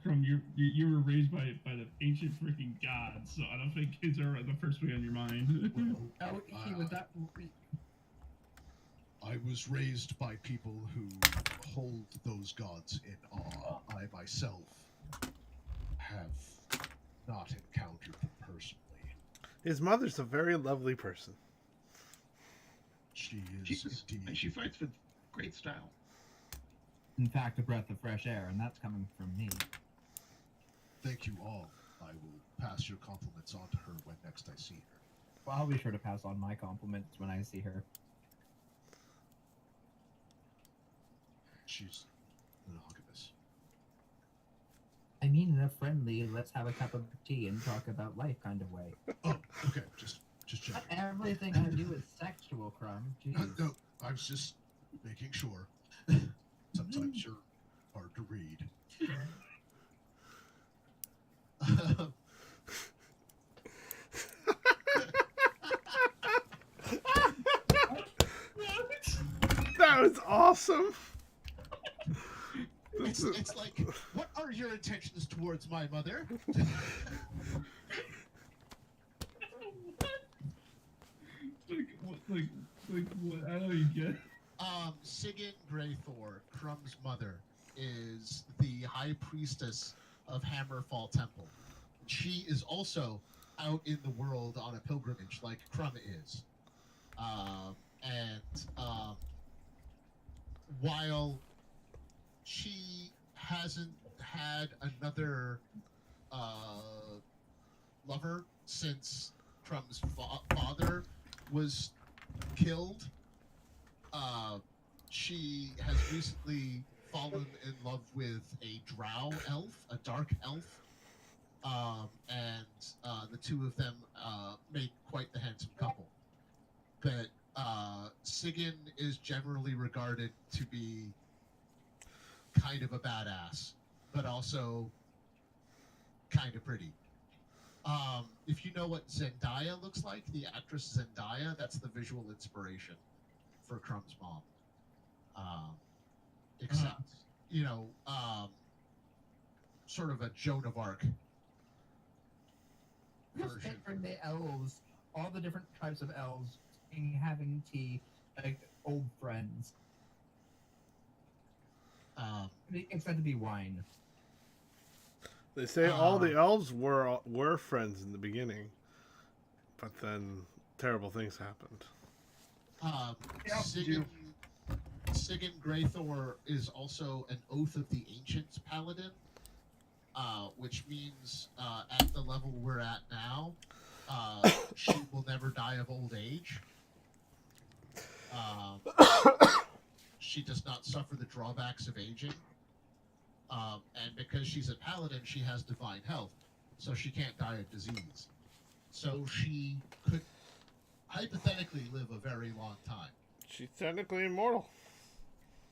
Crumb, you were raised by the ancient freaking gods, so I don't think kids are the first way on your mind. Well, Oh, he was that. I was raised by people who hold those gods in awe. I myself have not encountered them personally. His mother's a very lovely person. She She is is, indeed. and she fights with great style. In fact, a breath of fresh air, and that's coming from me. Thank you all. I will pass your compliments on to her when next I see her. Well, I'll be sure to pass on my compliments when I see her. She's monogamous. I mean, in a friendly, let's have a cup of tea and talk about life kind of way. Oh, okay. Just Not checking. everything I do is sexual, Crumb. Jeez. No, I was just making sure. Sometimes you're hard to read. That was awesome. It's like, what are your intentions towards my mother? Like what? I don't even get. Sigyn Greythor, Crumb's mother, is the high priestess of Hammerfall Temple. She is also out in the world on a pilgrimage, like Crumb is. And while she hasn't had another lover since Crumb's father was killed, she has recently fallen in love with a drow elf, a dark elf, and the two of them make quite the handsome couple. But Sigyn is generally regarded to be kind of a badass, but also kind of pretty. If you know what Zendaya looks like, the actress Zendaya, that's the visual inspiration for Crumb's mom. Except, you know, sort of a Joan of Arc Just version. picturing the elves, all the different types of elves, having tea, like old friends. It's got to be wine. They say all the elves were friends in the beginning, but then terrible things happened. Sigyn Greythor is also an Oath of the Ancients paladin, which means at the level we're at now, she will never die of old age. She does not suffer the drawbacks of aging. And because she's a paladin, she has divine health, so she can't die of disease. So she could hypothetically live a very long time. She's technically immortal.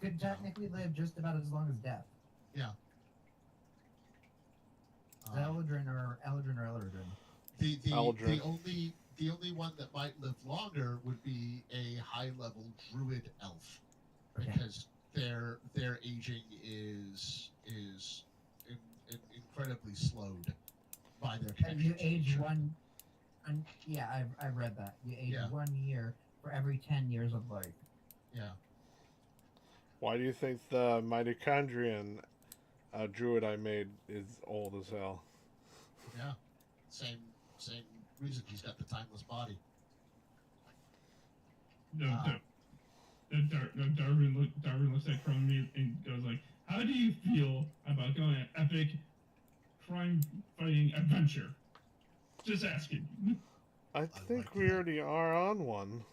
Could technically live just about as long as death. Yeah. Eldrin or Eldrin. The only one that might live longer would be a high level druid elf, because their aging is incredibly slowed by their connection. You age one. Yeah, I've read that. You age 1 year for every 10 years of life. Yeah. Why do you think the mitochondrian druid I made is old as hell? Yeah. Same reason. He's got the timeless body. Darwin looks at Crumb and goes like, "How do you feel about going on an epic crime-fighting adventure?" Just asking. I think like we that. already are on one.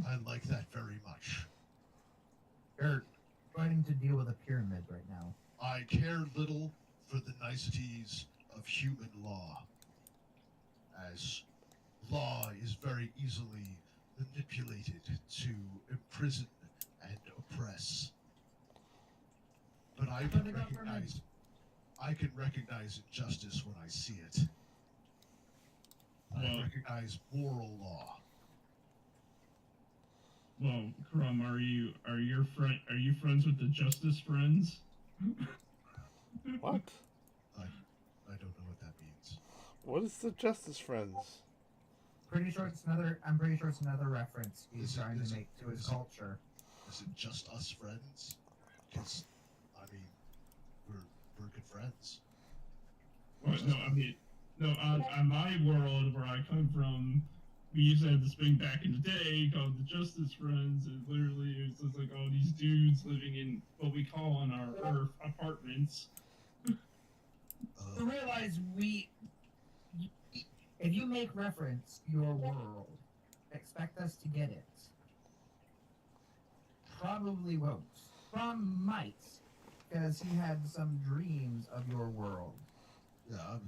I like that very much. You're fighting to deal with a pyramid right now. I care little for the niceties of human law, as law is very easily manipulated to imprison and oppress. But I can recognize injustice when I see it. I recognize moral law. Well, Crumb, are you friends with the Justice Friends? What? I don't know what that means. What is the Justice Friends? I'm pretty sure it's another reference he's trying to make to his is it- culture. Is it just us friends? Because, I mean, we're good friends. Well, no, on my world where I come from, we used to have this thing back in the day called the Justice Friends, and literally it was just like all these dudes living in what we call on our Earth apartments. You realize if you make reference to your world, expect us to get it. Probably won't. From might, because he had some dreams of your world. Yeah,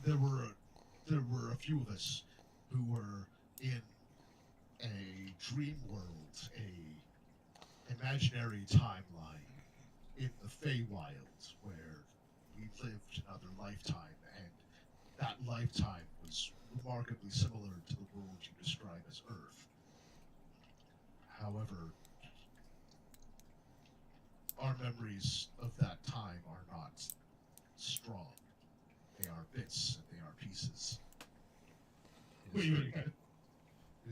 there were a few of us who were in a dream world, a imaginary timeline in the Feywilds, where we lived another lifetime, and that lifetime was remarkably similar to the world you describe as Earth. However, our memories of that time are not strong. They are bits and they are pieces. It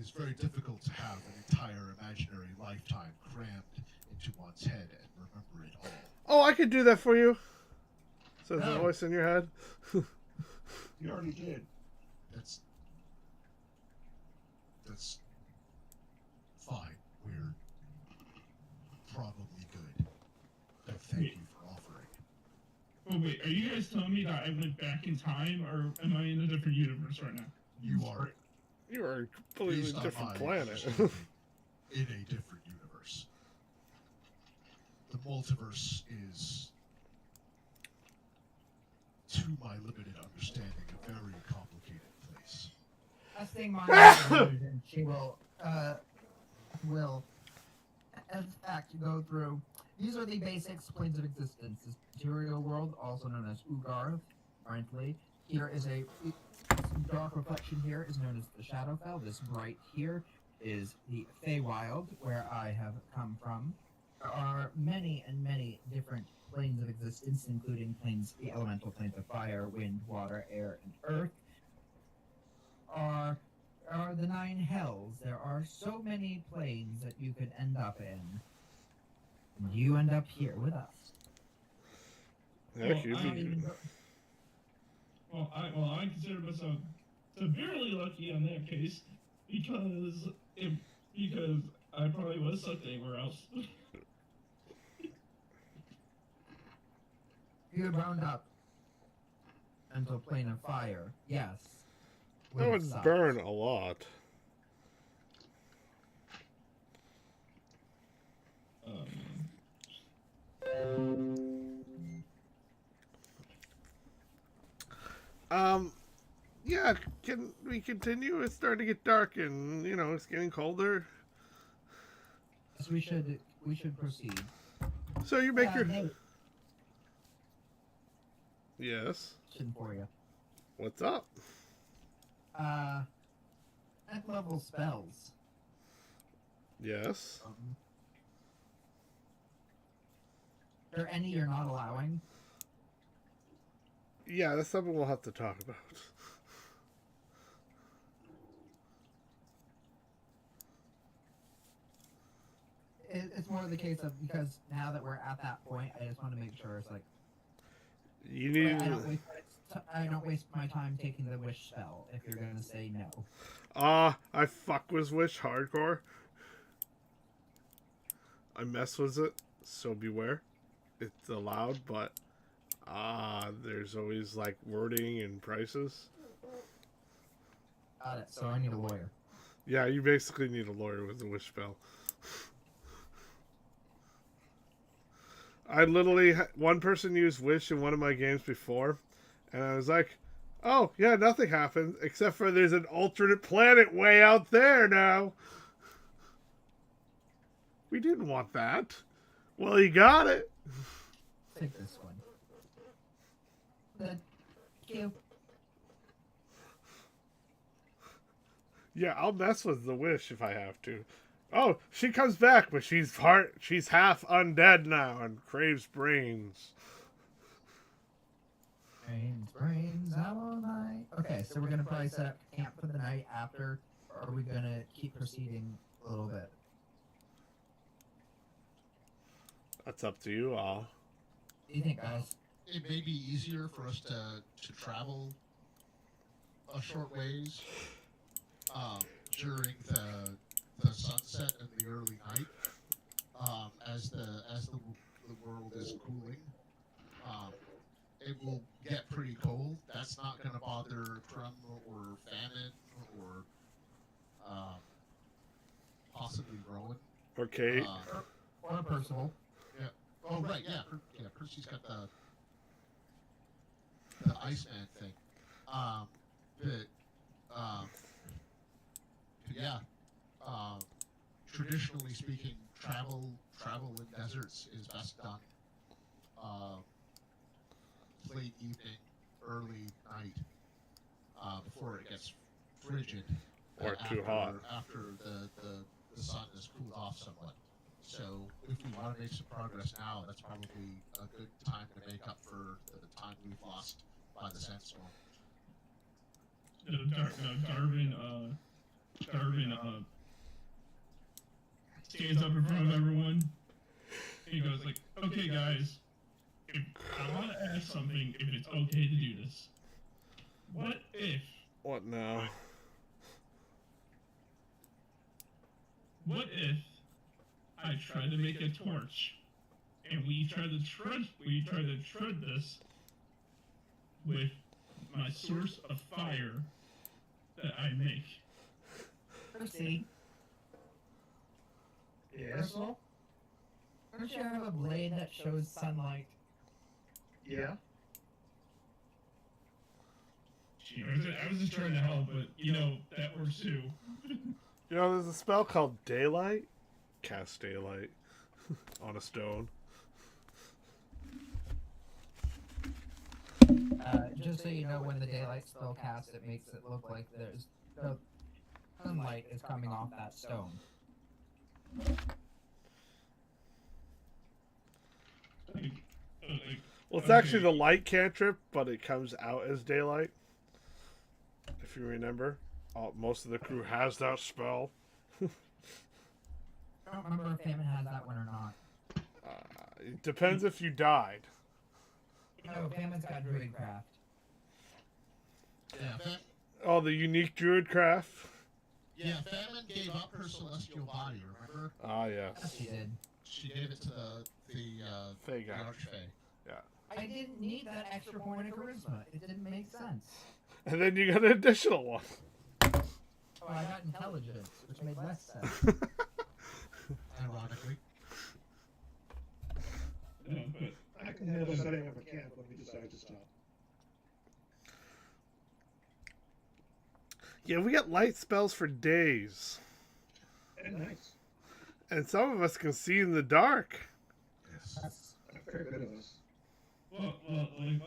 is very difficult to have an entire imaginary lifetime crammed into one's head and remember it all. Oh, I could do that for you. Says the No. voice in your head. You already did. That's fine. We're probably good. But thank you for offering. Oh wait, are you guys telling me that I went back in time, or am I in a different universe right now? You are You are a completely based on different my planet. understanding, in a different universe. The multiverse is, to my limited understanding, a very complicated place. As thing mine, she will, in fact, go through. These are the basic planes of existence. This material world, also known as Ugrath, currently. Here is a dark reflection here is known as the Shadowfell. This bright here is the Feywild, where I have come from. There are many and many different planes of existence, including planes, the elemental planes of fire, wind, water, air, and earth. Are the 9 hells. There are so many planes that you could end up in. And you end up here with us. Heck, Well, you'd be- I consider myself severely lucky on that case because I probably was sucked anywhere else. You wound up into a plane of fire. Yes. That would suck. burn a lot. Yeah, can we continue? It's starting to get dark and, it's getting colder. Yes, we should proceed. So you make your... Nate, Yes. question for you. What's up? Next level spells. Yes. Are there any you're not allowing? Yeah, that's something we'll have to talk about. It's more of the case of because now that we're at that point, I just want to make sure it's like You need... I don't waste my time taking the wish spell if you're gonna say no. I fuck with Wish hardcore. I mess with it, so beware. It's allowed, but there's always like wording and prices. Got it. So I need a lawyer. Yeah, you basically need a lawyer with the Wish spell. I literally one person used Wish in one of my games before, and I was like, "Oh yeah, nothing happened except for there's an alternate planet way out there now." We didn't want that. Well, you got it. Take this one. Good. Thank you. Yeah, I'll mess with the Wish if I have to. Oh, she comes back, but she's half undead now and craves brains. Brains out all night. Okay, so we're gonna probably set up camp for the night after, or are we gonna keep proceeding a little bit? That's up to you all. What do you think, guys? It may be easier for us to travel a short ways during the sunset and the early night, as the world is cooling. It will get pretty cold. That's not going to bother Crumb or Famine or possibly Rowan. Okay. Or Percival. Yeah. Oh right. Yeah. Percy's got the Iceman thing. Yeah. Traditionally speaking, travel in deserts is best done late evening, early night, before it gets frigid Or too hot. after the sun has cooled off somewhat. So if we want to make some progress now, that's probably a good time to make up for the time we've lost by the sandstorm. Darwin stands up in front of everyone. He goes like, "Okay, guys, I want to ask something. If it's okay to do this, what if? What now? What if I try to make a torch, and we try to shred this with my source of fire that I make? Percy, Yes? don't you have a blade that shows sunlight? Yeah? I was just trying to help, but that works too. You know, there's a spell called Daylight. Cast Daylight on a stone. Just so you know, when the daylight spell casts, it makes it look like there's no sunlight is coming off that stone. Well, it's actually the light cantrip, but it comes out as daylight. If you remember, most of the crew has that spell. I don't remember if Famine has that one or not. It depends if you died. No, Famine's got Druidcraft. Yeah, Oh, the unique druid craft. yeah. Famine gave up her celestial body. Remember? Ah, yes. Yes, she did. She gave it to the Fey guy. Archfey. I didn't need that extra point of charisma. It didn't make sense. And then you got an additional one. Oh, I got intelligence, which made less sense. Ironically. I can handle setting up a camp when we decide to stop. Yeah, we got light spells for days. And nice. And some of us can see in the dark. Yes. A fair bit of us. Well,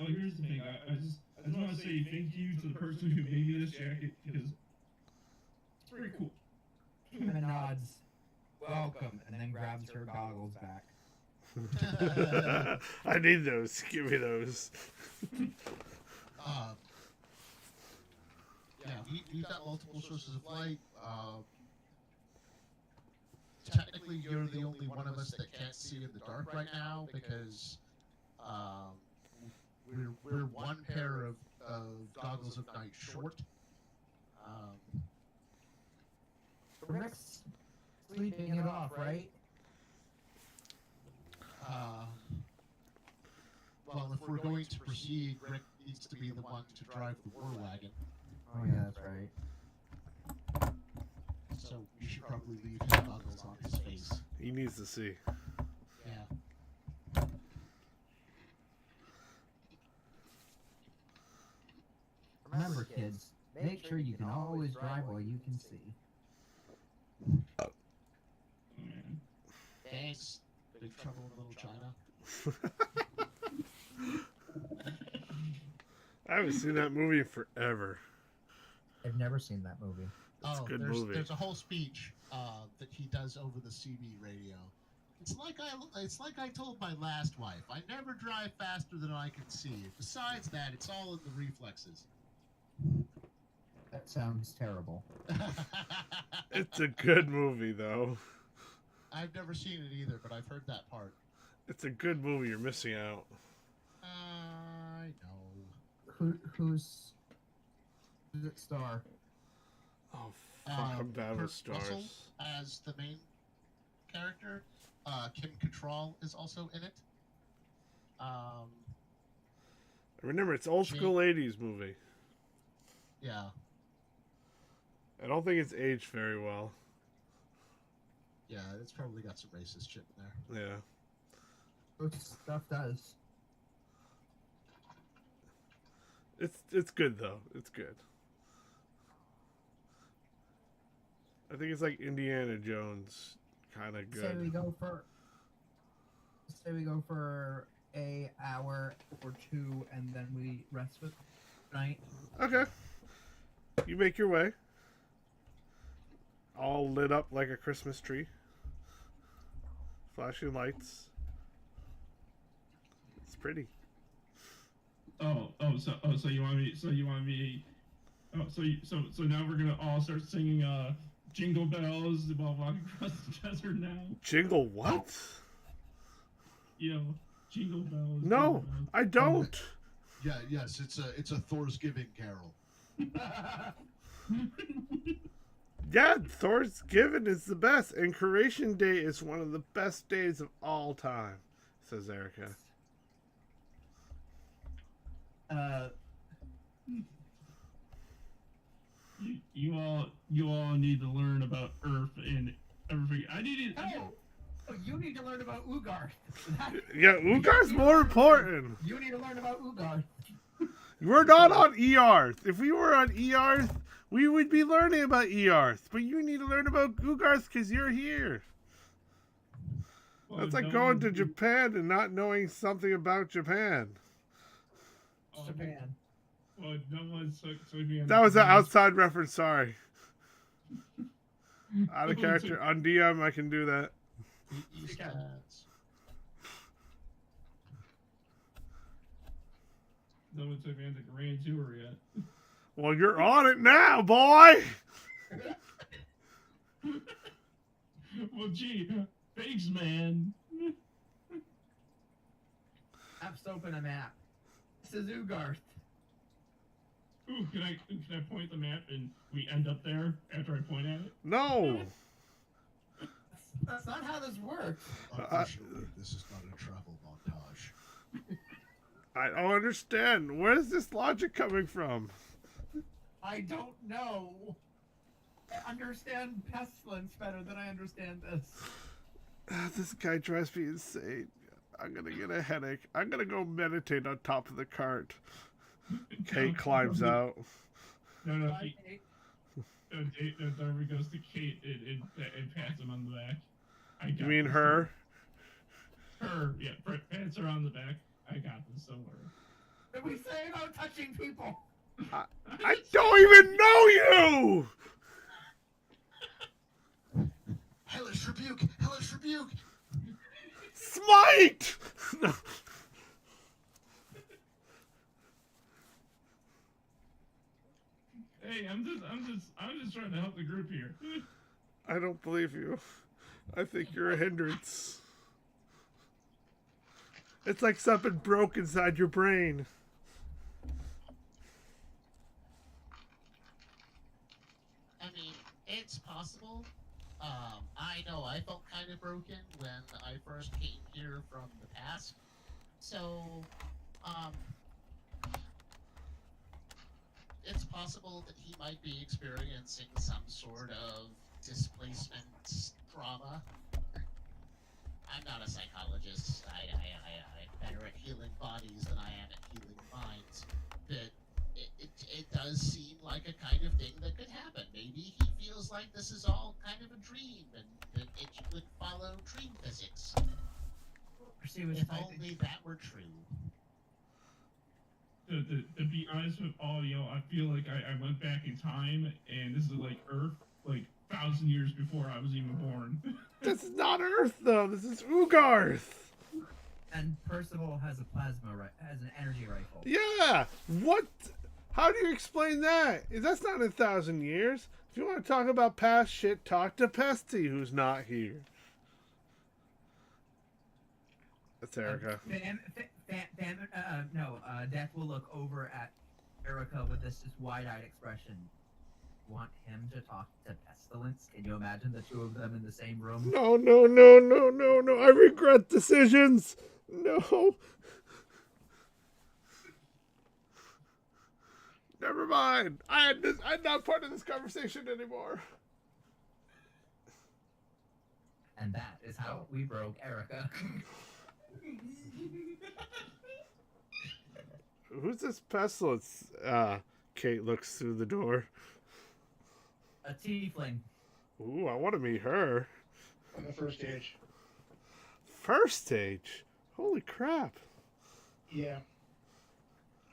here's the thing. I just want to say thank you to the person who made me this jacket because it's pretty cool. Famine nods, welcome, and then grabs her goggles back. I need those. Give me those. Yeah, we've got multiple sources of light. Technically, you're the only one of us that can't see in the dark right now because we're one pair of goggles of night short. Rick's sleeping it off, right? Well, if we're going to proceed, Rick needs to be the one to drive the war wagon. Oh yeah, that's right. So we should probably leave his goggles on his face. He needs to see. Yeah. Remember, kids, make sure you can always drive while you can see. Oh, man. Thanks. Big Trouble in Little China. I haven't seen that movie in forever. I've never seen that movie. It's a good movie. There's a whole speech that he does over the CB radio. It's like I told my last wife. I never drive faster than I can see. Besides that, it's all in the reflexes. That sounds terrible. It's a good movie, though. I've never seen it either, but I've heard that part. It's a good movie. You're missing out. I know. Who's it star? Oh, fuck, I'm bad with Kurt stars. Russell as the main character. Kim Cattrall is also in it. Remember, it's old school 80s movie. Yeah. I don't think it's aged very well. Yeah, it's probably got some racist shit in there. Yeah. Most stuff does. It's good, though. It's good. I think it's like Indiana Jones, kind of good. Say we go for a hour or two, and then we rest for the night. Okay. You make your way. All lit up like a Christmas tree. Flashing lights. It's pretty. So you want me? So now we're gonna all start singing Jingle Bells while walking across the desert now. Jingle what? You know, Jingle bells. No, I don't. Yeah, yes, it's a Thor's Giving carol. Yeah, Thor's Given is the best, and Creation Day is one of the best days of all time, says Erica. You all need to learn about Earth and everything. I need to. Oh, you need to learn about Ugrath. Yeah, Ugar's more important. You need to learn about Ugrath. We're not on Earth. If we were on Earth, we would be learning about Earth. But you need to learn about Ugarth because you're here. Well, That's like no going to one- Japan and not knowing something about Japan. Japan. Well, no one's told me. That was an outside reference, sorry. Out of character. On DM, I can do that. East Okay. ads. No one took me on the grand tour yet. Well, you're on it now, boy! Well, gee, thanks, man. Apps open a map. This is Ugrath. Ooh, can I point the map and we end up there after I point at it? No! That's not how this works. Unfortunately, this is not a travel montage. I don't understand. Where is this logic coming from? I don't know. I understand pestilence better than I understand this. This guy drives me insane. I'm gonna get a headache. I'm gonna go meditate on top of the cart. Kate climbs out. No, Bye, Kate. Darby goes to Kate and pats him on the back. I got You mean this. her? Her, yeah, pats her on the back. I got this, don't worry. Did we say about touching people? I don't even know you! Hellish rebuke! Hellish rebuke! Smite! No. Hey, I'm just trying to help the group here. I don't believe you. I think you're a hindrance. It's like something broke inside your brain. I mean, it's possible. I know I felt kind of broken when I first came here from the past. So, it's possible that he might be experiencing some sort of displacement trauma. I'm not a psychologist. I'm better at healing bodies than I am at healing minds. But it does seem like a kind of thing that could happen. Maybe he feels like this is all kind of a dream and that it would follow dream physics. She was If typing. only that were true. To be honest with all y'all, I feel like I went back in time, and this is like Earth, like 1,000 years before I was even born. This is not Earth, though. This is Ugarth. And Percival has a has an energy rifle. Yeah. What? How do you explain that? That's not 1,000 years. If you want to talk about past shit, talk to Pesty, who's not here. That's Erica. Death will look over at Erica with this just wide-eyed expression. Want him to talk to Pestilence? Can you imagine the two of them in the same room? No, no, no, no, no, no. I regret decisions. No. Never mind. I'm not part of this conversation anymore. And that is how we broke Erica. Who's this pestilence? Kate looks through the door. A tiefling. Ooh, I want to meet her. On the first stage. First stage? Holy crap. Yeah.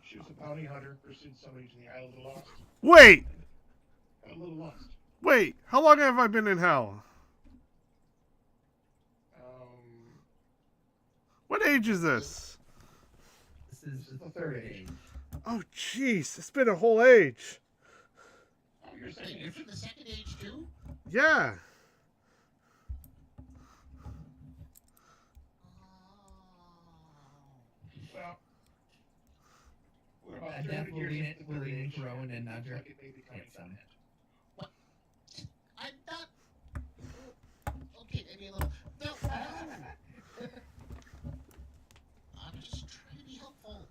She was a bounty hunter, pursued somebody to the Isle of the Lost. Wait! Got a little lost. Wait, how long have I been in hell? What age is this? This is the third age. Oh, jeez, it's been a whole age. Oh, you're Wait, saying you're from the second age too? Yeah. Well, we're about Death 300 will years lean into it, the will third lean age. into Rowan and Looks Nudger. like it may be coming Get to an some. end. I'm not. Okay, maybe a little. No. I'm just trying to be helpful.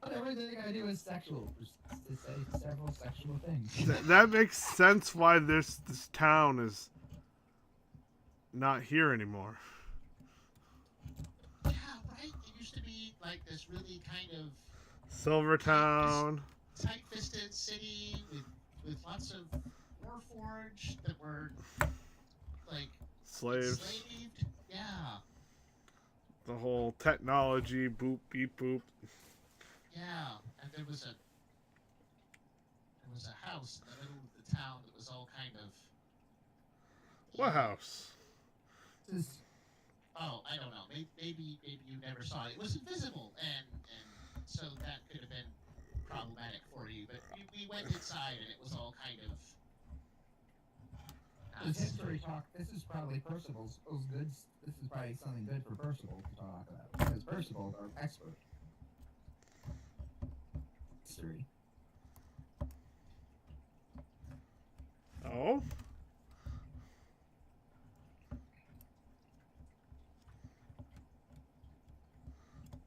But everything I do is sexual. Just to say several sexual things. That makes sense why this town is not here anymore. Yeah, right. It used to be like this really kind of Silvertown. tight-fisted city with lots of warforged that were like Slaves. enslaved. Yeah, The whole technology, boop, beep, boop. yeah. And there was a house in the middle of the town that was all kind of. What house? Just Oh, I don't know. Maybe you never saw it. It was invisible, and so that could have been problematic for you. But we went inside, and it was all kind of. this history talk. This is probably Percival's good. This is probably something good for Percival to talk about because Percival's our expert. History. Oh?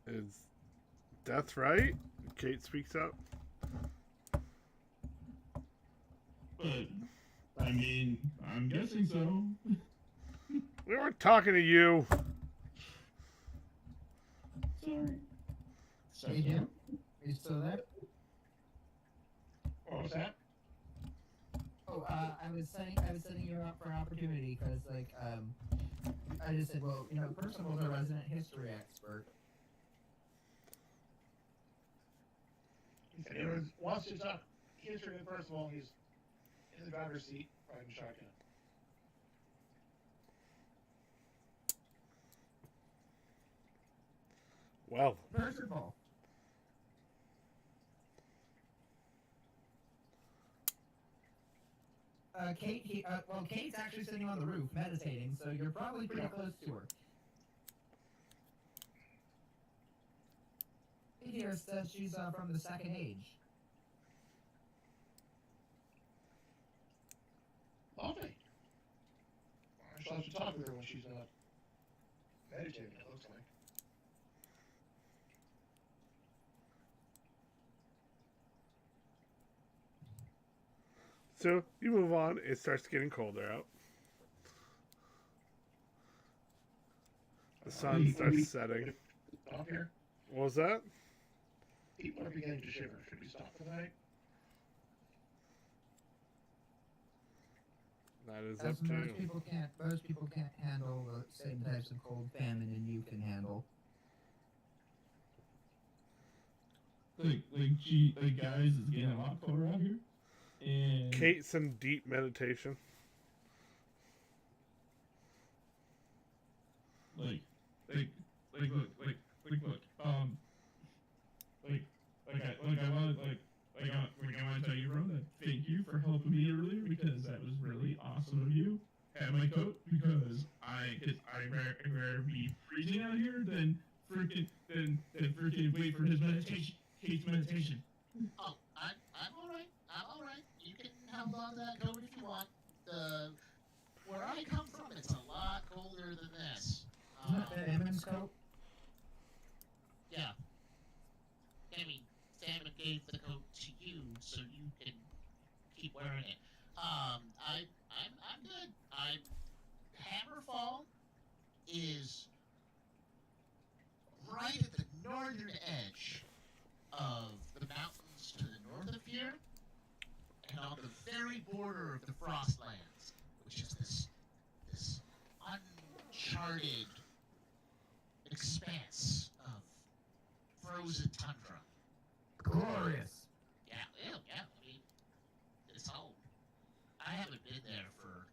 Is Death right? Kate speaks up. But I mean, I'm guessing so. We weren't talking to you. Sorry. Hey Jim, are you still there? What was that? Oh, I was setting you up for opportunity because I just said, well, Percival's a resident history expert. He said he wants to talk history with Percival. He's in the driver's seat, riding shotgun. Well, Percival. Kate's actually sitting on the roof meditating, so you're probably pretty close to her. Kate here says she's from the Second Age. Lovely. I shall have to talk with her when she's not meditating, it looks like. so you move on. It starts getting colder out. The sun starts setting. Stop here. What was that? People are beginning to shiver. Should we stop for the night? That is As up to most you. people can't handle the same types of cold famine and you can handle. Like guys, it's getting a lot colder out here. And Kate's in deep meditation. look, I want to tell you, bro, that thank you for helping me earlier because that was really awesome of you. Have my coat because I'd rather be freezing out here than freaking wait for his meditation, Kate's meditation. Oh, I'm all right. I'm all right. You can hold on to that coat if you want. Where I come from, it's a lot colder than this. Isn't that the Emmons coat? Yeah. I mean, Salmon gave the coat to you so you can keep wearing it. I'm good. Hammerfall is right at the northern edge of the mountains to the north of here, and on the very border of the Frostlands, which is this uncharted expanse of frozen tundra. Glorious. Yeah. I mean, it's home. I haven't been there for.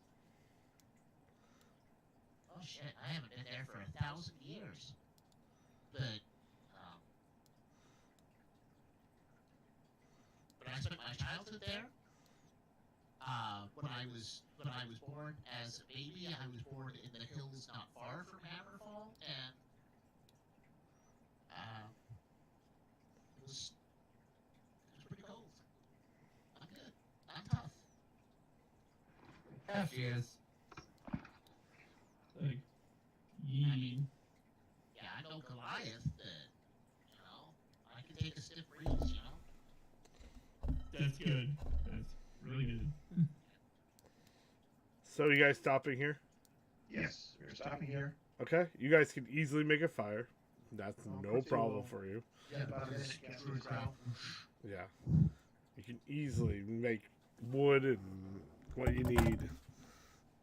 Oh shit! I haven't been there for 1,000 years. But I spent my childhood there. When I was born as a baby, I was born in Yeah, she is. Like, yee. Yeah, I know Goliath. You know, I can take a stiff breeze. You know. That's good. That's really good. So you guys stopping here? Yes, we're stopping here. Okay. You guys can easily make a fire. That's Oh, no pretty problem well. for you. Yeah, about a minute, get through the crowd. Yeah. You can easily make wood and what you need.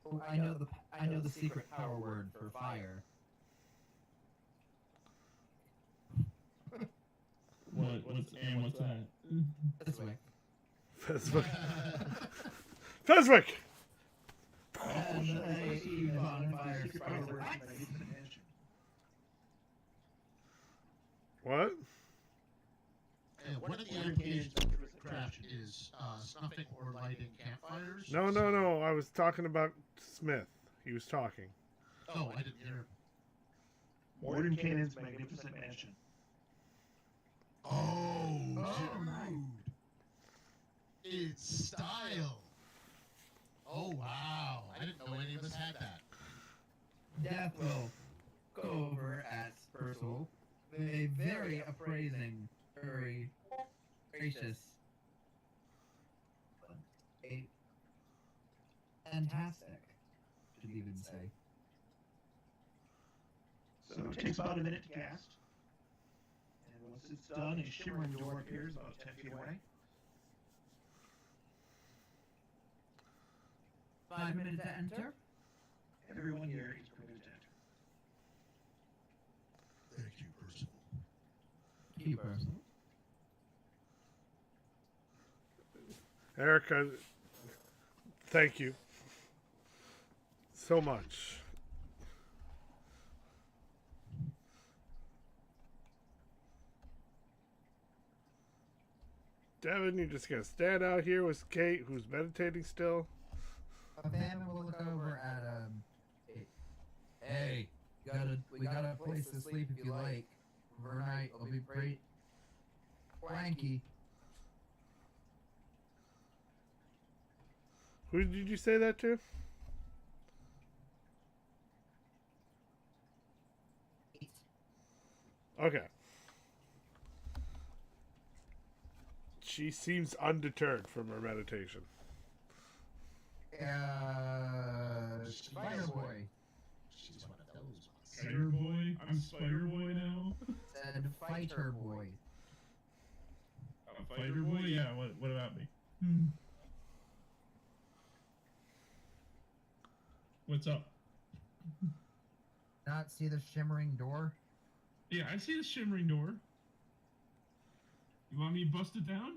Oh, I know the secret power word for fire. What's that? This way. Feswick. Feswick! And a bonfire Secret power word spice. for magnificent mansion. What? One of the applications of craft is snuffing or lighting campfires. No. I was talking about Smith. He was talking. Oh, I didn't hear. Warden Cannon's magnificent mansion. Oh, nice. dude. It's style. Oh, wow. I didn't know any of us had that. Death will go over at Percival with a very appraising, very gracious, a fantastic, should even say. So it takes about a minute to cast. And once it's done, a shimmering door appears about 10 feet away. 5 minutes to enter. Everyone here is permitted to enter. Thank you, Percival. Key Percival. Erica, thank you so much. Devin, you're just gonna stand out here with Kate, who's meditating still? Van will look over at hey, we got a place to sleep if you like. Overnight will be pretty wanky. Who did you say that to? Okay. She seems undeterred from her meditation. Spider Boy She's one of those ones. Spider Boy? I'm Spider Boy now? said Fighter Boy. Fighter Boy? Yeah, what about me? What's up? Not see the shimmering door? Yeah, I see the shimmering door. You want me to bust it down?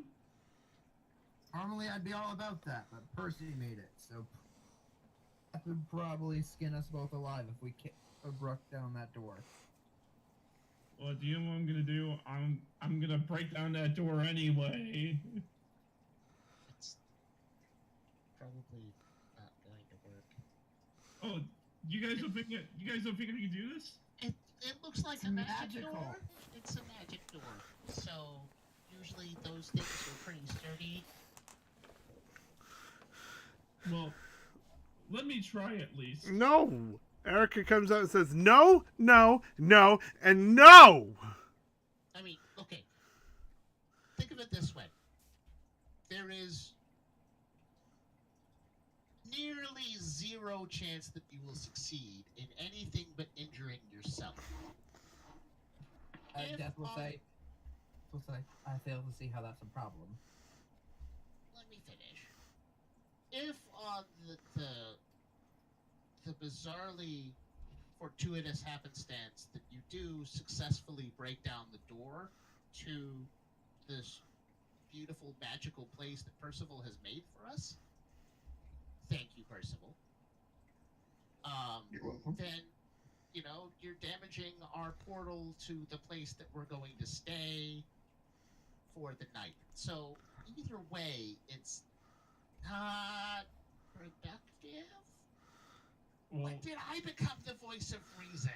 Normally I'd be all about that, but Percy made it, so that would probably skin us both alive if we broke down that door. Well, do you know what I'm gonna do? I'm gonna break down that door anyway. It's probably not going to work. Oh, you guys don't think I can do this? It looks like It's a magic magical. door. It's a magic door. So usually those things are pretty sturdy. Well, let me try at least. No! Erica comes out and says, no, no, no, and no! I mean, okay. Think of it this way. There is nearly zero chance that you will succeed in anything but injuring yourself. If Death will on- say, I fail to see how that's a problem. Let me finish. If on the bizarrely fortuitous happenstance that you do successfully break down the door to this beautiful magical place that Percival has made for us, thank you, Percival. You're welcome. Then, you know, you're damaging our portal to the place that we're going to stay for the night. So either way, it's not productive. Well, When did I become the voice of reason?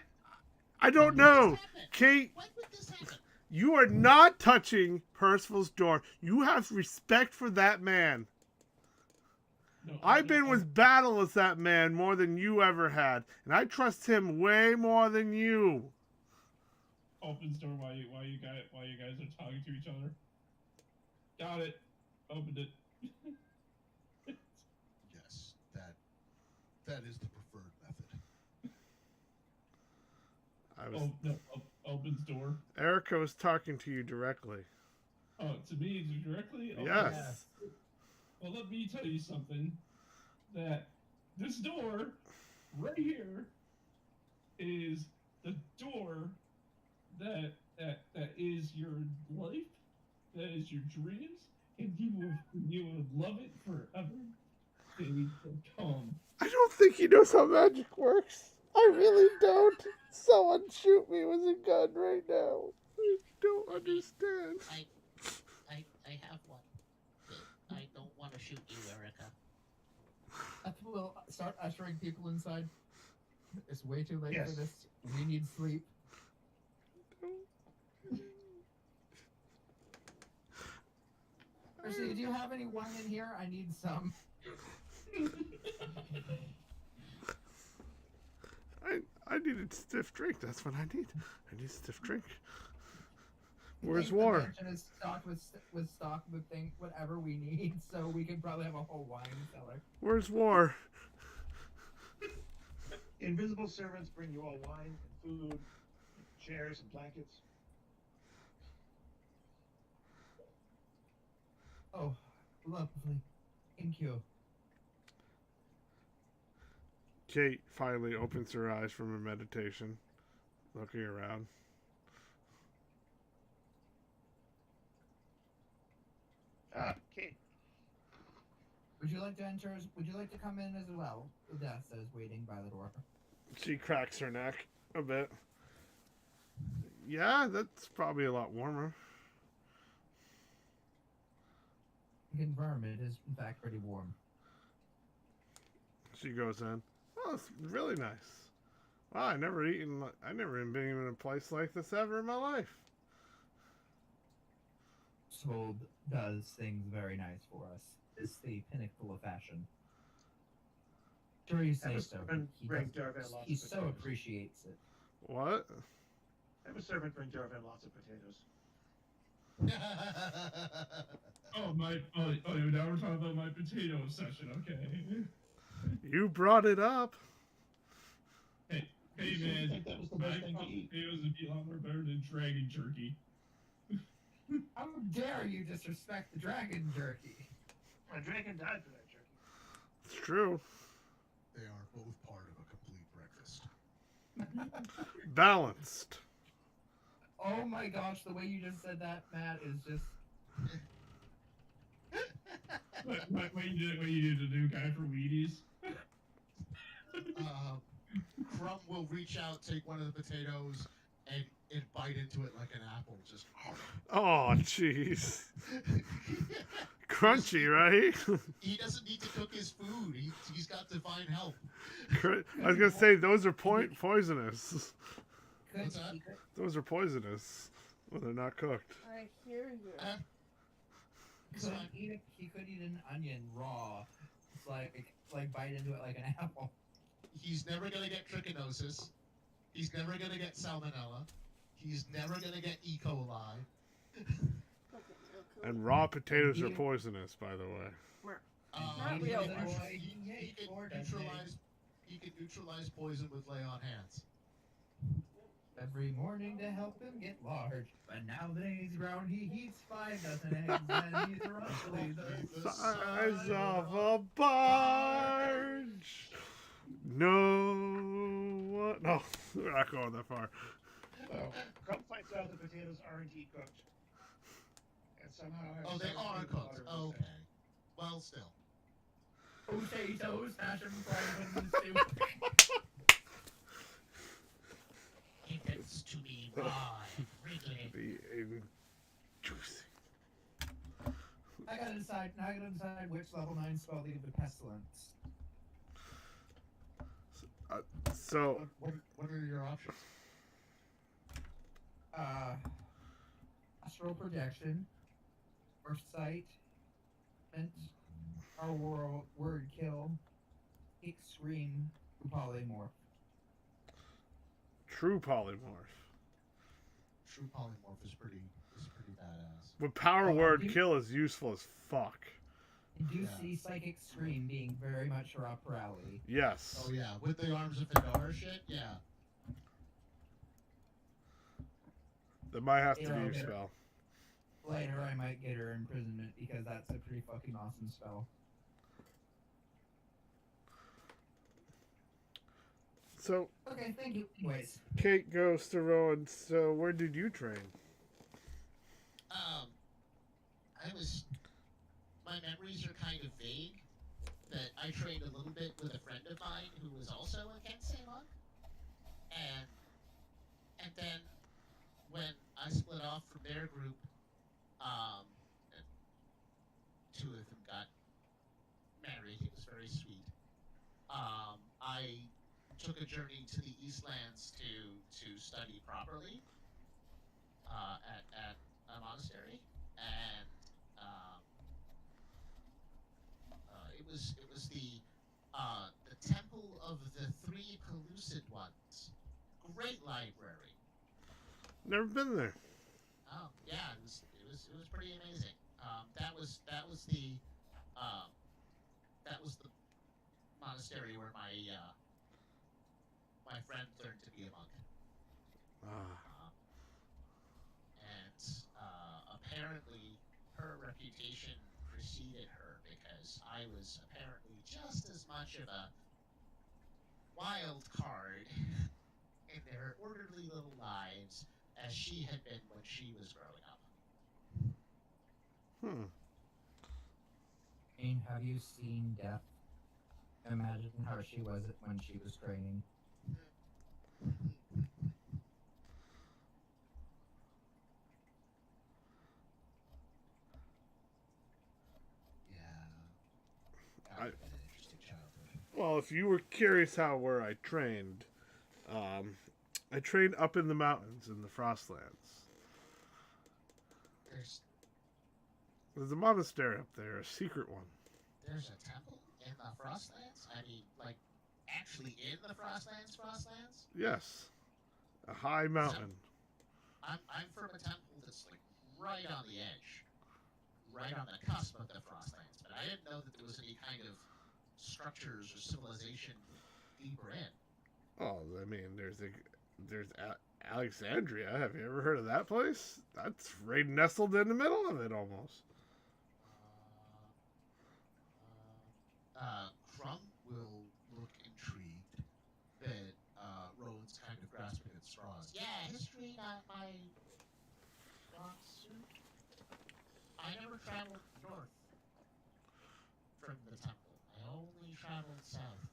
I don't When know. would this happen? Kate, When would this happen? you are not touching Percival's door. You have respect for that man. No, I've been with battle with that man more than you ever had, and I trust him way more than you. Opens door while you guys are talking to each other. Got it. Opened it. Yes, that is the preferred method. Oh no! Opens door. Erica was talking to you directly. Oh, to me directly. Oh, Yes. Well, let me tell you something. That this door right here is the door that is your life, that is your dreams, and you will love it forever. Days to come. I don't think he knows how magic works. I really don't. Someone shoot me with a gun right now. I don't understand. I have one. But I don't want to shoot you, Erica. We'll start ushering people inside. It's way too late Yes. for this. We need sleep. Percy, do you have any wine in here? I need some. I need a stiff drink. That's what I need. I need a stiff drink. I Where's think the War? mansion is stocked with stock with things, whatever we need, so we could probably have a whole wine cellar. Where's War? Invisible servants bring you all wine and food, chairs and blankets. Oh, lovely. Thank you. Kate finally opens her eyes from her meditation, looking around. Kate. Would you like to enter? Would you like to come in as well? Death says, waiting by the door. She cracks her neck a bit. Yeah, that's probably a lot warmer. Confirm it is in fact pretty warm. She goes in. Oh, it's really nice. Wow, I never even been in a place like this ever in my life. Sold does things very nice for us. It's the pinnacle of fashion. Sure you say Have a so. servant bring Darvin lots He of so potatoes. appreciates it. What? Have a servant bring Darvin lots of potatoes. Oh my! Oh, now we're talking about my potato obsession. Okay. You brought it up. Hey You man, think that was the I best thing thought to eat? potatoes would be a lot more better than dragon jerky. How dare you disrespect the dragon jerky? A dragon died for that jerky. It's true. They are both part of a complete breakfast. Balanced. Oh my gosh, the way you just said that, Matt, is just... What you did to do guy for Wheaties? Crumb will reach out, take one of the potatoes, and bite into it like an apple. Just. Oh, jeez. Crunchy, right? He doesn't need to cook his food. He's got divine help. I was gonna say those are poisonous. What's that? Those are poisonous when they're not cooked. I hear you. He could eat an onion raw. It's like bite into it like an apple. He's never gonna get trichinosis. He's never gonna get salmonella. He's never gonna get E. coli. And raw potatoes are poisonous, by the way. Not He real can ones. neutralize poison with lay on hands. Every morning to help him get large. But now that he's grown, he eats 5 dozen eggs and he's roughly the Size of a barge. No, what? No, we're not going that far. So, Crumb finds out the potatoes are indeed cooked. And somehow... Oh, they are cooked. Okay. Well, still. potatoes, hash them, fry them in the stew. Give it to me raw and wriggly. The juicy. I gotta decide which level 9 spell to give to Pestilence. So, What are your options? Astral Projection, Foresight, and Our word kill. Scream polymorph. True polymorph. True polymorph is pretty badass. But power Well, word dude- kill is useful as fuck. I do Yeah. see psychic scream being very much our upper alley. Yes. Oh yeah, with the Arms of Fedora shit, yeah. That might have to Yeah, be your okay. spell. Later, I might get her imprisonment because that's a pretty fucking awesome spell. So, Okay, thank you. Anyways, Kate goes to Rowan. So, where did you train? My memories are kind of vague, but I trained a little bit with a friend of mine who was also a Kensei monk. And then when I split off from their group, and two of them got married. It was very sweet. I took a journey to the Eastlands to study properly at a monastery, and it was the Temple of the Three Pellucid Ones. Great library. Never been there. Oh yeah, it was pretty amazing. That was the monastery where my friend learned to be a monk. Ah. And apparently her reputation preceded her because I was apparently just as much of a wild card in their orderly little lives as she had been when she was growing up. Jane, have you seen Death? Imagine how she was when she was training. Yeah. I- An interesting childhood. Well, if you were curious where I trained, I trained up in the mountains in the Frostlands. There's a monastery up there, a secret one. There's a temple in the Frostlands? I mean, like, actually in the Frostlands? Yes, a high mountain. I'm from a temple that's, like, right on the edge. Right on the cusp of the Frostlands. But I didn't know that there was any kind of structures or civilization deeper in. Oh, I mean, there's Alexandria. Have you ever heard of that place? That's right nestled in the middle of it, almost. Crumb will look intrigued that Rowan's kind of grasping at straws. Yeah, history not my strong suit. I never traveled north from the temple. I only traveled south.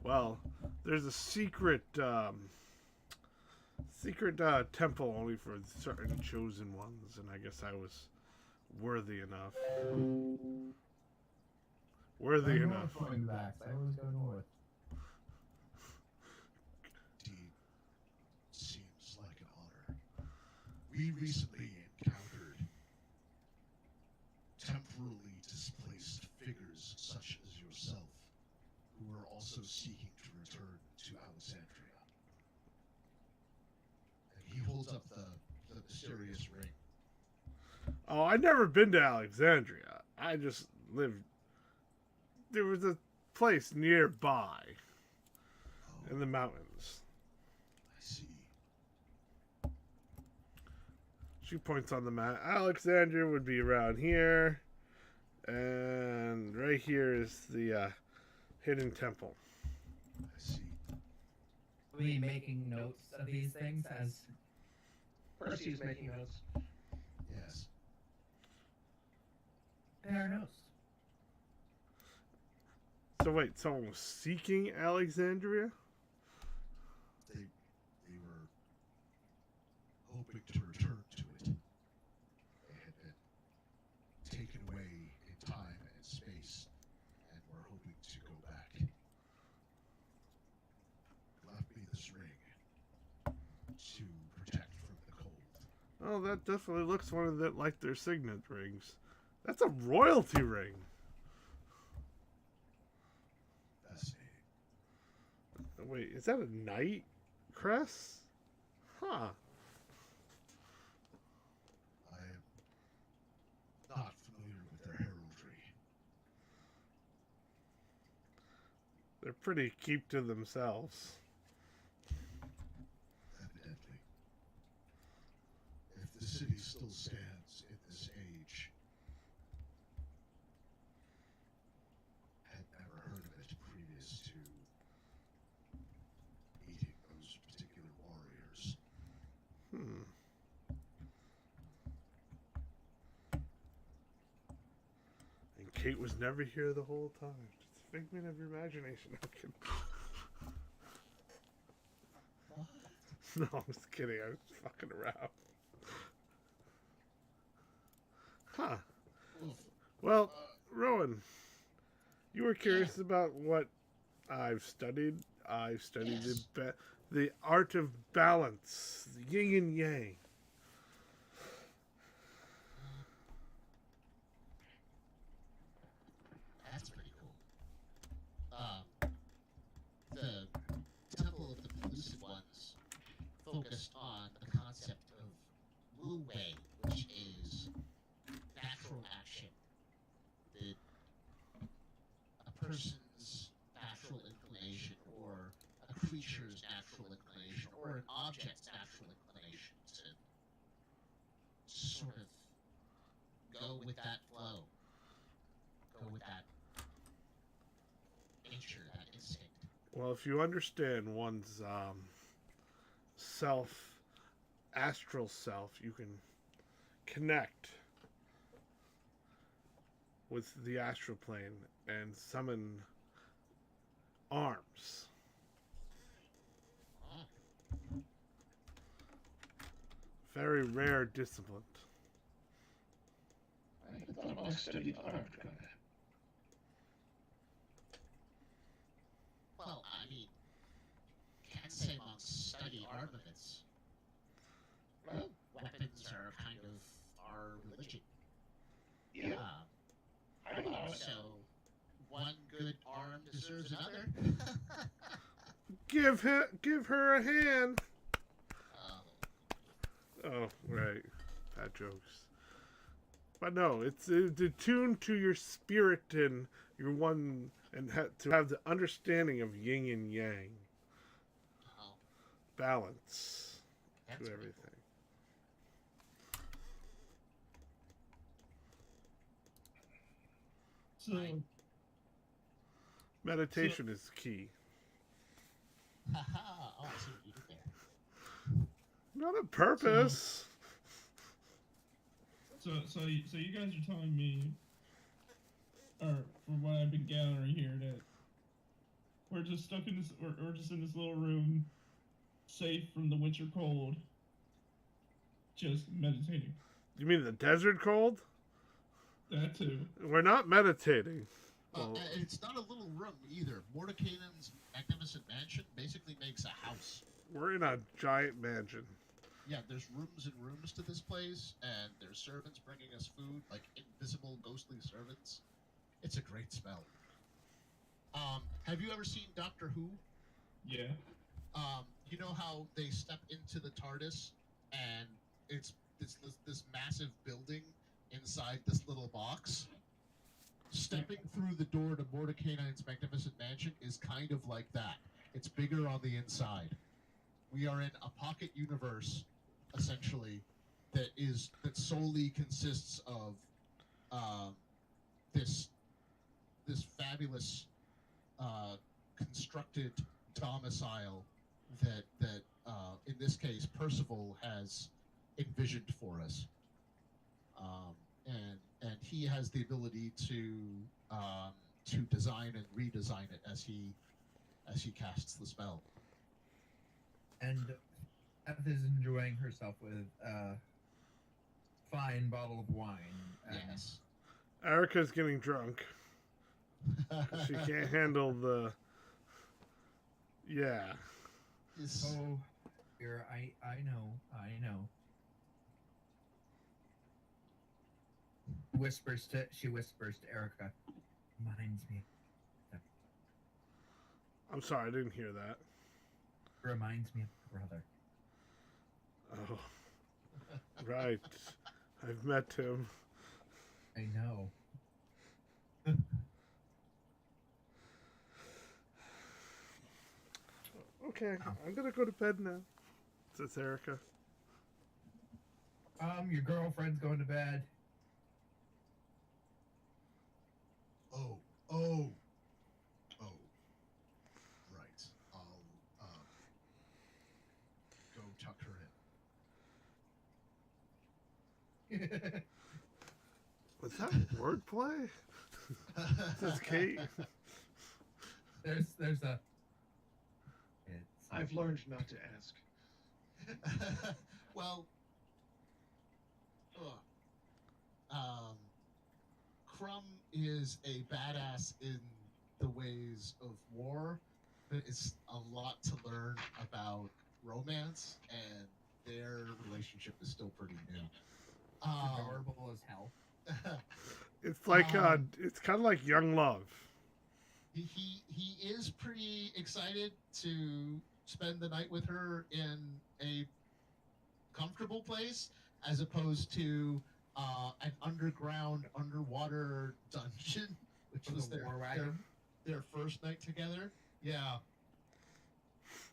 Well, there's a secret temple only for certain chosen ones, and I guess I was worthy enough. Worthy I'm enough. not going back. I always go north. Indeed, seems like an honor. We recently encountered temporarily displaced figures such as yourself, who are also seeking to return to Alexandria. And he holds up the mysterious ring. Oh, I've never been to Alexandria. I just lived. There was a place nearby Oh, in the mountains. I see. She points on the map. Alexandria would be around here, and right here is the hidden temple. I see. Are we making notes of these things as Percy's making notes. Yes. in our notes? So wait, someone was seeking Alexandria? They were hoping to return to it. They had been taken away in time and space, and were hoping to go back. Left me this ring to protect from the cold. Oh, that definitely looks one of the like their signet rings. That's a royalty ring. Wait, is that a knight crest? Huh. I am not familiar with their heraldry. They're pretty keep to themselves. Evidently. If the city still stands in this age, had never heard of it previous to meeting those particular warriors. Hmm. And Kate was never here the whole time. It's a figment of your imagination. I'm kidding. No, I'm just kidding. I was fucking around. Huh. Well, Rowan, you were curious about what I've studied. I've studied Yes. the art of balance, the yin and yang. That's pretty cool. The Temple of the Pellucid Ones focused on the concept of Wu Wei, which is natural action. The a person's natural inclination, or a creature's natural inclination, or an object's natural inclination to sort of go with that flow, go with that nature, that instinct. Well, if you understand one's self, astral self, you can connect with the astral plane and summon arms. Oh, Very rare discipline. I thought I studied armed combat. well, I mean, Kensei monks study armaments. Well, Weapons are kind of our religion. yeah, Um, I know. so, one good arm deserves another. Give her a hand. Oh, Oh, right. Bad jokes. But no, it's attuned to your spirit and your one, and to have the understanding of yin and yang, oh, balance that's to pretty everything. So, Right. Meditation is key. cool. Haha, oh, I see what you did there. Not a purpose. so you guys are telling me, or from what I've been gathering here, that we're just stuck in this, we're just in this little room, safe from the winter cold, just meditating. You mean the desert cold? That too. We're not meditating. And it's not a little room either. Mordekainen's magnificent mansion basically makes a house. We're in a giant mansion. Yeah, there's rooms and rooms to this place, and there's servants bringing us food, like invisible, ghostly servants. It's a great smell. Have you ever seen Doctor Who? Yeah. You know how they step into the TARDIS, and it's this massive building inside this little box? Stepping through the door to Mordekainen's magnificent mansion is kind of like that. It's bigger on the inside. We are in a pocket universe, essentially, that solely consists of this fabulous constructed domicile that in this case Percival has envisioned for us, and he has the ability to design and redesign it as he casts the spell. And Beth is enjoying herself with a fine bottle of wine. And Yes. Erica's getting drunk. She can't handle the. Yeah. Oh, dear, I know. She whispers to Erica. Reminds me. I'm sorry, I didn't hear that. Reminds me of brother. Oh, right. I've met him. I know. Okay, Oh. I'm gonna go to bed now, says Erica. Your girlfriend's going to bed. Oh, oh, oh. Right. I'll go tuck her in. Was that wordplay? Says Kate. There's a. It's. I've learned not to ask. Well, ugh. Crumb is a badass in the ways of war, but it's a lot to learn about romance, and their relationship is still pretty new. Adorable as hell. It's like it's kind of like young love. He is pretty excited to spend the night with her in a comfortable place as opposed to an underwater dungeon, which was The war wagon. their first night together. Yeah.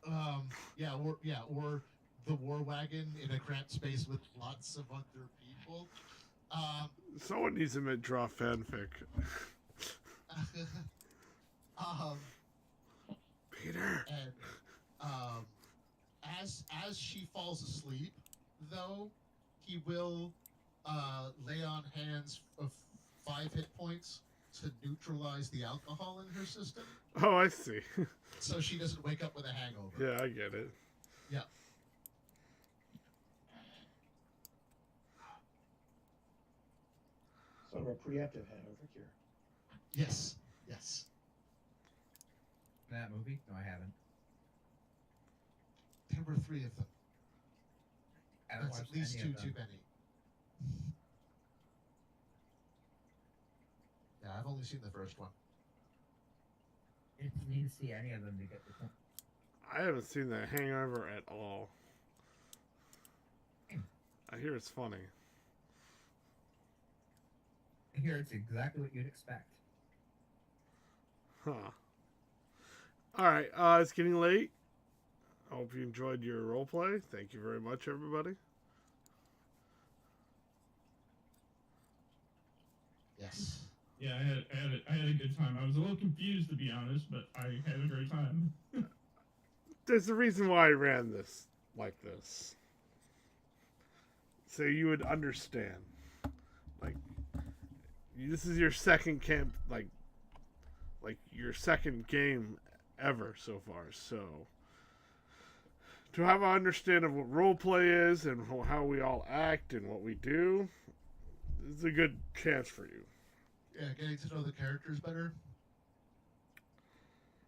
Or the war wagon in a cramped space with lots of other people. Someone needs to draw fanfic. Peter. And as she falls asleep, though, he will lay on hands of 5 hit points to neutralize the alcohol in her system, Oh, I see. so she doesn't wake up with a hangover. Yeah, I get it. Yeah. Sort of a preemptive hangover cure. Yes. Yes. That movie? No, I haven't. There were 3 of them. I haven't That's watched at least any 2 of them. too many. Yeah, I've only seen the first one. You need to see any of them to get the point. I haven't seen The Hangover at all. I hear it's funny. Here, it's exactly what you'd expect. Huh. Alright, it's getting late. I hope you enjoyed your roleplay. Thank you very much, everybody. Yes. Yeah, I had a good time. I was a little confused, to be honest, but I had a great time. There's a reason why I ran this like this. So you would understand. Like, this is your second camp, like your second game ever so far. So to have an understanding of what roleplay is and how we all act and what we do, this is a good chance for you. Yeah, getting to know the characters better.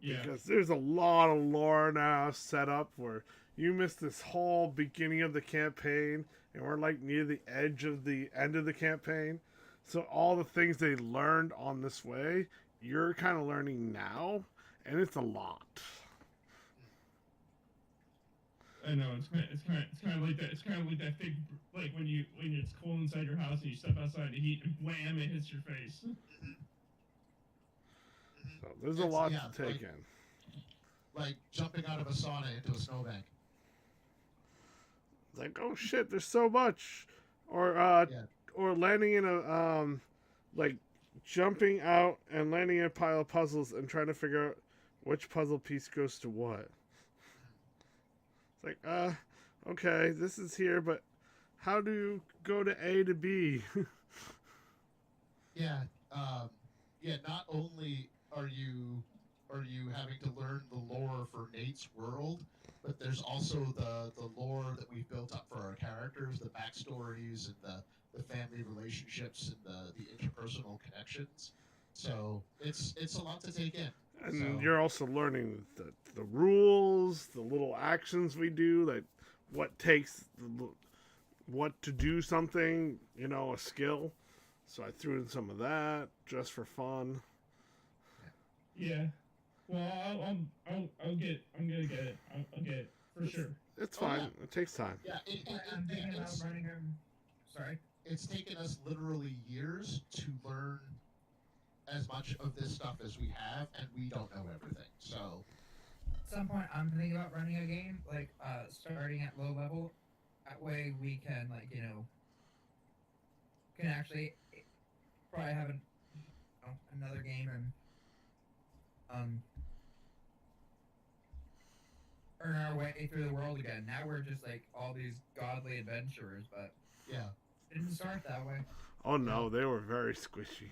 Yeah. Because there's a lot of lore now set up where you missed this whole beginning of the campaign and we're like near the edge of the end of the campaign. So all the things they learned on this way, you're kind of learning now, and it's a lot. I know it's kind of like that. It's kind of like that thing, like when it's cold inside your house and you step outside the heat and wham, it hits your face. So there's a lot Yeah, to take like- in. Like jumping out of a sauna into a snowbank. It's like, oh shit, there's so much, or Yeah. or landing in a like jumping out and landing in a pile of puzzles and trying to figure out which puzzle piece goes to what. It's like, okay, this is here, but how do you go to A to B? Yeah. Not only are you having to learn the lore for Nate's world, but there's also the lore that we've built up for our characters, the backstories and the family relationships and the interpersonal connections. So it's a lot to take in. And So- you're also learning the rules, the little actions we do, like what takes, what to do something, a skill. So I threw in some of that just for fun. Yeah. Well, I'm gonna get it. I'll get it for sure. It's Oh, fine. yeah. It takes time. Yeah, I'm thinking about running him. Sorry. it's taken us literally years to learn as much of this stuff as we have, and we don't know everything. So, At some point, I'm thinking about running a game, like, starting at low level. That way we can, like, can actually probably have another game and, earn our way through the world again. Now we're just, like, all these godly adventurers, but yeah. it didn't start that way. Oh no, they were very squishy.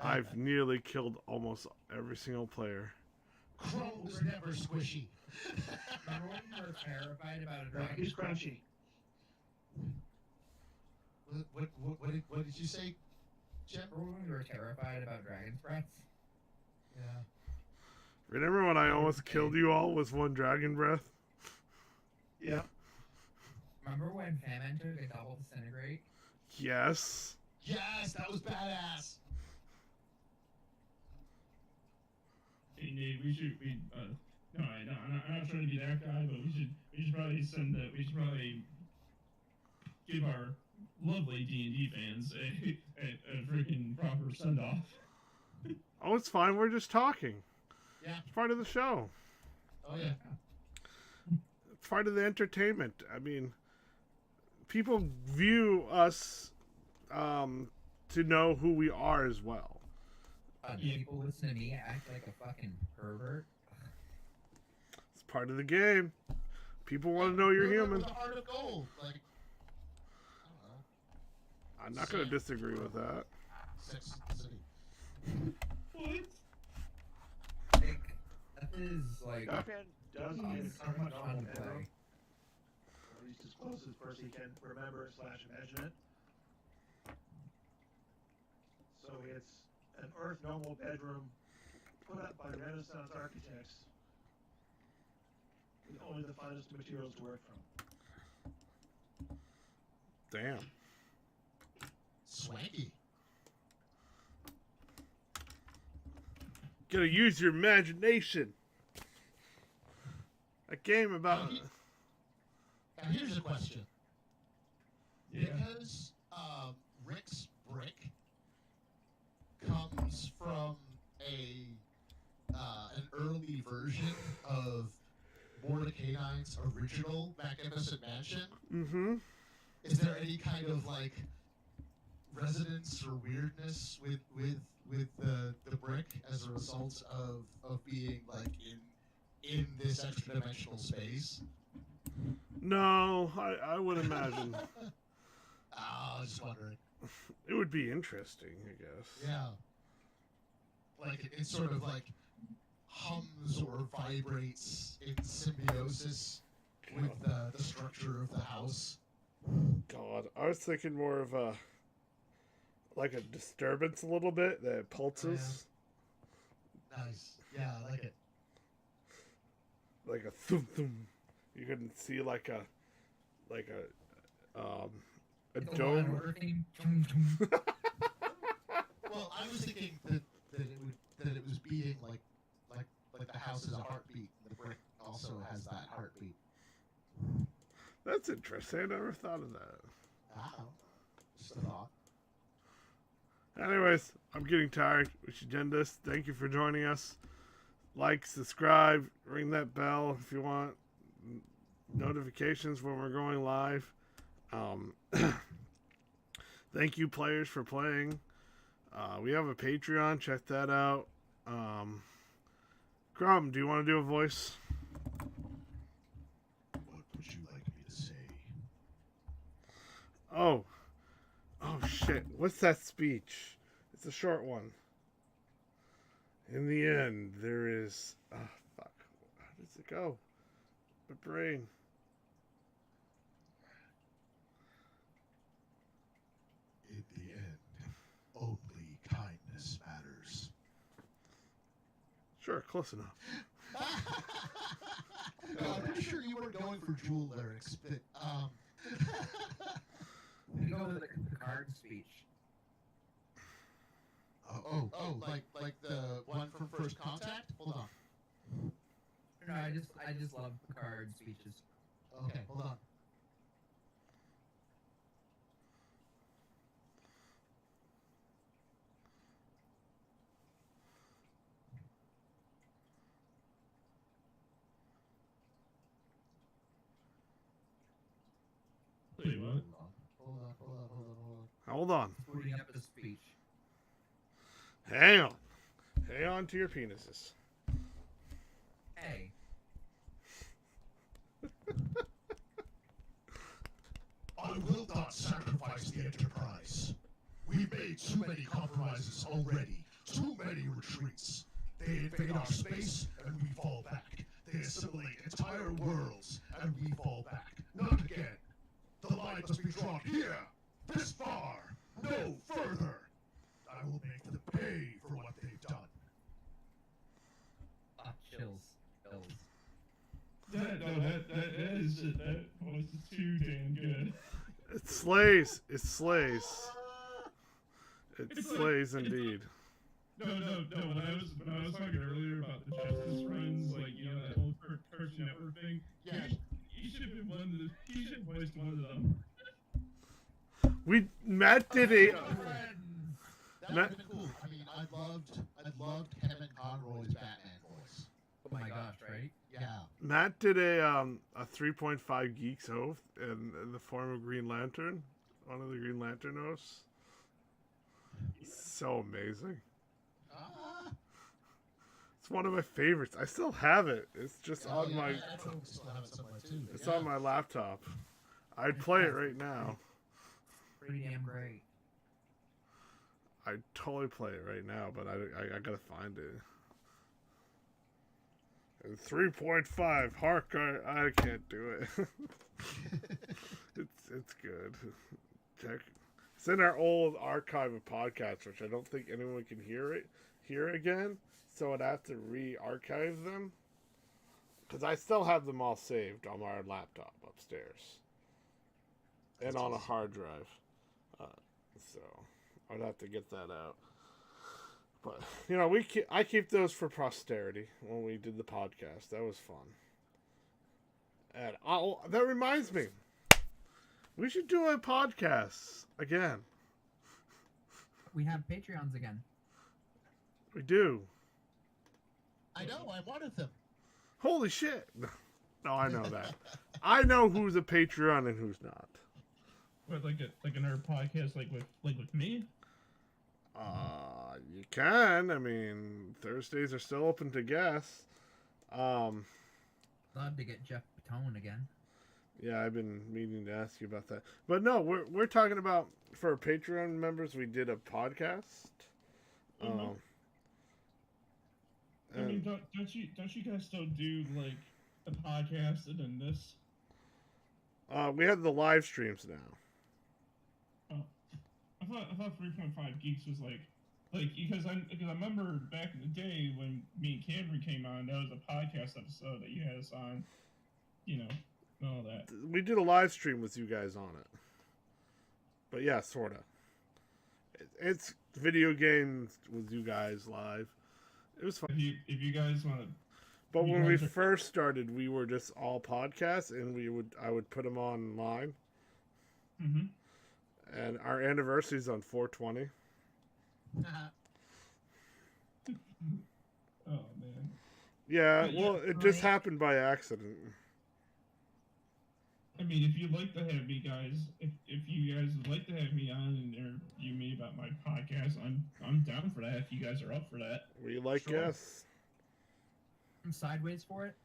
I've nearly killed almost every single player. Crow was never squishy. Remember when we were terrified about a No, dragon? he's crunchy. What did you say, Jim? Remember when we were terrified about dragon's breath? Yeah. Remember when I almost killed you all with one dragon breath? Yeah. Remember when Famine took a double disintegrate? Yes. Yes, that was badass. Hey, Nate, no, I'm not trying to be that guy, but we should probably give our lovely D&D fans a freaking proper send off. Oh, it's fine. We're just talking. Yeah. It's part of the show. Oh yeah. It's part of the entertainment. I mean, people view us to know who we are as well. People listen to me act like a fucking pervert. It's part of the game. People want to know you're human. The heart of gold, like I don't know. I'm not going to disagree with that. Sex City. What? Like, that is like Darkman does get so much fun to bedroom, play. or at least as close as Percy can remember / imagine it. So it's an Earth normal bedroom put up by Renaissance architects with only the finest materials to work from. Damn. Swanky. Gotta use your imagination. A game about. Now here's a question. Yeah. Because Rick's brick comes from an early version of Mordecai's original Magnificent Mansion, Mm-hmm. is there any kind of like resonance or weirdness with the brick as a result of being like in this extra dimensional space? No, I would imagine. I was just wondering. It would be interesting, I guess. Yeah. Like it sort of like hums or vibrates in symbiosis with the structure of the house. God, I was thinking more of a disturbance a little bit that pulses, Nice. Yeah, I like it. like a thum thum. You can see like a The dome. Law and Order theme. Tum, tum. Well, I was thinking that it was being like the house is a heartbeat, and the brick also has that heartbeat. That's interesting. I never thought of that. Wow. Just a thought. Anyways, I'm getting tired. We should end this. Thank you for joining us. Like, subscribe, ring that bell if you want notifications when we're going live. Thank you, players, for playing. We have a Patreon. Check that out. Crumb, do you want to do a voice? What would you like me to say? Oh shit. What's that speech? It's a short one. In the end, there is... fuck. How does it go? My brain. In the end, only kindness matters. Sure, close enough. I'm pretty sure you weren't going for Jewel lyrics, but We go with the card speech. like the one from First Contact. I just love Picard speeches. Okay, hold on. Wait, what? Hold on. Booting up the speech. Hang on. Hang on to your penises. Hey. I will not sacrifice the Enterprise. We've made too many compromises already. Too many retreats. They invade our space, and we fall back. They assimilate entire worlds, and we fall back. Not again. The line must be drawn here. This far. No further. I will make them pay for what they've done. Chills. That was too damn good. It slays. It slays. It slays indeed. No. When I was talking earlier about the Justice runs, like that whole Cartoon Network thing. Yeah. He should have been he should have voiced one of them. Matt did a. That would have been cool. I mean, I loved Kevin Conroy's Batman voice. Oh my gosh, right? Yeah. Matt did a 3.5 Geeks oath in the form of Green Lantern, one of the Green Lantern oaths. So amazing. It's one of my favorites. I still have it. It's just on my. I probably still have it somewhere too. It's on my laptop. I'd play it right now. Pretty damn great. I'd totally play it right now, but I gotta find it. And 3.5 Hark, I can't do it. it's good. Check. It's in our old archive of podcasts, which I don't think anyone can hear again. So I'd have to re-archive them. Because I still have them all saved on our laptop upstairs. And on a hard drive. So I'd have to get that out. But, I keep those for posterity when we did the podcast. That was fun. And that reminds me. We should do a podcast again. We have Patreons again. We do. I know, I'm one of them. Holy shit. No, I know that. I know who's a Patreon and who's not. What, like another podcast, like with me? You can. I mean, Thursdays are still open to guests. Love to get Jeff Patone again. Yeah, I've been meaning to ask you about that. But no, we're talking about, for Patreon members, we did a podcast. Mm-hmm. I mean, don't you guys still do like a podcast and then this? We have the live streams now. I thought 3.5 Geeks was like because I remember back in the day when me and Cameron came on, that was a podcast episode that you had us on, and all that. We did a live stream with you guys on it. But yeah, sorta. It's video games with you guys live. It was fun. If you guys want to. But when we first started, we were just all podcasts, and I would put them online. Mm-hmm. And our anniversary's on 4/20. Oh man. Yeah, well, it just happened by accident. I mean, if you'd like to have me, guys, if you guys would like to have me on and interview me about my podcast, I'm down for that. If you guys are up for that. We like Sure. guests. I'm sideways for it.